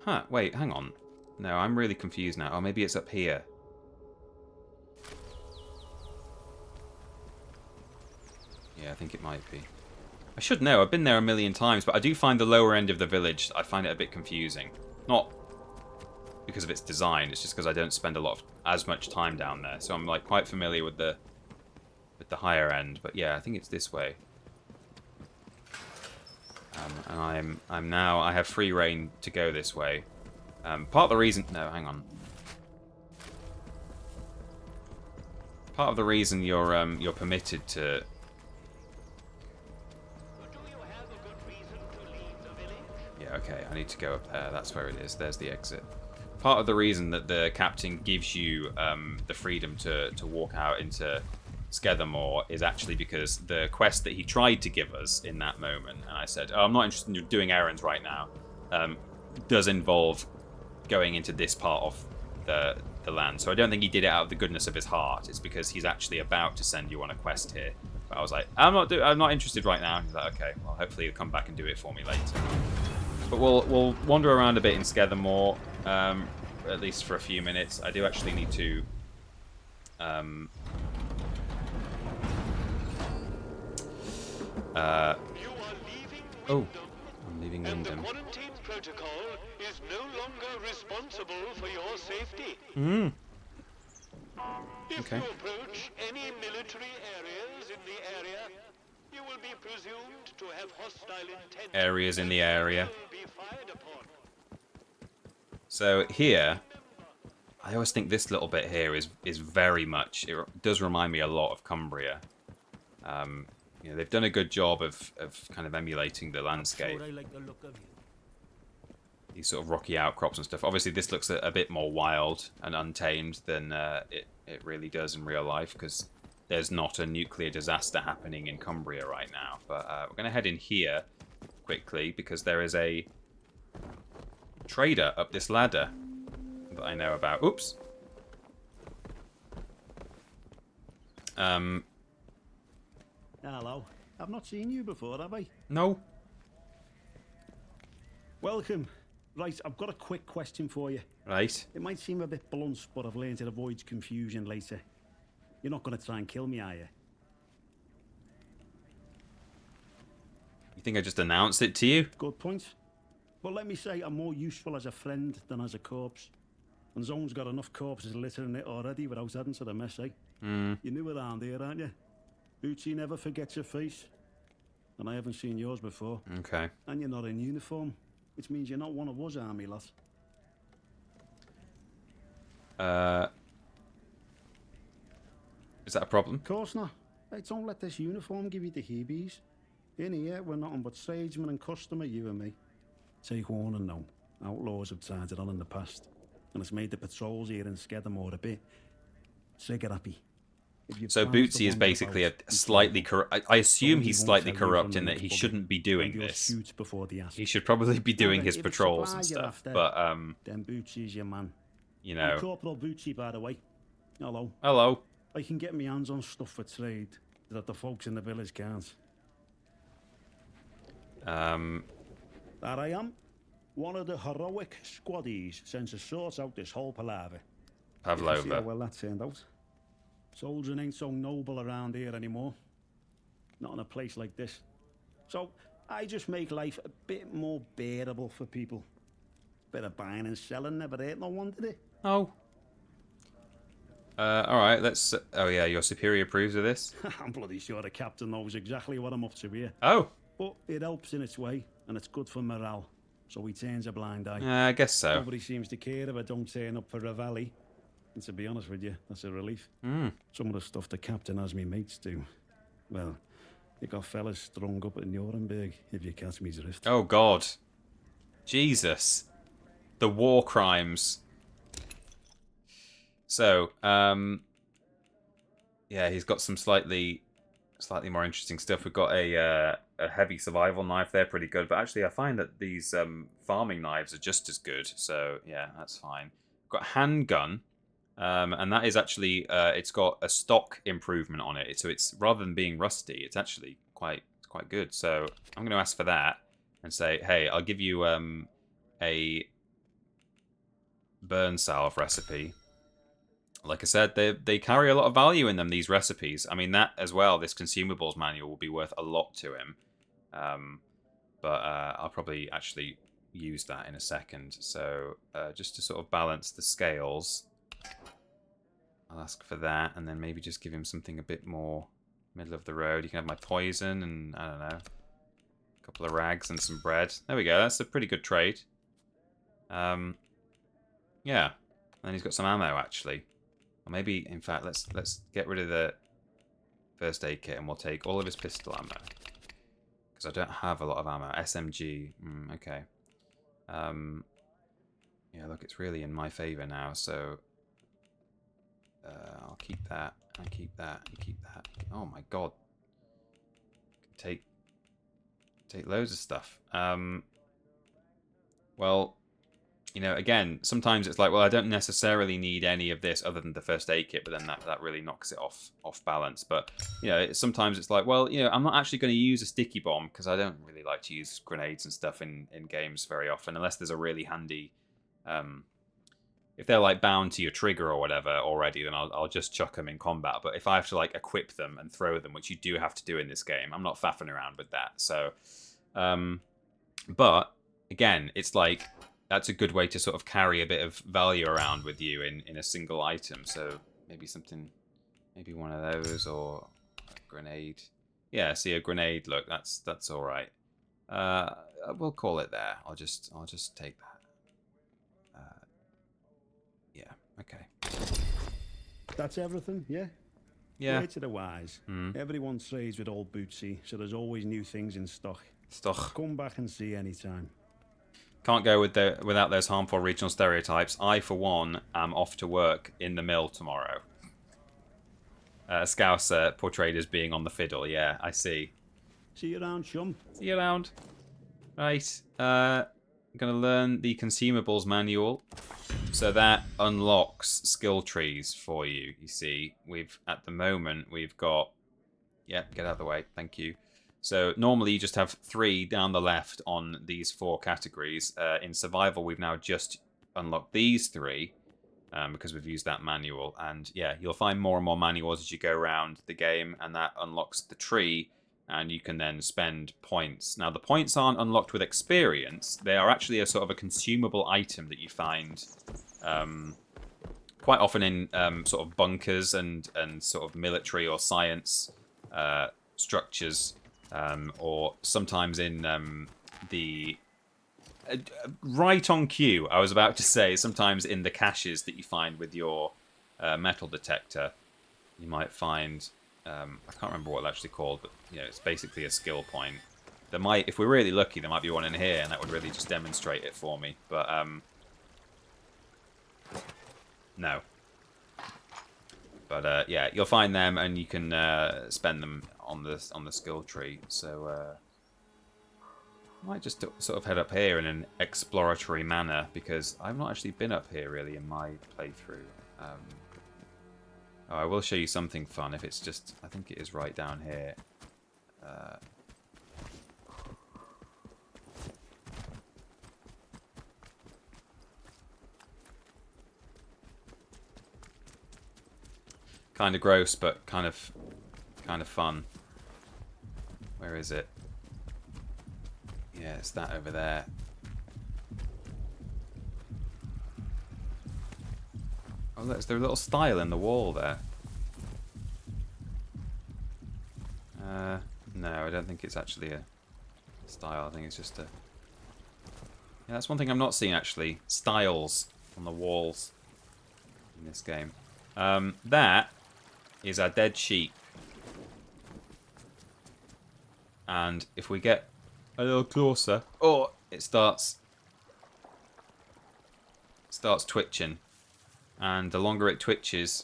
Huh, wait, hang on. No, I'm really confused now. Oh, maybe it's up here. Yeah, I think it might be. I should know. I've been there a million times, but I do find the lower end of the village, I find it a bit confusing. Not because of its design, it's just because I don't spend as much time down there. So I'm like quite familiar with the higher end, but yeah, I think it's this way. And I have free reign to go this way. Part of the reason... No, hang on. Part of the reason you're permitted to... Yeah, okay, I need to go up there. That's where it is. There's the exit. Part of the reason that the captain gives you the freedom to walk out into Skethermore is actually because the quest that he tried to give us in that moment, and I said, oh, I'm not interested in doing errands right now, does involve going into this part of the land. So I don't think he did it out of the goodness of his heart. It's because he's actually about to send you on a quest here. But I was like, I'm not interested right now. He's like, okay, well, hopefully he'll come back and do it for me later. But we'll wander around a bit in Skethermore, at least for a few minutes. I do actually need to... oh, I'm leaving Wyndham. And the quarantine protocol is no longer responsible for your safety. If you approach any military areas in the area, you will be presumed to have hostile intent. Areas in the area. So here, I always think this little bit here is very much... It does remind me a lot of Cumbria. you know, they've done a good job of kind of emulating the landscape. Sure, I like the look of you. These sort of rocky outcrops and stuff. Obviously, this looks a bit more wild and untamed than it really does in real life, because there's not a nuclear disaster happening in Cumbria right now. But we're going to head in here quickly, because there is a trader up this ladder that I know about. Oops. Hello. I've not seen you before, have I? No. Welcome. Right, I've got a quick question for you. Right. It might seem a bit blunt, but I've learned it avoids confusion later. You're not going to try and kill me, are you? You think I just announced it to you? Good point. But let me say, I'm more useful as a friend than as a corpse. And Zone's got enough corpses littering it already without adding to the mess, eh? Mm. You're new around here, aren't you? Bootsy never forgets your face. And I haven't seen yours before. Okay. And you're not in uniform, which means you're not one of us army lot. Is that a problem? Of course not. Hey, don't let this uniform give you the heebies. In here, we're nothing but tradesmen and customer, you and me. Take warning now. Outlaws have tried it on in the past. And it's made the patrols here in Skedamore a bit trigger happy. So Bootsy is basically a slightly corrupt. I assume he's slightly corrupt in that he shouldn't be doing this. He should probably be doing his patrols and stuff. But then Bootsy's your man. You know. I'm Corporal Bootsy, by the way. Hello. Hello. I can get my hands on stuff for trade that the folks in the village can't. There I am. One of the heroic squaddies sent to sort out this whole palaver. Pavlova. See how well that turned out. Soldiering ain't so noble around here anymore. Not in a place like this. So I just make life a bit more bearable for people. Bit of buying and selling never hurt no one, did it? Oh. Alright, let's... oh yeah, your superior approves of this? I'm bloody sure the captain knows exactly what I'm up to here. Oh. But it helps in its way, and it's good for morale. So he turns a blind eye. I guess so. Nobody seems to care if I don't turn up for Reveille. And to be honest with you, that's a relief. Some of the stuff the captain has me mates do. Well, you got fellas strung up in Nuremberg, if you catch me drift. Oh, God. Jesus. The war crimes. So, yeah, he's got some slightly more interesting stuff. We've got a heavy survival knife there, pretty good. But actually, I find that these farming knives are just as good. So, yeah, that's fine. We've got a handgun. And that is actually, it's got a stock improvement on it. So it's, rather than being rusty, it's actually quite good. So I'm going to ask for that and say, hey, I'll give you a burn salve recipe. Like I said, they carry a lot of value in them, these recipes. I mean, that as well, this consumables manual will be worth a lot to him. But I'll probably actually use that in a second. So just to sort of balance the scales... I'll ask for that, and then maybe just give him something a bit more middle of the road. You can have my poison, and I don't know, a couple of rags and some bread. There we go. That's a pretty good trade. Yeah. And then he's got some ammo, actually. Or maybe, in fact, let's get rid of the first aid kit, and we'll take all of his pistol ammo. Because I don't have a lot of ammo. SMG. Okay. Yeah, look, it's really in my favor now, so... I'll keep that, and keep that, and keep that. Oh my god. Take loads of stuff. Well, you know, again, sometimes it's like, well, I don't necessarily need any of this other than the first aid kit, but then that really knocks it off balance. But, you know, sometimes it's like, well, you know, I'm not actually going to use a sticky bomb, because I don't really like to use grenades and stuff in games very often, unless there's a really handy... if they're like bound to your trigger or whatever already, then I'll just chuck them in combat. But if I have to like equip them and throw them, which you do have to do in this game, I'm not faffing around with that. So, but again, it's like that's a good way to sort of carry a bit of value around with you in a single item. So maybe maybe one of those, or a grenade. Yeah, see, a grenade. Look, that's all right. We'll call it there. I'll just take that. Yeah, okay. That's everything, yeah? Yeah. Word to the wise. Everyone trades with old Bootsy, so there's always new things in stock. Come back and see anytime. Can't go without those harmful regional stereotypes. I, for one, am off to work in the mill tomorrow. Scouser portrayed as being on the fiddle. Yeah, I see. See you around, chum. See you around. Right. I'm going to learn the consumables manual. So that unlocks skill trees for you. You see, at the moment, we've got... Yep, get out of the way. Thank you. So normally you just have 3 down the left on these 4 categories. In survival, we've now just unlocked these 3 because we've used that manual. And yeah, you'll find more and more manuals as you go around the game, and that unlocks the tree, and you can then spend points. Now, the points aren't unlocked with experience. They are actually a sort of a consumable item that you find quite often in sort of bunkers and sort of military or science structures. Or sometimes in the... right on cue, I was about to say, sometimes in the caches that you find with your metal detector, you might find... I can't remember what it's actually called, but it's basically a skill point. There might, if we're really lucky, there might be one in here, and that would really just demonstrate it for me. But, no. But, yeah, you'll find them, and you can spend them on the skill tree. So I might just sort of head up here in an exploratory manner, because I've not actually been up here really in my playthrough. I will show you something fun if it's just... I think it is right down here. Kind of gross, but kind of fun. Where is it? Yeah, it's that over there. Oh, look, is there a little stile in the wall there? No, I don't think it's actually a stile. I think it's just a... Yeah, that's one thing I'm not seeing, actually. Stiles on the walls in this game. That is our dead sheep. And if we get a little closer... Oh, it starts twitching. And the longer it twitches,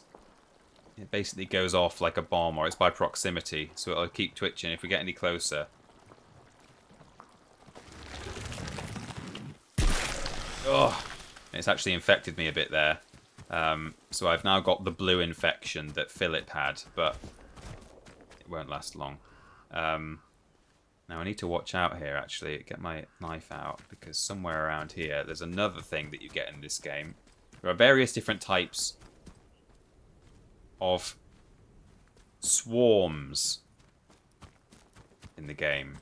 it basically goes off like a bomb, or it's by proximity, so it'll keep twitching if we get any closer. Oh, it's actually infected me a bit there. So I've now got the blue infection that Philip had, but it won't last long. Now I need to watch out here, actually, get my knife out, because somewhere around here there's another thing that you get in this game. There are various different types of swarms in the game.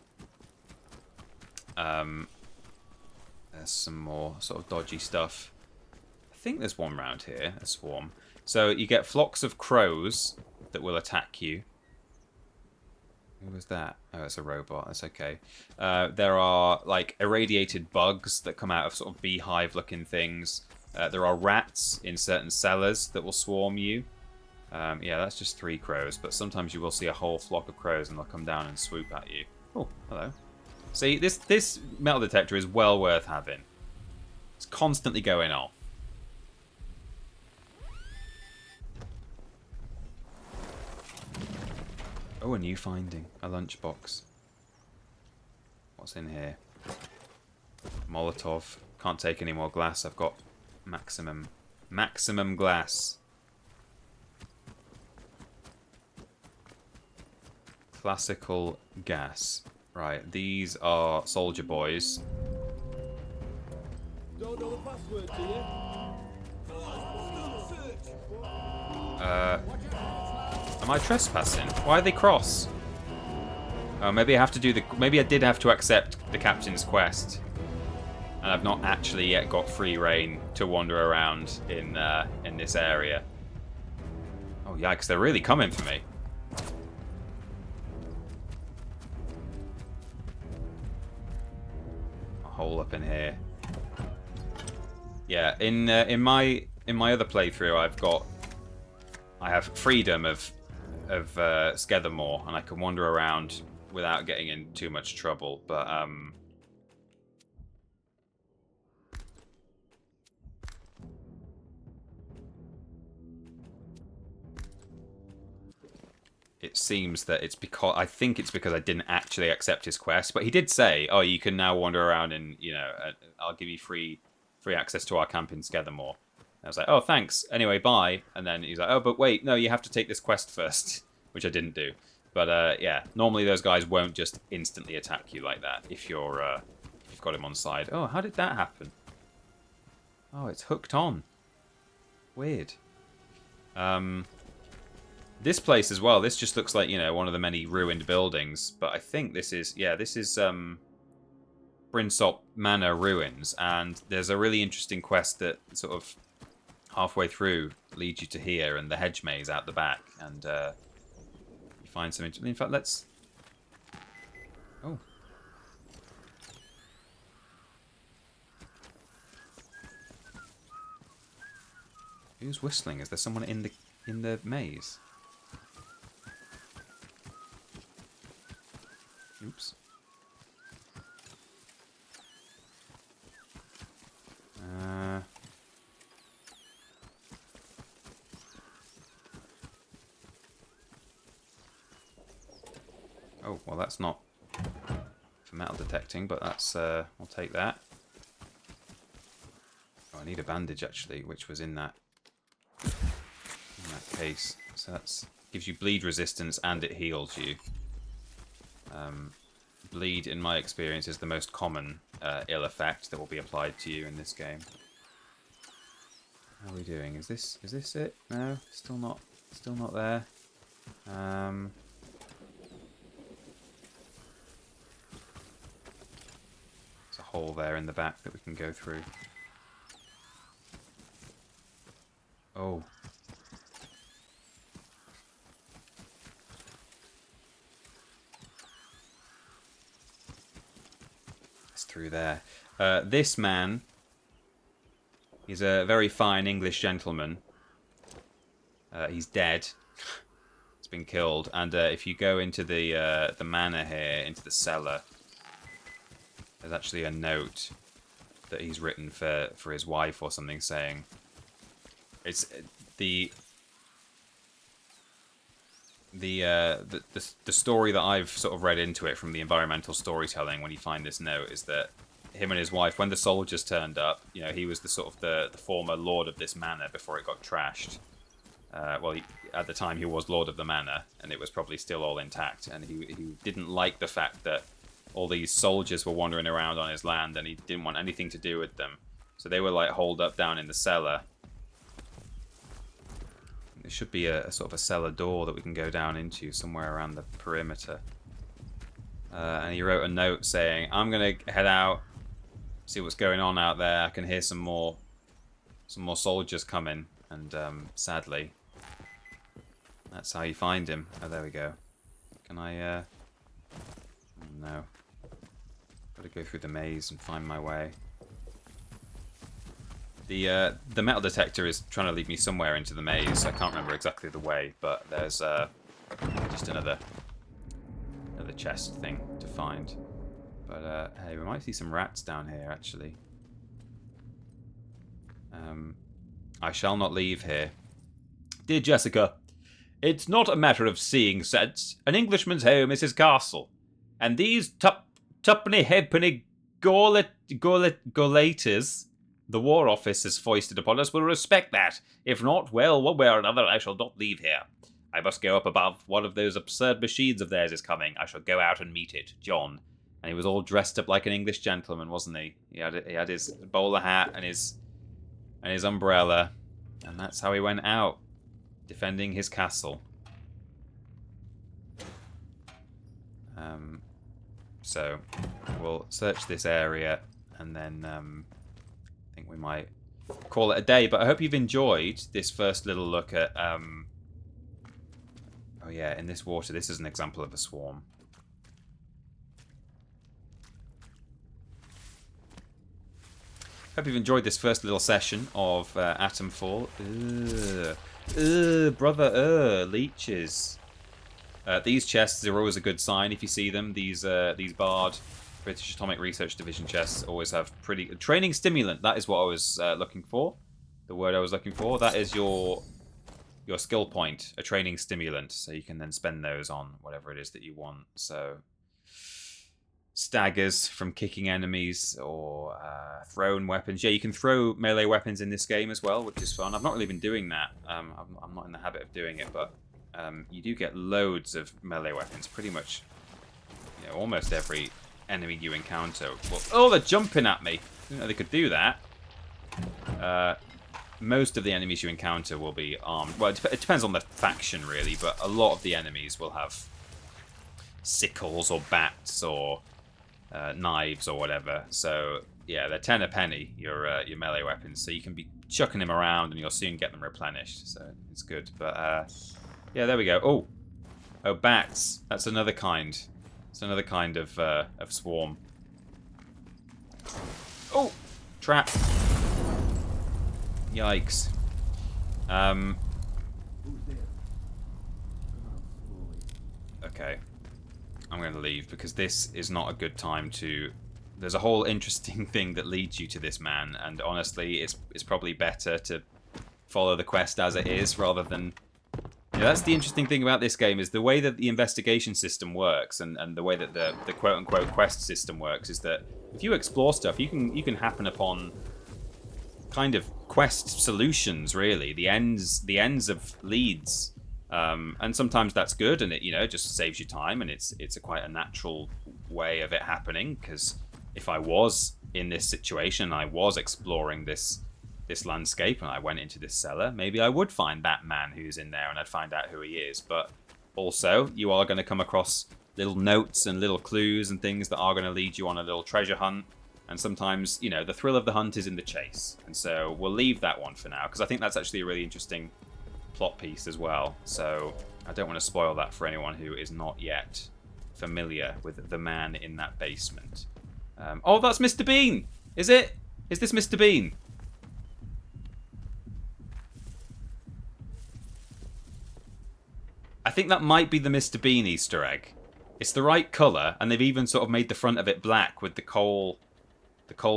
There's some more sort of dodgy stuff. I think there's one around here, a swarm. So you get flocks of crows that will attack you. Who was that? Oh, it's a robot. That's okay. There are like irradiated bugs that come out of sort of beehive-looking things. There are rats in certain cellars that will swarm you. Yeah, that's just 3 crows, but sometimes you will see a whole flock of crows and they'll come down and swoop at you. Oh, hello. See, this metal detector is well worth having. It's constantly going off. Oh, a new finding. A lunchbox. What's in here? Molotov. Can't take any more glass. I've got maximum glass. Classical gas. Right, these are soldier boys. Don't know the password, do you? Am I trespassing? Why are they cross? Oh, maybe I have to do the... Maybe I did have to accept the captain's quest. And I've not actually yet got free reign to wander around in this area. Oh, yikes, they're really coming for me. A hole up in here. Yeah, in my other playthrough, I have freedom of Skethermore, and I can wander around without getting in too much trouble. But it seems that it's because I think it's because I didn't actually accept his quest. But he did say, "Oh, you can now wander around, and I'll give you free access to our camp in Skethermore." I was like, "Oh, thanks. Anyway, bye." And then he's like, "Oh, but wait, no, you have to take this quest first," which I didn't do. But yeah, normally those guys won't just instantly attack you like that if you've got him on side. Oh, how did that happen? Oh, it's hooked on. Weird. This place as well. This just looks like one of the many ruined buildings. But I think this is Brinsop Manor ruins, and there's a really interesting quest that sort of halfway through leads you to here and the hedge maze out the back, and you find some. In fact, let's. Oh. Who's whistling? Is there someone in the maze? Oops. Oh, well, that's not for metal detecting, but that's I'll take that. Oh, I need a bandage actually, which was in that case. So that gives you bleed resistance and it heals you. Bleed, in my experience, is the most common ill effect that will be applied to you in this game. How are we doing? Is this it? No, still not there. There's a hole there in the back that we can go through. Oh. Through there. This man is a very fine English gentleman. He's dead. He's been killed. And if you go into the manor here, into the cellar, there's actually a note that he's written for his wife or something, saying it's the story that I've sort of read into it from the environmental storytelling when you find this note is that him and his wife, when the soldiers turned up, he was the sort of the former lord of this manor before it got trashed. Well, at the time he was lord of the manor, and it was probably still all intact, and he didn't like the fact that all these soldiers were wandering around on his land, and he didn't want anything to do with them. So they were like holed up down in the cellar. There should be a sort of a cellar door that we can go down into somewhere around the perimeter. And he wrote a note saying, "I'm gonna head out, see what's going on out there. I can hear some more soldiers coming." And sadly, that's how you find him. Oh, there we go. Can I? No. Got to go through the maze and find my way. The metal detector is trying to lead me somewhere into the maze. I can't remember exactly the way, but there's just another chest thing to find. But hey, we might see some rats down here actually. I shall not leave here. Dear Jessica, it's not a matter of seeing sense. An Englishman's home is his castle, and these tuppenny halfpenny gollaters the War Office has foisted upon us will respect that. If not, well, one way or another, I shall not leave here. I must go up above. One of those absurd machines of theirs is coming. I shall go out and meet it. John. And he was all dressed up like an English gentleman, wasn't he? He had his bowler hat and his umbrella. And that's how he went out, defending his castle. So, we'll search this area, and then I think we might call it a day. But I hope you've enjoyed this first little look at... oh yeah, in this water, this is an example of a swarm. Hope you've enjoyed this first little session of Atomfall. Brother, leeches. These chests are always a good sign if you see them. These barred British Atomic Research Division chests always have pretty... Training stimulant, that is what I was looking for. The word I was looking for. That is your skill point, a training stimulant. So you can then spend those on whatever it is that you want. So staggers from kicking enemies or thrown weapons. Yeah, you can throw melee weapons in this game as well, which is fun. I've not really been doing that. I'm not in the habit of doing it, but you do get loads of melee weapons. Pretty much, almost every enemy you encounter. Well, oh, they're jumping at me. I didn't know they could do that. Most of the enemies you encounter will be armed. Well, it depends on the faction, really, but a lot of the enemies will have sickles or bats or knives or whatever. So, yeah, they're 10 a penny, your melee weapons. So you can be chucking them around and you'll soon get them replenished. So it's good. But, yeah, there we go. Oh, bats. That's another kind. It's another kind of swarm. Oh! Trap. Yikes. Okay. I'm going to leave because this is not a good time to... There's a whole interesting thing that leads you to this man, and honestly, it's probably better to follow the quest as it is rather than... that's the interesting thing about this game, is the way that the investigation system works and the way that the quote-unquote quest system works is that if you explore stuff, you can happen upon kind of quest solutions, really, the ends of leads, and sometimes that's good, and it just saves you time, and it's quite a natural way of it happening, because if I was in this situation, I was exploring this landscape and I went into this cellar, maybe I would find that man who's in there and I'd find out who he is. But also, you are going to come across little notes and little clues and things that are going to lead you on a little treasure hunt. And sometimes, the thrill of the hunt is in the chase. And so we'll leave that one for now, because I think that's actually a really interesting plot piece as well. So I don't want to spoil that for anyone who is not yet familiar with the man in that basement. Oh, that's Mr. Bean! Is it? Is this Mr. Bean? I think that might be the Mr. Bean Easter egg. It's the right colour, and they've even sort of made the front of it black with the coal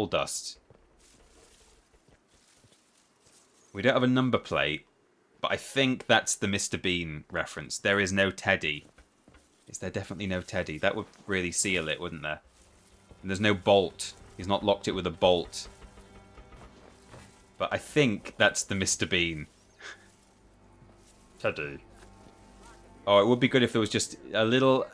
dust. We don't have a number plate, but I think that's the Mr. Bean reference. There is no Teddy. Is there definitely no Teddy? That would really seal it, wouldn't there? And there's no bolt. He's not locked it with a bolt. But I think that's the Mr. Bean. Teddy. Oh, it would be good if there was just a little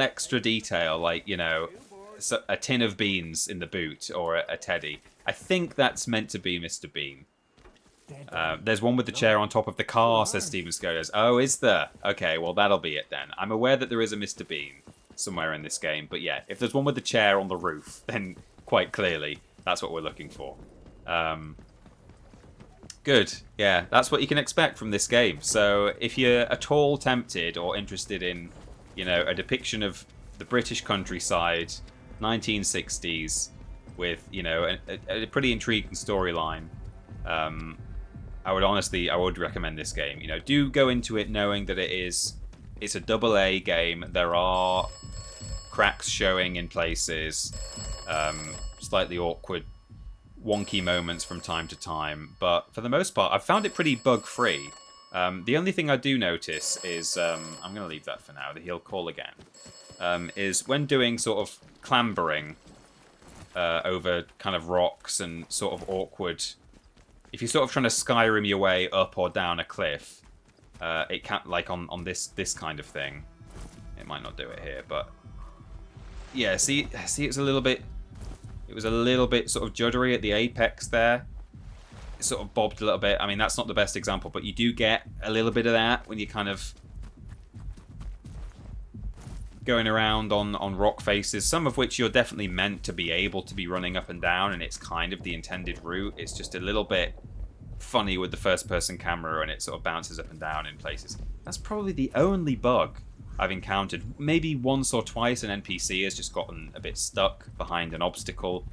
extra detail, like, a tin of beans in the boot or a teddy. I think that's meant to be Mr. Bean. There's one with the chair on top of the car, says Steven Scotus. Oh, is there? Okay, well, that'll be it then. I'm aware that there is a Mr. Bean somewhere in this game, but yeah, if there's one with the chair on the roof, then quite clearly that's what we're looking for. Good. Yeah, that's what you can expect from this game. So if you're at all tempted or interested in, a depiction of the British countryside, 1960s, with, a pretty intriguing storyline, I would recommend this game. Do go into it knowing that it's a AA game. There are cracks showing in places, slightly awkward, wonky moments from time to time, but for the most part, I've found it pretty bug-free. The only thing I do notice is, I'm going to leave that for now, he'll call again, is when doing sort of clambering over kind of rocks and sort of awkward, if you're sort of trying to Skyrim your way up or down a cliff, it can't, like on this kind of thing, it might not do it here, but yeah, see it's a little bit, it was a little bit sort of juddery at the apex there. It sort of bobbed a little bit. I mean, that's not the best example, but you do get a little bit of that when you kind of going around on rock faces, some of which you're definitely meant to be able to be running up and down, and it's kind of the intended route. It's just a little bit funny with the first-person camera, and it sort of bounces up and down in places. That's probably the only bug I've encountered. Maybe once or twice an NPC has just gotten a bit stuck behind an obstacle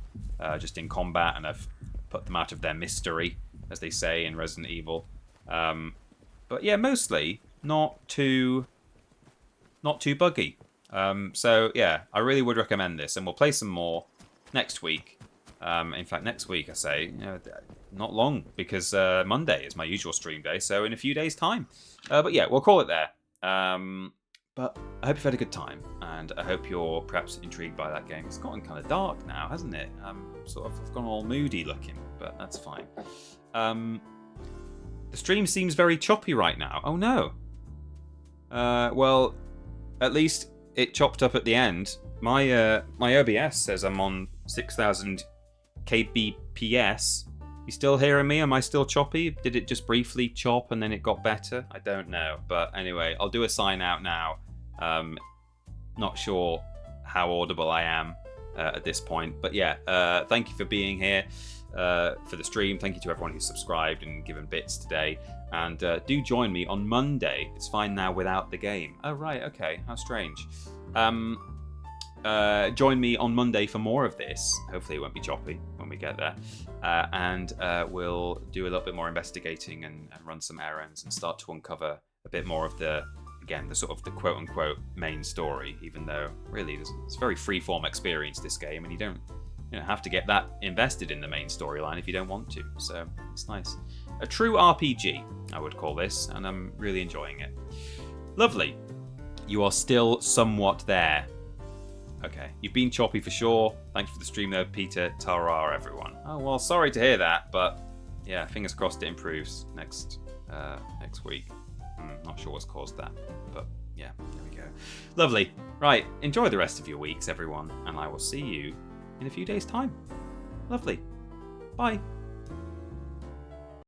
just in combat, and I've put them out of their mystery, as they say in Resident Evil. But yeah, mostly not too not too buggy. So yeah, I really would recommend this, and we'll play some more next week. In fact, next week I say, not long, because Monday is my usual stream day, so in a few days' time. But yeah, we'll call it there. But I hope you've had a good time, and I hope you're perhaps intrigued by that game. It's gotten kind of dark now, hasn't it? I've gone all moody looking, but that's fine. The stream seems very choppy right now. Oh no. Well, at least it chopped up at the end. My OBS says I'm on 6,000 kbps. You still hearing me? Am I still choppy? Did it just briefly chop and then it got better? I don't know. But anyway, I'll do a sign out now. Not sure how audible I am at this point. But yeah, thank you for being here for the stream. Thank you to everyone who subscribed and given bits today. And do join me on Monday. It's fine now without the game. Oh, right. Okay. How strange. Join me on Monday for more of this. Hopefully it won't be choppy when we get there. And we'll do a little bit more investigating and run some errands and start to uncover a bit more of the sort of the quote-unquote main story, even though really it's a very free-form experience, this game, and you don't have to get that invested in the main storyline if you don't want to. So it's nice. A true RPG, I would call this, and I'm really enjoying it. Lovely. You are still somewhat there. Okay, you've been choppy for sure. Thanks for the stream though, Peter. Ta-ra, everyone. Oh, well, sorry to hear that, but yeah, fingers crossed it improves next week. Not sure what's caused that, but yeah, there we go. Lovely. Right, enjoy the rest of your weeks, everyone, and I will see you in a few days' time. Lovely. Bye.